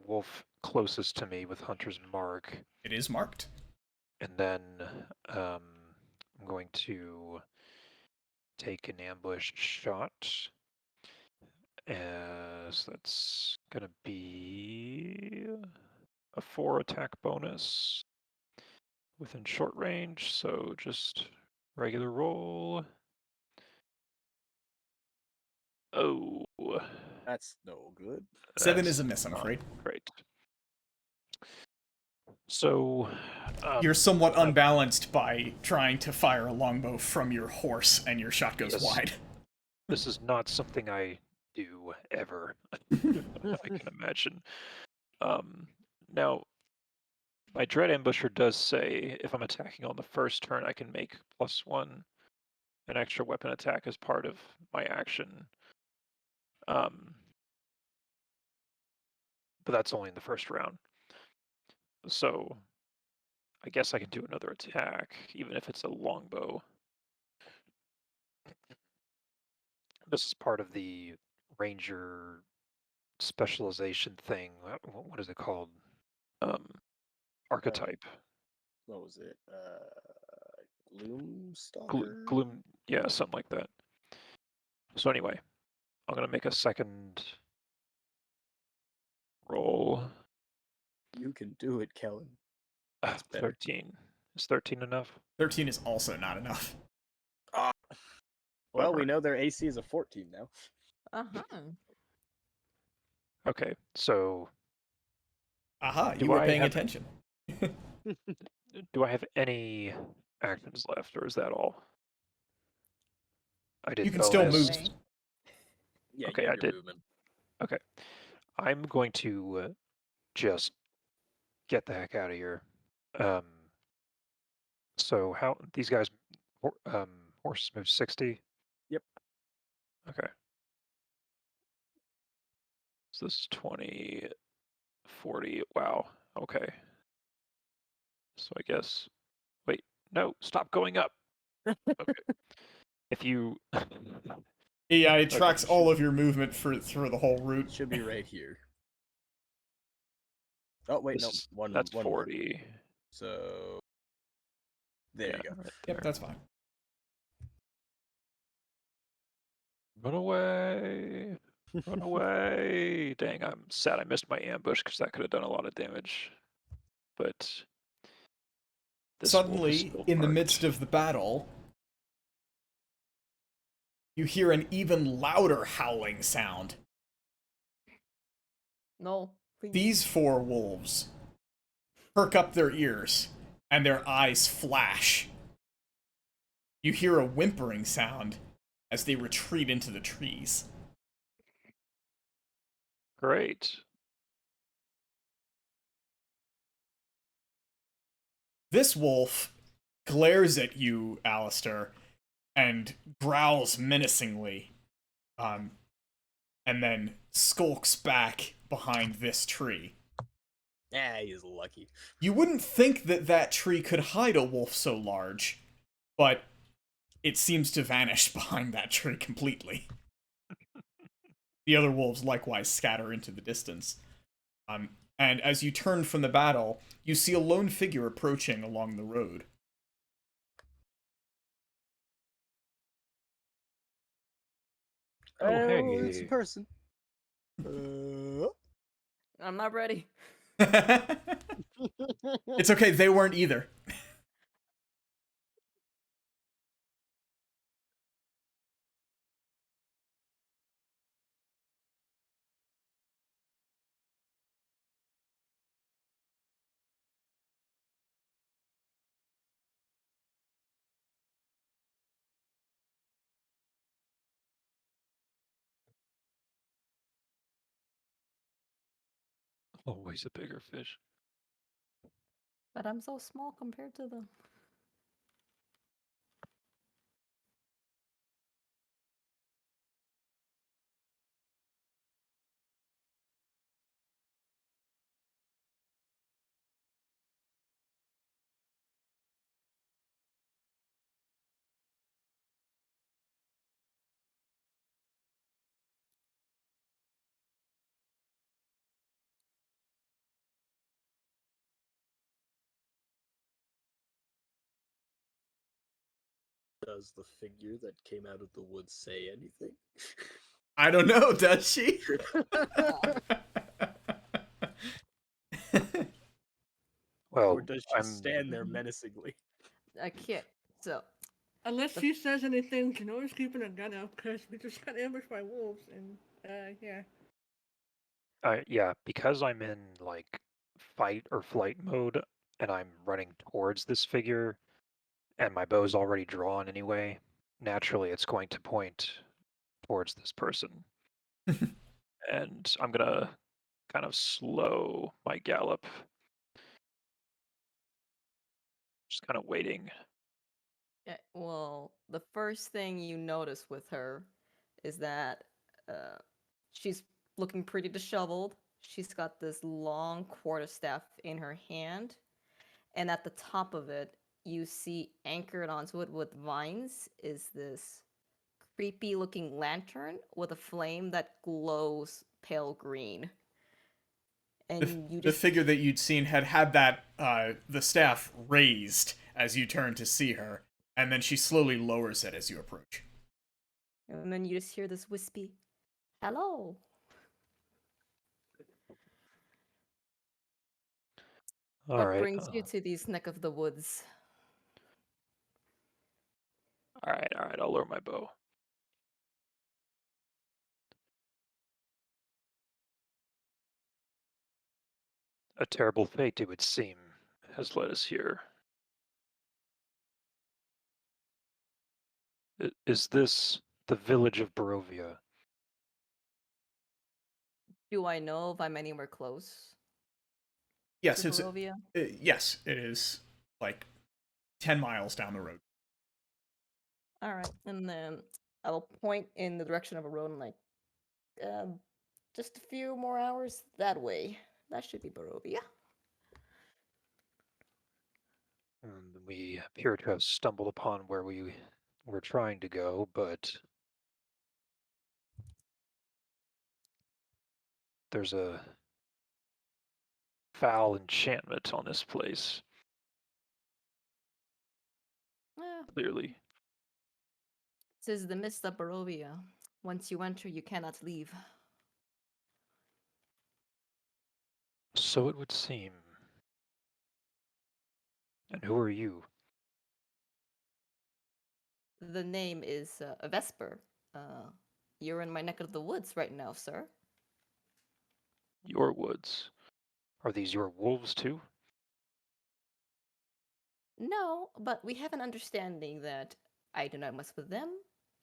wolf closest to me with Hunter's Mark. It is marked. And then I'm going to take an ambush shot. So that's gonna be a 4 attack bonus within short range, so just regular roll. Oh, That's no good. 7 that's is a miss, I'm not afraid. great. So, You're somewhat I'm- unbalanced by trying to fire a longbow from your horse, and your shot goes Yes. wide. This is not something I do ever. I can imagine. Now, my Dread Ambusher does say if I'm attacking on the first turn, I can make +1 an extra weapon attack as part of my action. But that's only in the first round. So I guess I can do another attack, even if it's a longbow. This is part of the ranger specialization thing. What is it called? Archetype. What was it? Gloomstalker? Gloom, yeah, something like that. So anyway, I'm gonna make a second roll. You can do it, Kellen. That's better. 13. Is 13 enough? 13 is also not enough. Ah! Well, we Bummer. know their AC is a 14 now. Uh-huh. Okay, so Aha, Do you were I paying have- attention. do I have any actions left, or is that all? I did You can still bonus. move. Way. Yeah, Okay, you I have your did. movement. Okay, I'm going to just get the heck out of here. So how these guys, horses move 60? Yep. Okay. So this is 20, 40. Wow. Okay. So I guess, wait, no, stop going up. Okay. If you, Yeah, it Okay, tracks it all should- of your movement through the whole route. It should be right here. Oh wait, this no, is, one that's one more. 40. So there Yeah, you go. right Yep, there. that's fine. Run away. Run away. Dang, I'm sad I missed my ambush because that could have done a lot of damage. But this wolf is Suddenly, still in the marked. midst of the battle, you hear an even louder howling sound. No, please. These 4 wolves perk up their ears, and their eyes flash. You hear a whimpering sound as they retreat into the trees. Great. This wolf glares at you, Alistair, and growls menacingly, and then skulks back behind this tree. Ah, he's lucky. You wouldn't think that that tree could hide a wolf so large, but it seems to vanish behind that tree completely. The other wolves likewise scatter into the distance. And as you turn from the battle, you see a lone figure approaching along the road. Oh, hey. It's a person. I'm not ready. It's okay, they weren't either. Always a bigger fish. But I'm so small compared to them. Does the figure that came out of the woods say anything? I don't know, does she? Well, Or does she I'm stand there menacingly? I can't. So, Unless The- she says anything, Janora's keeping a gun up because we just got ambushed by wolves, and yeah. yeah, because I'm in like fight or flight mode and I'm running towards this figure and my bow's already drawn anyway, naturally it's going to point towards this person. And I'm gonna kind of slow my gallop. Just kind of waiting. well, the first thing you notice with her is that she's looking pretty disheveled. She's got this long quarterstaff in her hand, and at the top of it, you see anchored onto it with vines is this creepy looking lantern with a flame that glows pale green. And you The just figure that you'd seen had that the staff raised as you turn to see her, and then she slowly lowers it as you approach. and then you just hear this wispy hello. All What right. brings you to these neck of the woods? All right. All right. I'll lower my bow. A terrible fate, it would seem, has led us here. Is this the village of Barovia? Do I know if I'm anywhere close Yes, to it's Barovia? yes, it is like 10 miles down the road. All right, and then I will point in the direction of a road and um, just a few more hours that way. That should be Barovia. And we appear to have stumbled upon where we were trying to go, but there's a foul enchantment on this place, Eh, clearly. this is the mist of Barovia. Once you enter, you cannot leave. So it would seem. And who are you? The name is Vesper. You're in my neck of the woods right now, sir. Your woods. Are these your wolves too? No, but we have an understanding that I do not mess with them,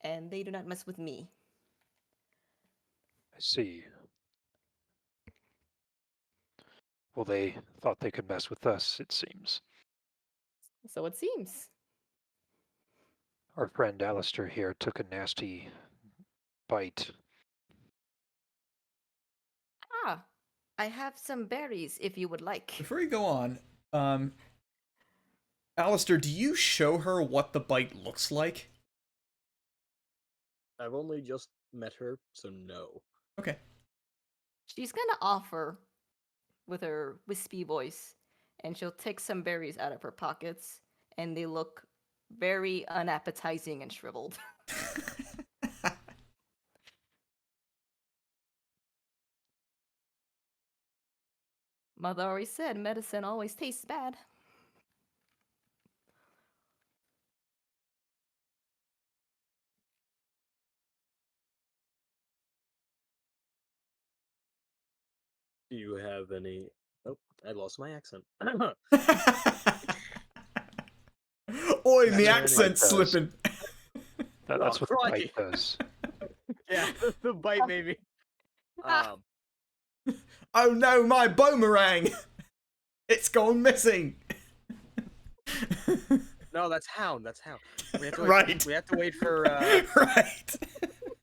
and they do not mess with me. I see. Well, they thought they could mess with us, it seems. So it seems. Our friend Alistair here took a nasty bite. Ah, I have some berries if you would like. Before you go on, Alistair, do you show her what the bite looks like? I've only just met her, so no. Okay. She's gonna offer with her wispy voice, and she'll take some berries out of her pockets, and they look very unappetizing and shriveled. Mother always said medicine always tastes bad. Do you have any? Oh, I lost my accent. Oi, Is the there accent's any- slipping. That's Oh, what the crikey. bite does. Yeah, the bite maybe. Um, Oh no, my boomerang! It's gone missing. no, that's Hound. That's Hound. We have to wait, Right. We have to wait for. Right.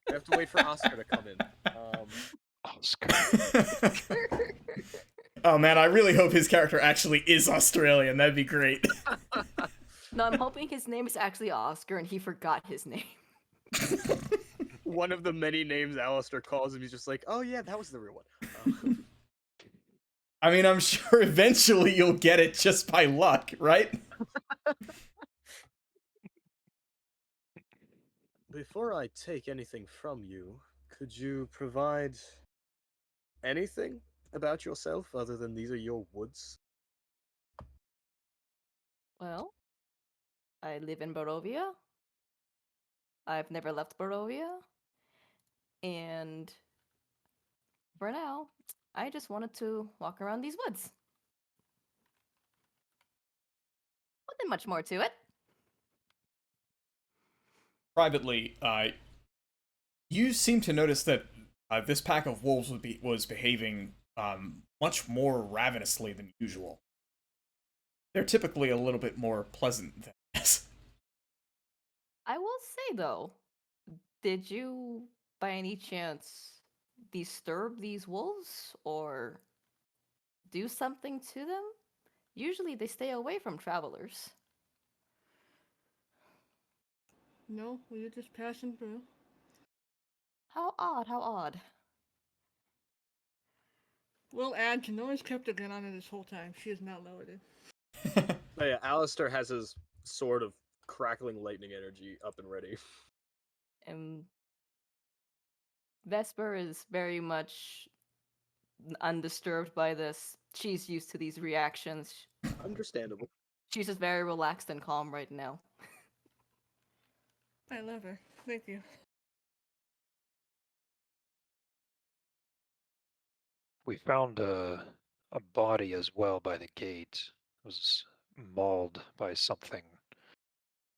We have to wait for Oscar to come in. Oscar. Oh man, I really hope his character actually is Australian. That'd be great. No, I'm hoping his name is actually Oscar and he forgot his name. One of the many names Alistair calls him, he's just like, oh yeah, that was the real one. I mean, I'm sure eventually you'll get it just by luck, right? Before I take anything from you, could you provide anything about yourself other than these are your woods? Well, I live in Barovia. I've never left Barovia. And for now, I just wanted to walk around these woods. Nothing much more to it. Privately, you seem to notice that this pack of wolves was behaving much more ravenously than usual. They're typically a little bit more pleasant than this. I will say though, did you by any chance disturb these wolves or do something to them? Usually they stay away from travelers. No, we were just passing through. How odd, how odd. We'll add, Kanoi's kept a gun on her this whole time. She has not lowered it. Oh yeah, Alistair has his sword of crackling lightning energy up and ready. And Vesper is very much undisturbed by this. She's used to these reactions. Understandable. She's just very relaxed and calm right now. I love her. Thank you. We found a body as well by the gate. It was mauled by something.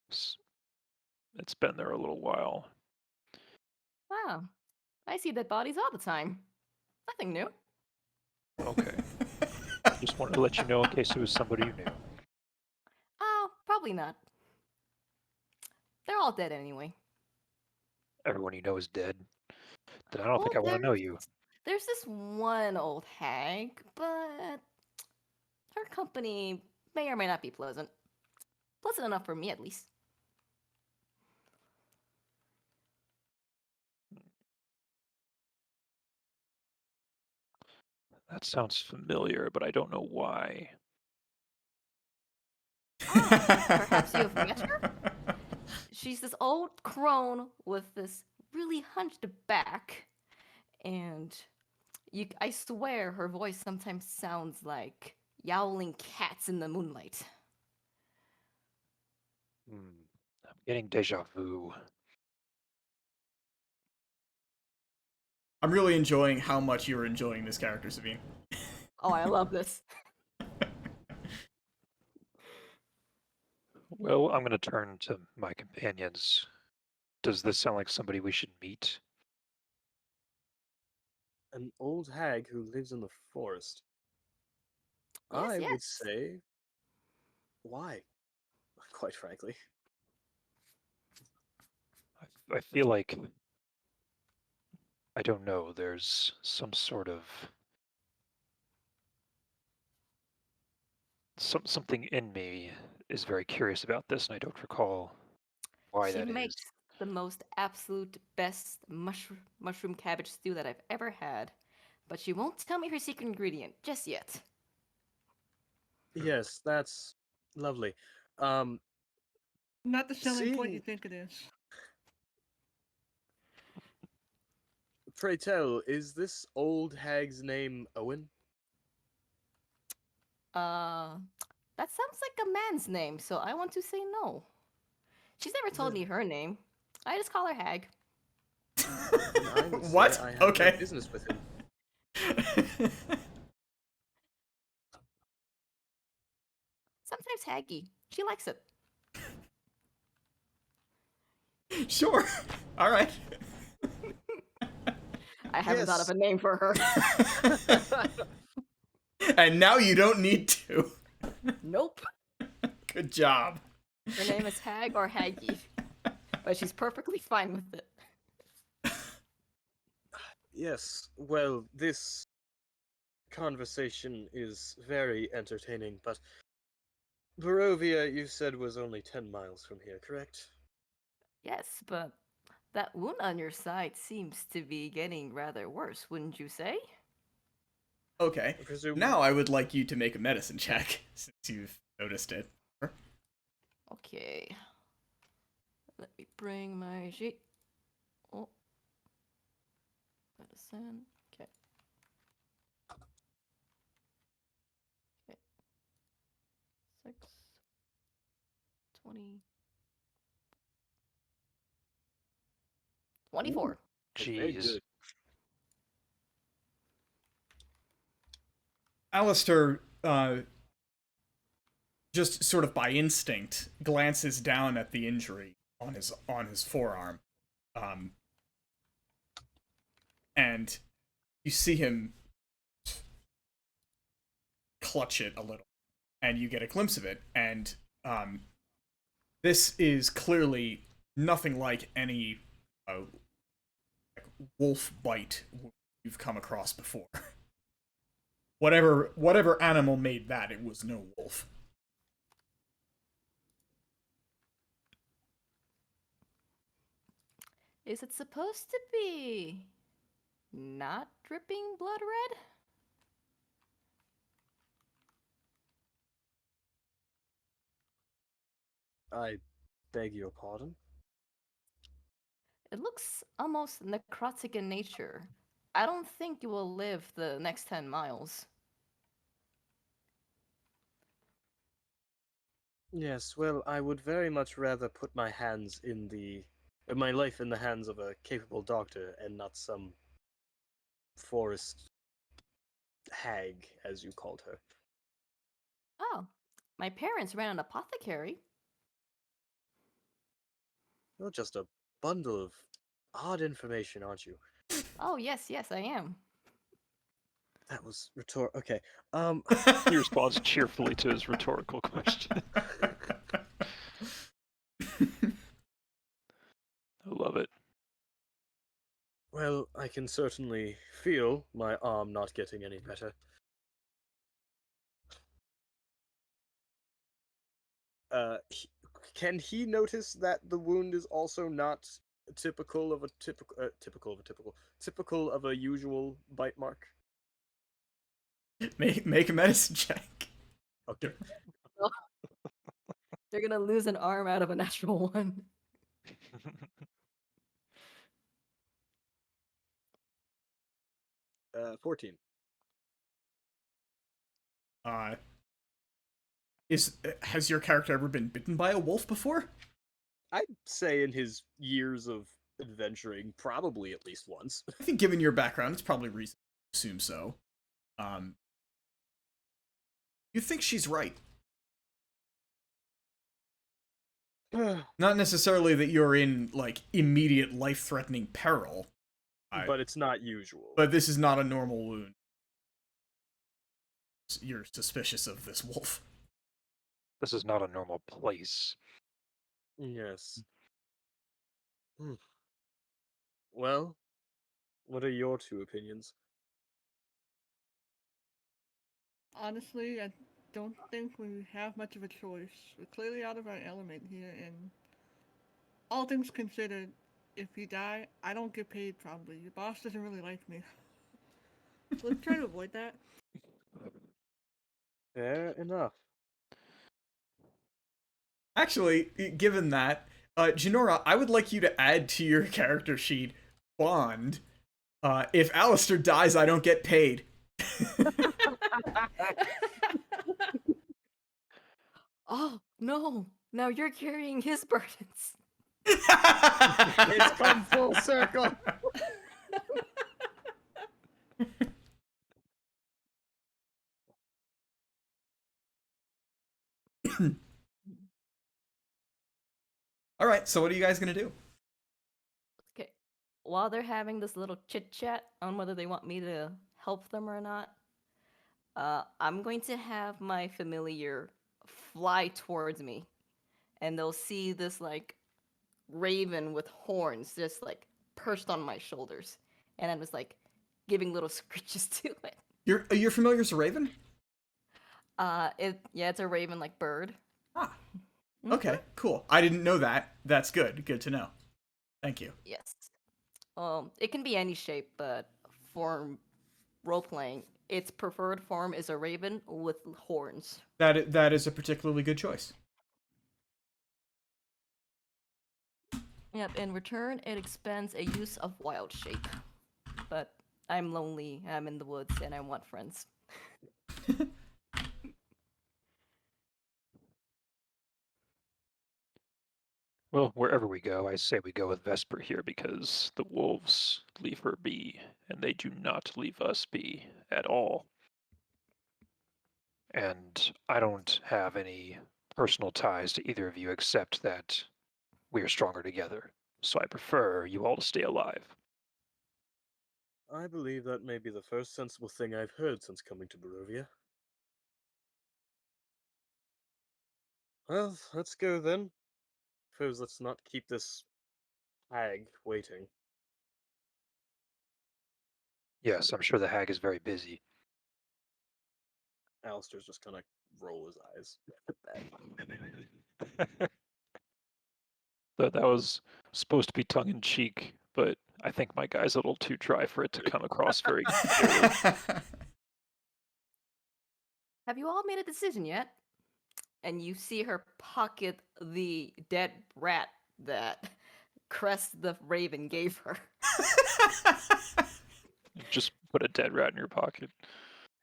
It's been there a little while. Ah, I see dead bodies all the time. Nothing new. Okay. Just wanted to let you know in case it was somebody you knew. Oh, probably not. They're all dead anyway. Everyone you know is dead. Then I don't think Well, I want to know you. There's this one old hag, but her company may or may not be pleasant. Pleasant enough for me, at least. That sounds familiar, but I don't know why. Perhaps you have met her? She's this old crone with this really hunched back, and I swear her voice sometimes sounds like yowling cats in the moonlight. I'm getting deja vu. I'm really enjoying how much you're enjoying this character, Sabine. Oh, I love this. Well, I'm going to turn to my companions. Does this sound like somebody we should meet? An old hag who lives in the forest. Yes, I would yes. say, why? Quite frankly. I feel like, I don't know, there's some sort of something in me is very curious about this, and I don't recall why She that is. makes the most absolute best mushroom cabbage stew that I've ever had, but she won't tell me her secret ingredient just yet. Yes, that's lovely. Not the selling point you Seeing, think it is. pray tell, is this old hag's name Owen? That sounds like a man's name, so I want to say no. She's never told me her name. I just call her Hag. Then I would say What? I have no Okay. business with him. Sometimes Haggy. She likes it. Sure. All right. I haven't thought of a name for her. And now you don't need to. Nope. Good job. Her name is Hag or Haggy. But she's perfectly fine with it. Yes, well, this conversation is very entertaining, but Barovia, you said, was only 10 miles from here, correct? Yes, but that wound on your side seems to be getting rather worse, wouldn't you say? Okay. I presume. Now I would like you to make a medicine check, since you've noticed it. Okay. Let me bring my sheet. Oh, medicine. Okay. Okay. 6, 20, 24. Very Jeez. good. Alistair, just sort of by instinct, glances down at the injury on his forearm, um, and you see him clutch it a little, and you get a glimpse of it, and this is clearly nothing like any wolf bite you've come across before. Whatever animal made that, it was no wolf. Is it supposed to be not dripping blood red? I beg your pardon? It looks almost necrotic in nature. I don't think you will live the next 10 miles. Yes, well, I would very much rather put my my life in the hands of a capable doctor and not some forest hag, as you called her. Oh, my parents ran an apothecary. You're just a bundle of odd information, aren't you? Oh, yes, yes, I am. That was Okay. He responds cheerfully to his rhetorical question. I love it. Well, I can certainly feel my arm not getting any better. He, can he notice that the wound is also not typical of a typical of a usual bite mark? Make a medicine check. Okay. They're gonna lose an arm out of a natural one. 14. Uh, has your character ever been bitten by a wolf before? I'd say in his years of adventuring, probably at least once. I think, given your background, it's probably reasonable to assume so. You think she's right. Not necessarily that you're in like immediate life-threatening peril, But it's not usual. but this is not a normal wound. You're suspicious of this wolf. This is not a normal place. Yes. Well, what are your two opinions? Honestly, I don't think we have much of a choice. We're clearly out of our element here, and all things considered, if you die, I don't get paid probably. Your boss doesn't really like me. Let's try to avoid that. Fair enough. Actually, given that, Janora, I would like you to add to your character sheet bond. If Alistair dies, I don't get paid. Oh, no. Now you're carrying his burdens. It's come full circle. All right, so what are you guys gonna do? Okay. While they're having this little chit chat on whether they want me to help them or not, I'm going to have my familiar fly towards me, and they'll see this like raven with horns just like perched on my shoulders, and I'm just like giving little screeches to it. You're familiar as a raven? It's a raven like bird. Ah, okay, cool. I didn't know that. That's good. Good to know. Thank you. Yes. It can be any shape, but for role playing, its preferred form is a raven with horns. That is a particularly good choice. Yep, in return, it expends a use of wild shape. But I'm lonely, I'm in the woods, and I want friends. Well, wherever we go, I say we go with Vesper here because the wolves leave her be, and they do not leave us be at all. And I don't have any personal ties to either of you except that we are stronger together. So I prefer you all to stay alive. I believe that may be the first sensible thing I've heard since coming to Barovia. Well, let's go then. Suppose let's not keep this hag waiting. Yes, I'm sure the hag is very busy. Alistair's just gonna roll his eyes at that. That was supposed to be tongue in cheek, but I think my guy's a little too dry for it to come across very clearly. Have you all made a decision yet? And you see her pocket the dead rat that Crest the Raven gave her. Just put a dead rat in your pocket.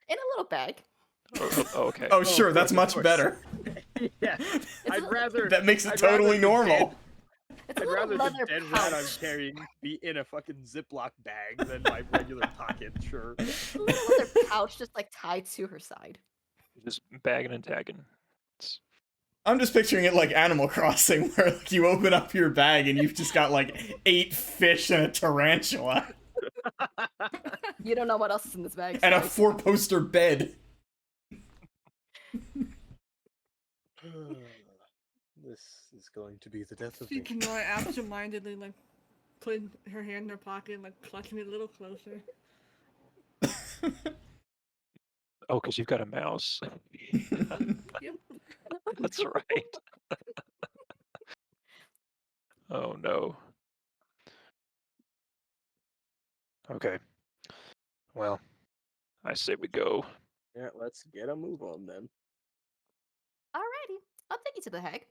In a little bag. Oh, okay. Oh, sure, of that's course, much of course. better. Yeah, I'd rather. That makes it I'd rather totally the normal. dead- It's a I'd little rather the leather dead pouch. rat I'm carrying be in a fucking Ziploc bag than my regular pocket. Sure. A little leather pouch just like tied to her side. Just bagging and tagging. It's... I'm just picturing it like Animal Crossing, where like, you open up your bag and you've just got like 8 fish and a tarantula You don't know what else is in this bag. and a Slice. 4-poster bed. This is going to be the death of See me. Kenora absentmindedly, like, putting her hand in her pocket and, like, clutching it a little closer. Oh, because you've got a mouse. Yep. That's right. Oh no. Okay. Well, I say we go. Yeah, let's get a move on then. Alrighty, I'll take you to the hag.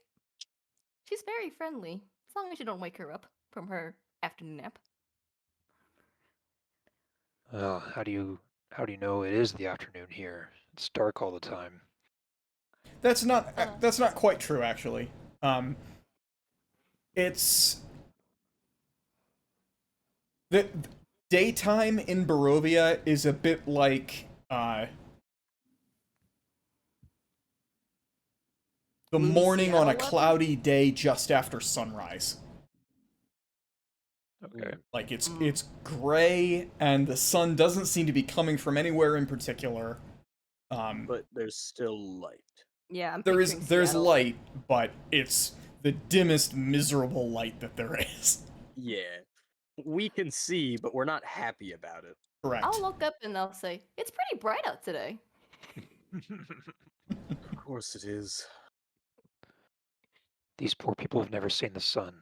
She's very friendly, as long as you don't wake her up from her afternoon nap. How do you know it is the afternoon here? It's dark all the time. That's not quite true, actually. It's the daytime in Barovia is a bit like the Gloomy morning on a Seattle weather? cloudy day just after sunrise. Okay. Like it's gray and the sun doesn't seem to be coming from anywhere in particular. But there's still light. Yeah, I'm there's picturing Seattle. light, but it's the dimmest miserable light that there is. Yeah. We can see, but we're not happy about it. Correct. I'll look up and I'll say, it's pretty bright out today. Of course it is. These poor people have never seen the sun.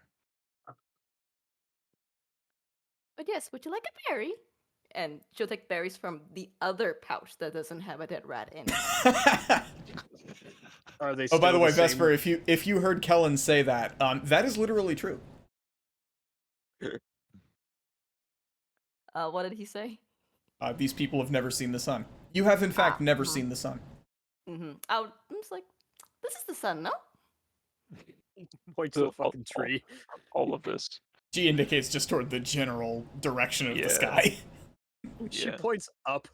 But yes, would you like a berry? And she'll take berries from the other pouch that doesn't have a dead rat in it. Are they? Oh, by still the way, same- Vesper, if you heard Kellen say that, that is literally true. What did he say? These people have never seen the sun. You have, in fact, never seen the sun. Mm-hmm. I was like, this is the sun, no? Point to a fucking all- tree. All of this. She indicates just toward the general direction of Yeah. the sky. She Yeah. points up.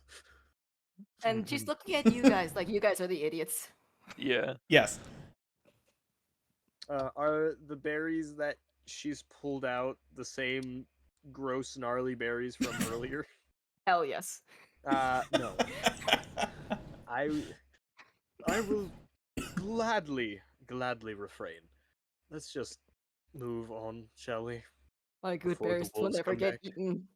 And she's looking at you guys like you guys are the idiots. Yeah. Yes. Are the berries that she's pulled out the same gross, gnarly berries from earlier? Hell yes. No. I will gladly refrain. Let's just move on, shall we? My good Before the berries will wolves never come get back. eaten.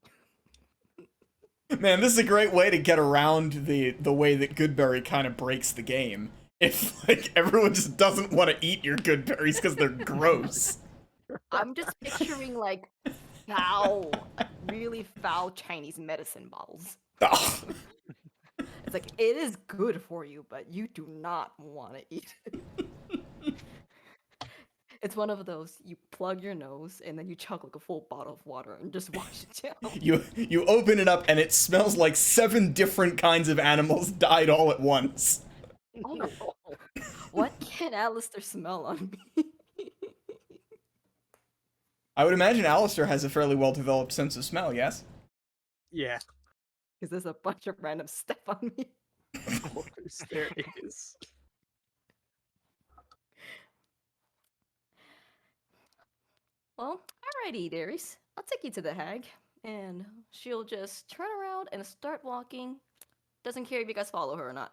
Man, this is a great way to get around the way that Goodberry kind of breaks the game. If like everyone just doesn't want to eat your good berries because they're gross. I'm just picturing like foul, like really foul Chinese medicine bottles. Ugh. It's like it is good for you, but you do not want to eat it. It's one of those you plug your nose and then you chug like a full bottle of water and just wash it down. You open it up and it smells like 7 different kinds of animals died all at once. Oh, what can Alistair smell on me? I would imagine Alistair has a fairly well developed sense of smell, yes? Yeah, Because there's a bunch of random stuff on me. of course there is. Well, alrighty, Darius. I'll take you to the hag, and she'll just turn around and start walking. Doesn't care if you guys follow her or not.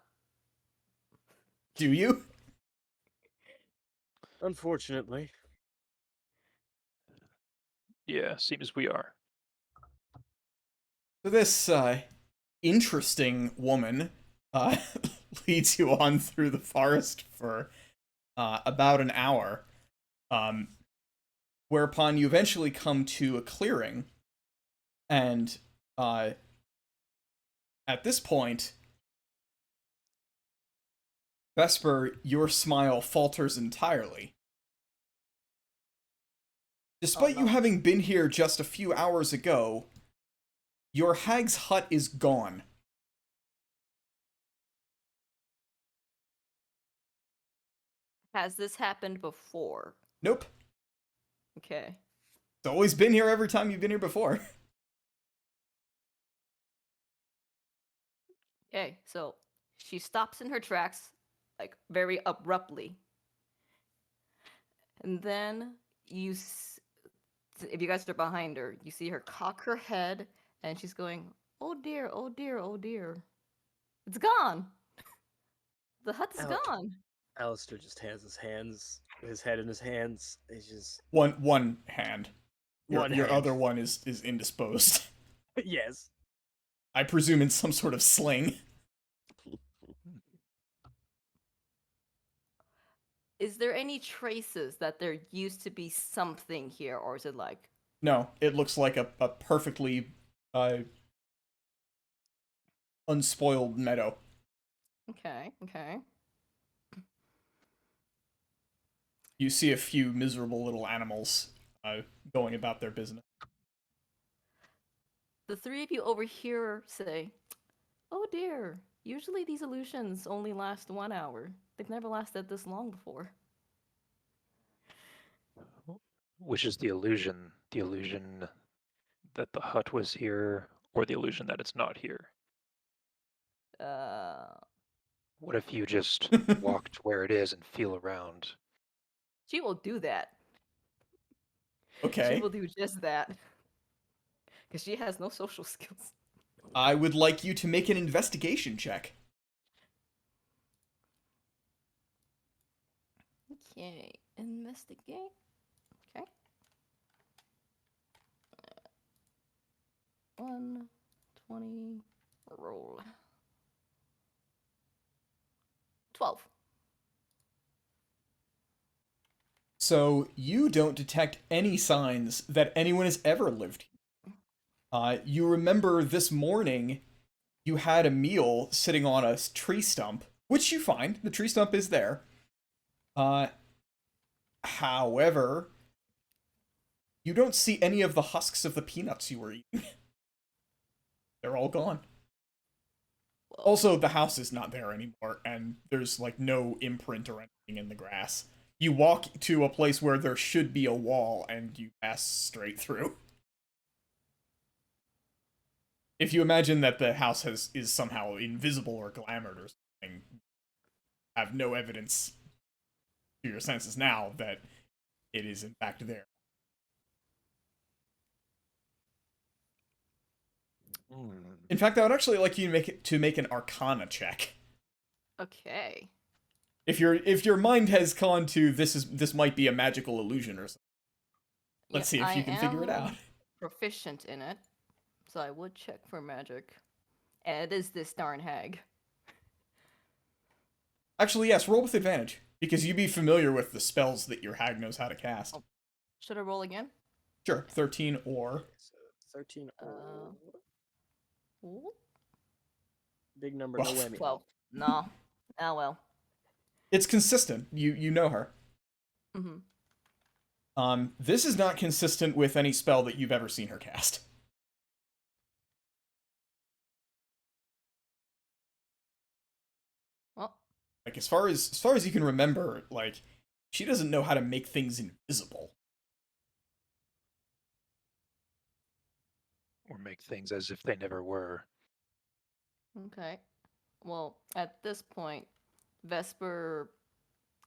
Do you? Unfortunately. Yeah, seems we are. So this interesting woman leads you on through the forest for about an hour, whereupon you eventually come to a clearing, and at this point, Vesper, your smile falters entirely. Despite no. you having been here just a few hours ago, your hag's hut is gone. Has this happened before? Nope. Okay. It's always been here every time you've been here before. Okay, so she stops in her tracks, like very abruptly. And then if you guys are behind her, you see her cock her head, and she's going, "Oh dear, oh dear, oh dear. It's gone. The hut is Ouch. gone." Alistair just has his head in his hands. He's just One hand. Your one your hand. other one is indisposed. Yes. I presume in some sort of sling. Is there any traces that there used to be something here, or is it like, No, it looks like a perfectly unspoiled meadow. okay, okay. You see a few miserable little animals going about their business. The three of you overhear her say, "Oh dear, usually these illusions only last 1 hour. They've never lasted this long before." Which is the illusion? The illusion that the hut was here, or the illusion that it's not here? She What if you just walk to where it is and feel around? will do that. She Okay. will do just that. Because she has no social skills. I would like you to make an investigation check. Okay, investigate. Okay. 120, roll. 12. So you don't detect any signs that anyone has ever lived here. You remember this morning you had a meal sitting on a tree stump, which you find. The tree stump is there. However, you don't see any of the husks of the peanuts you were eating. They're all gone. Also, the house is not there anymore, and there's like no imprint or anything in the grass. You walk to a place where there should be a wall, and you pass straight through. If you imagine that the house is somehow invisible or glamoured or something, have no evidence to your senses now that it is in fact there. In fact, I would actually like you to make an Arcana check. Okay. If your mind has gone to this might be a magical illusion or something. Let's see if you can figure it out. Proficient in it, so I would check for magic. And it is this darn hag. Actually, yes, roll with advantage because you'd be familiar with the spells that your hag knows how to cast. Oh. Should I roll again? Sure, 13 or So 13 or Ooh, big number, no 12. whammy. 12. No. Oh well. it's consistent. You know her. Mm-hmm. This is not consistent with any spell that you've ever seen her cast. Well, Like as far as you can remember, like she doesn't know how to make things invisible. Or make things as if they never were. okay. Well, at this point, Vesper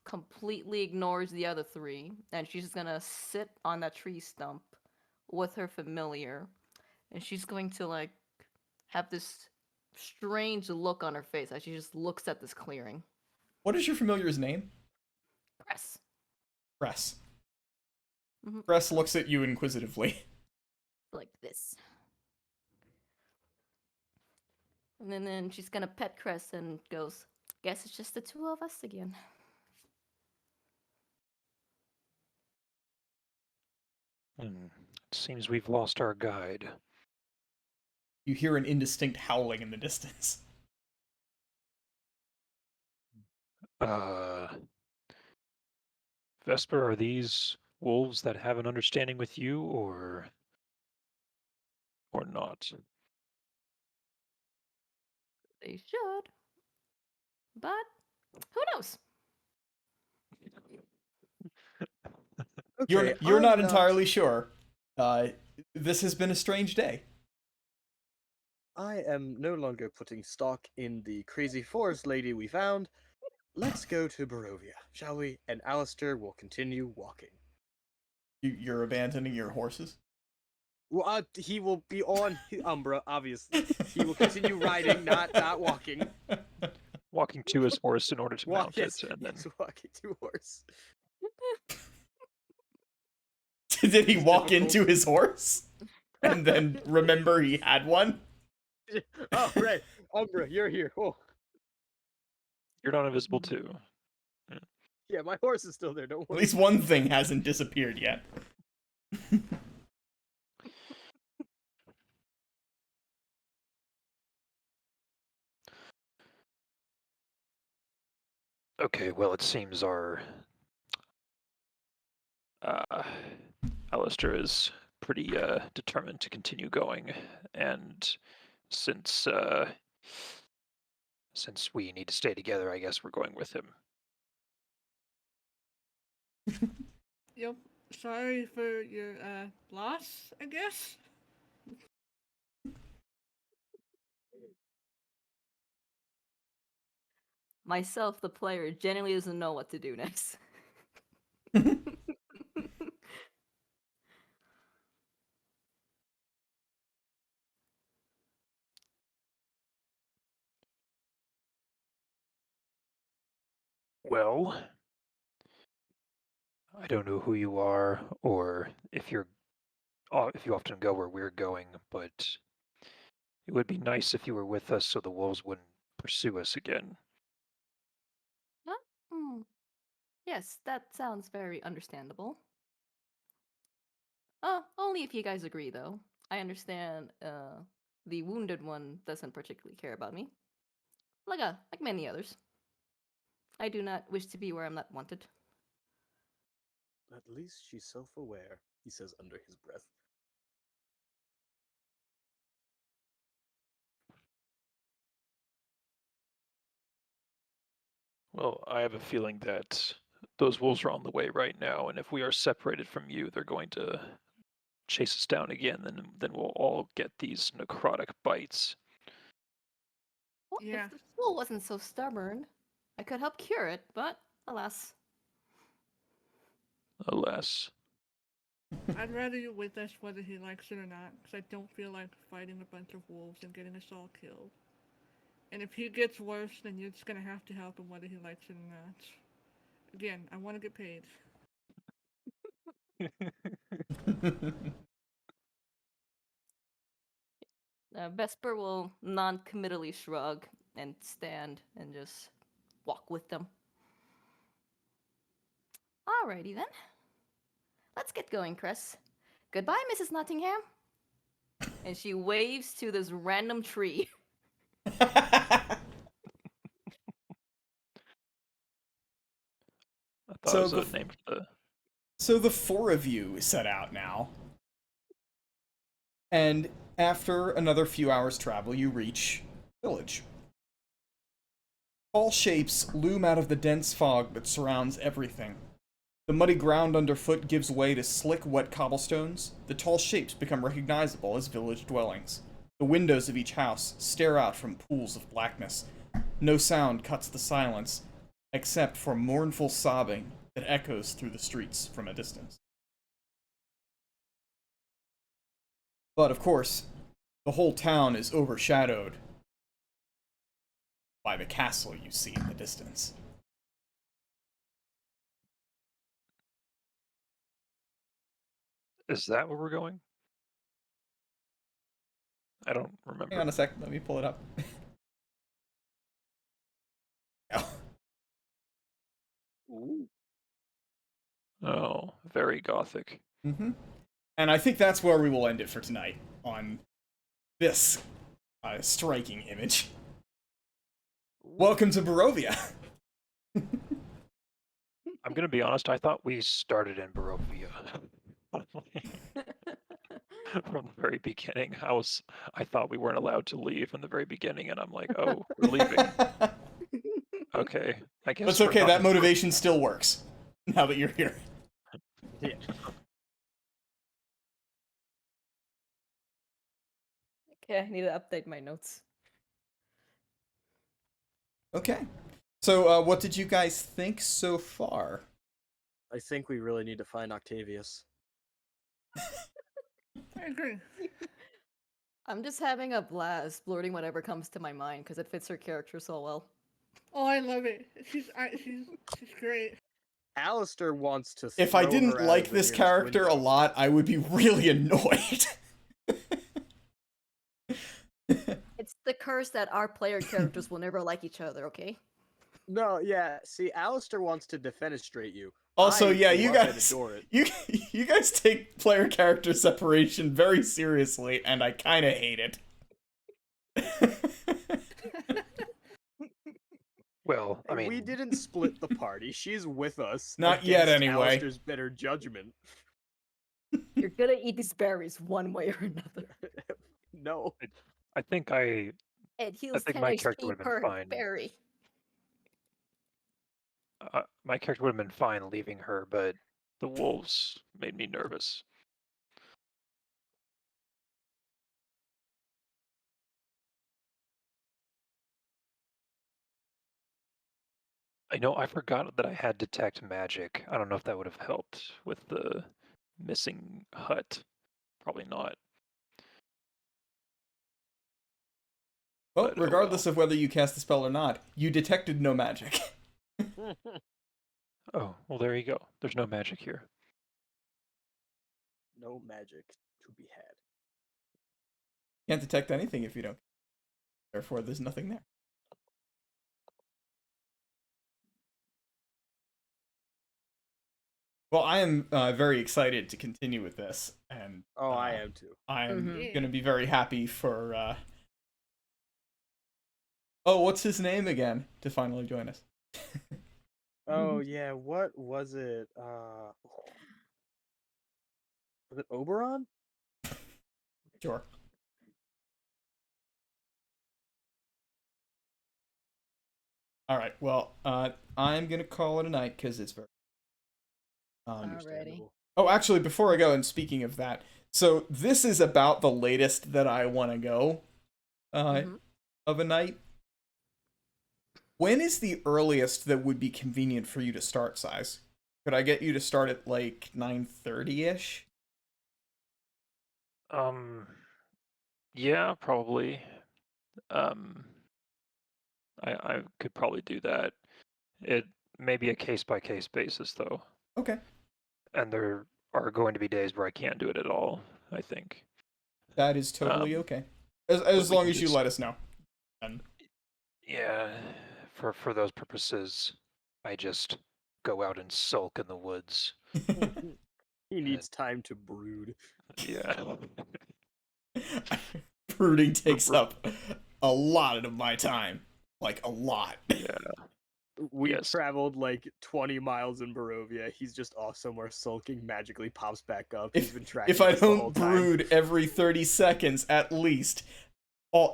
completely ignores the other three, and she's just gonna sit on that tree stump with her familiar, and she's going to like have this strange look on her face as she just looks at this clearing. What is your familiar's name? Cress. Cress. Mhm. Cress looks at you inquisitively. Like this. And then she's gonna pet Cress and goes, guess it's just the two of us again. It seems we've lost our guide. You hear an indistinct howling in the distance. Vesper, are these wolves that have an understanding with you, or not? They should. But who knows? Okay, You're I'm not entirely sure. This has been a strange day. I am no longer putting stock in the crazy forest lady we found. Let's go to Barovia, shall we? And Alistair will continue walking. You're abandoning your horses? Well, he will be on Umbra, obviously. He will continue riding, not walking. Walking to his horse in order to mount Yes, it, and then yes, walking to horse. Did he It's walk difficult. into his horse? And then remember he had one? Oh, right. Umbra, you're here. Oh, you're not invisible too. yeah, my horse is still there. Don't At worry. least one thing hasn't disappeared yet. Okay, well, it seems our Alistair is pretty determined to continue going, and since we need to stay together, I guess we're going with him. Yep. Sorry for your loss, I guess. Myself, the player, genuinely doesn't know what to do next. Well, I don't know who you are, or if you often go where we're going, but it would be nice if you were with us so the wolves wouldn't pursue us again. Huh? Yes, that sounds very understandable. Only if you guys agree, though. I understand the wounded one doesn't particularly care about me. Like many others. I do not wish to be where I'm not wanted. At least she's self-aware, he says under his breath. Well, I have a feeling that those wolves are on the way right now, and if we are separated from you, they're going to chase us down again, and then we'll all get these necrotic bites. Well, Yeah. if the fool wasn't so stubborn, I could help cure it, but alas. Alas. I'd rather you with us whether he likes it or not, because I don't feel like fighting a bunch of wolves and getting us all killed. And if he gets worse, then you're just gonna have to help him whether he likes it or not. Again, I want to get paid. Vesper will non-committally shrug and stand and just walk with them. Alrighty then. Let's get going, Cress. Goodbye, Mrs. Nottingham. And she waves to this random tree. I thought So it was a bef- name for the So the four of you set out now. And after another few hours' travel, you reach village. Tall shapes loom out of the dense fog that surrounds everything. The muddy ground underfoot gives way to slick, wet cobblestones. The tall shapes become recognizable as village dwellings. The windows of each house stare out from pools of blackness. No sound cuts the silence, except for mournful sobbing that echoes through the streets from a distance. But of course, the whole town is overshadowed by the castle you see in the distance. Is that where we're going? I don't remember. Hang on a sec, let me pull it up. Ooh. Oh, very gothic. Mm-hmm. And I think that's where we will end it for tonight, on this striking image. Welcome to Barovia. I'm gonna be honest, I thought we started in Barovia. From the very beginning. I thought we weren't allowed to leave in the very beginning, and I'm like, oh, we're leaving. Okay. I guess That's we're okay, not that in motivation still works, now that you're here. Yeah. Okay, I need to update my notes. Okay. So, what did you guys think so far? I think we really need to find Octavius. I agree. I'm just having a blast blurting whatever comes to my mind because it fits her character so well. Oh, I love it. She's great. Alistair wants to If I throw didn't her out like of the this nearest character a window. lot, I would be really annoyed. It's the curse that our player characters will never like each other, okay? No, yeah. See, Alistair wants to defenestrate you. Also, I yeah, you love and guys, adore it. you guys take player character separation very seriously, and I kind of hate it. Well, I Hey, mean, we didn't split the party. She's with us. Not yet, against anyway. Alistair's better judgment. You're gonna eat these berries one way or another. No. I think I It heals think 10 my character HP would have been per fine. berry. My character would have been fine leaving her, but the wolves made me nervous. I know I forgot that I had detect magic. I don't know if that would have helped with the missing hut. Probably not. Well, But, oh regardless of whether you cast the spell or not, you detected no magic. Oh, well, there you go. There's no magic here. No magic to be had. Can't detect anything if you don't. Therefore, there's nothing there. Well, I am very excited to continue with this, and Oh, I am too. I'm Mhm. gonna be very happy for. Oh, what's his name again? To finally join us. Oh yeah, what was it? Was it Oberon? Sure. All right. Well, I'm gonna call it a night because it's very. Alrighty. Oh, actually, before I go, and speaking of that, so this is about the latest that I want to go Mhm. of a night. When is the earliest that would be convenient for you to start, Size? Could I get you to start at like 9:30-ish? Yeah, probably. I could probably do that. It may be a case by case basis though, Okay. and there are going to be days where I can't do it at all, I think. That is totally Um, okay. but As we long can as you just- let us know. And Yeah, for those purposes, I just go out and sulk in the woods. He needs time to brood. Yeah. brooding takes up a lot of my time. Like a lot. Yeah. We Yes. traveled like 20 miles in Barovia. He's just off somewhere sulking, magically pops back up. He's been tracking If I us the whole don't time. brood every 30 seconds at least,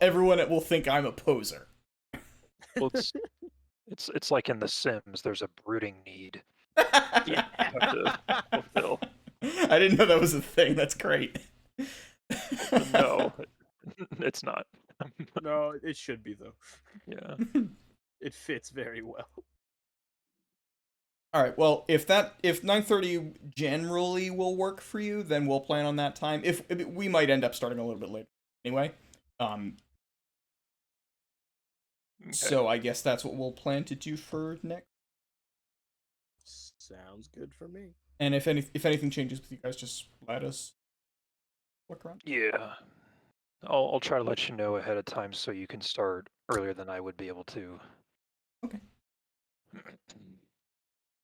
everyone will think I'm a poser. Well, it's like in The Sims. There's a brooding need you have to fulfill. I didn't know that was a thing. That's great. No, it's not. No, it should be though. Yeah. It fits very well. All right. Well, if 9:30 generally will work for you, then we'll plan on that time. If we might end up starting a little bit later anyway. Okay. So I guess that's what we'll plan to do for next. Sounds good for me. And if anything changes with you guys, just let us look around. Yeah. I'll try to let you know ahead of time so you can start earlier than I would be able to. Okay.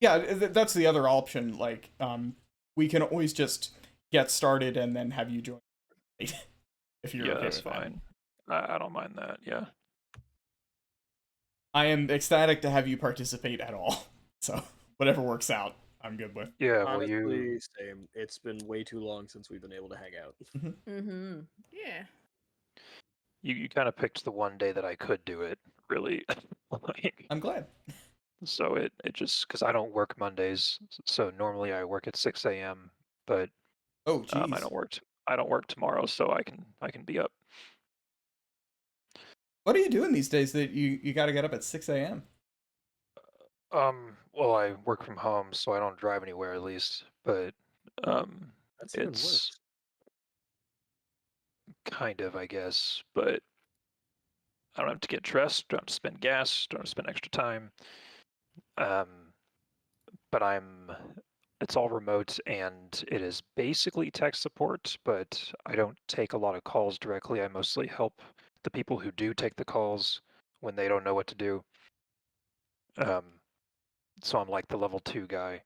Yeah, that's the other option. Like, we can always just get started and then have you join. If you're Yeah, okay that's with that. fine. I don't mind that. Yeah. I am ecstatic to have you participate at all. So whatever works out, I'm good with. Yeah. Well, Honestly, same. It's been way too long since we've been able to hang out. Mm-hmm. Yeah. you kind of picked the one day that I could do it. Really. Like, I'm glad. so it just because I don't work Mondays, so normally I work at 6 a.m. But Oh, jeez. I don't work tomorrow, so I can be up. What are you doing these days that you got to get up at 6 a.m.? Well, I work from home, so I don't drive anywhere at least. But That's even it's worse. kind of, I guess. But I don't have to get dressed, don't have to spend gas, don't have to spend extra time. But it's all remote and it is basically tech support, but I don't take a lot of calls directly. I mostly help the people who do take the calls when they don't know what to do. So I'm like the level 2 guy.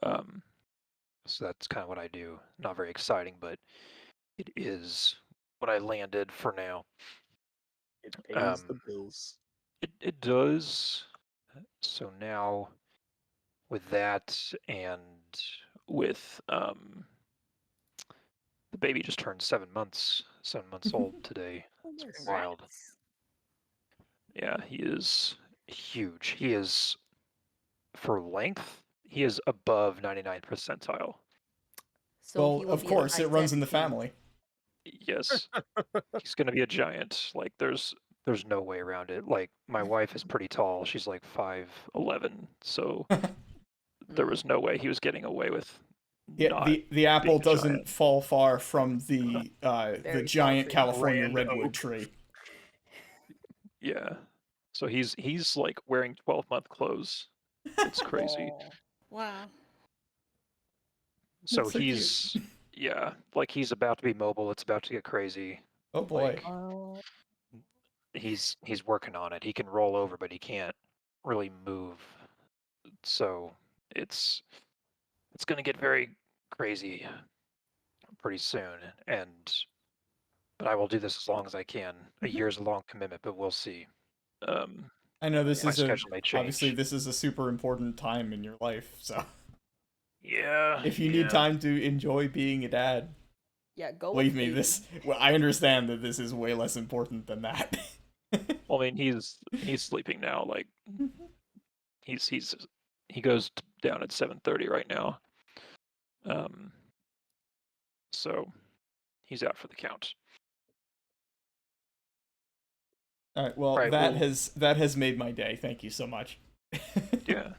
So that's kind of what I do. Not very exciting, but it is what I landed for now. It pays the bills. It does. So now with that and with the baby just turned 7 months old today. It's pretty wild. Yeah, he is huge. He is, for length, he is above 99th percentile. So Well, he will of be course, a it runs in the 17. family. Yes, he's gonna be a giant. Like there's no way around it. Like my wife is pretty tall. She's like 5'11", so there was no way he was getting away with Yeah, not the apple being a doesn't giant. fall far from the Very giant tree. California Grand redwood oak. tree. Yeah. So he's like wearing 12-month clothes. It's crazy. Aw. Wow. So That's so cute. he's yeah, like he's about to be mobile. It's about to get crazy. Oh boy. Like Oh. he's working on it. He can roll over, but he can't really move. So it's gonna get very crazy pretty soon. But I will do this as long as I can. A year's a long commitment, but we'll see. I know this My is schedule may obviously change. this is a super important time in your life, so Yeah. if you need time to enjoy being a dad, Yeah, go believe with me, baby. well, I understand that this is way less important than that. Well, I mean, he's sleeping now. Like he goes down at 7:30 right now. So he's out for the count. All right, well, Right, that well- has made my day. Thank you so much. Yeah.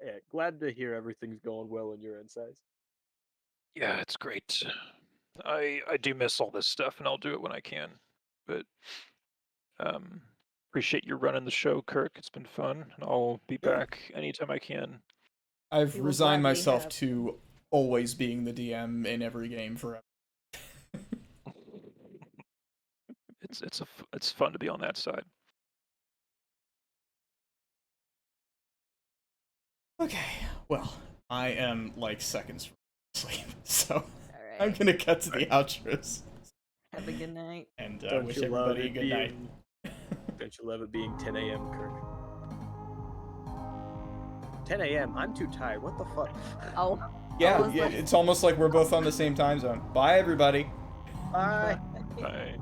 Yeah, glad to hear everything's going well in your end size. Yeah, it's great. I do miss all this stuff, and I'll do it when I can. But appreciate you running the show, Kirk. It's been fun, and I'll be back anytime I can. I've We will resigned gladly myself have- to always being the DM in every game forever. It's fun to be on that side. Okay, well, I am like seconds from sleep, so All I'm right. gonna cut to the outros Have a good night. and Don't wish you love everybody a it good night. being? Don't you love it being 10 a.m., Kirk? 10 a.m. I'm too tired. What the fuck? Oh, Yeah, was yeah, like- it's almost like we're both on the same time zone. Bye, everybody. Bye. Bye.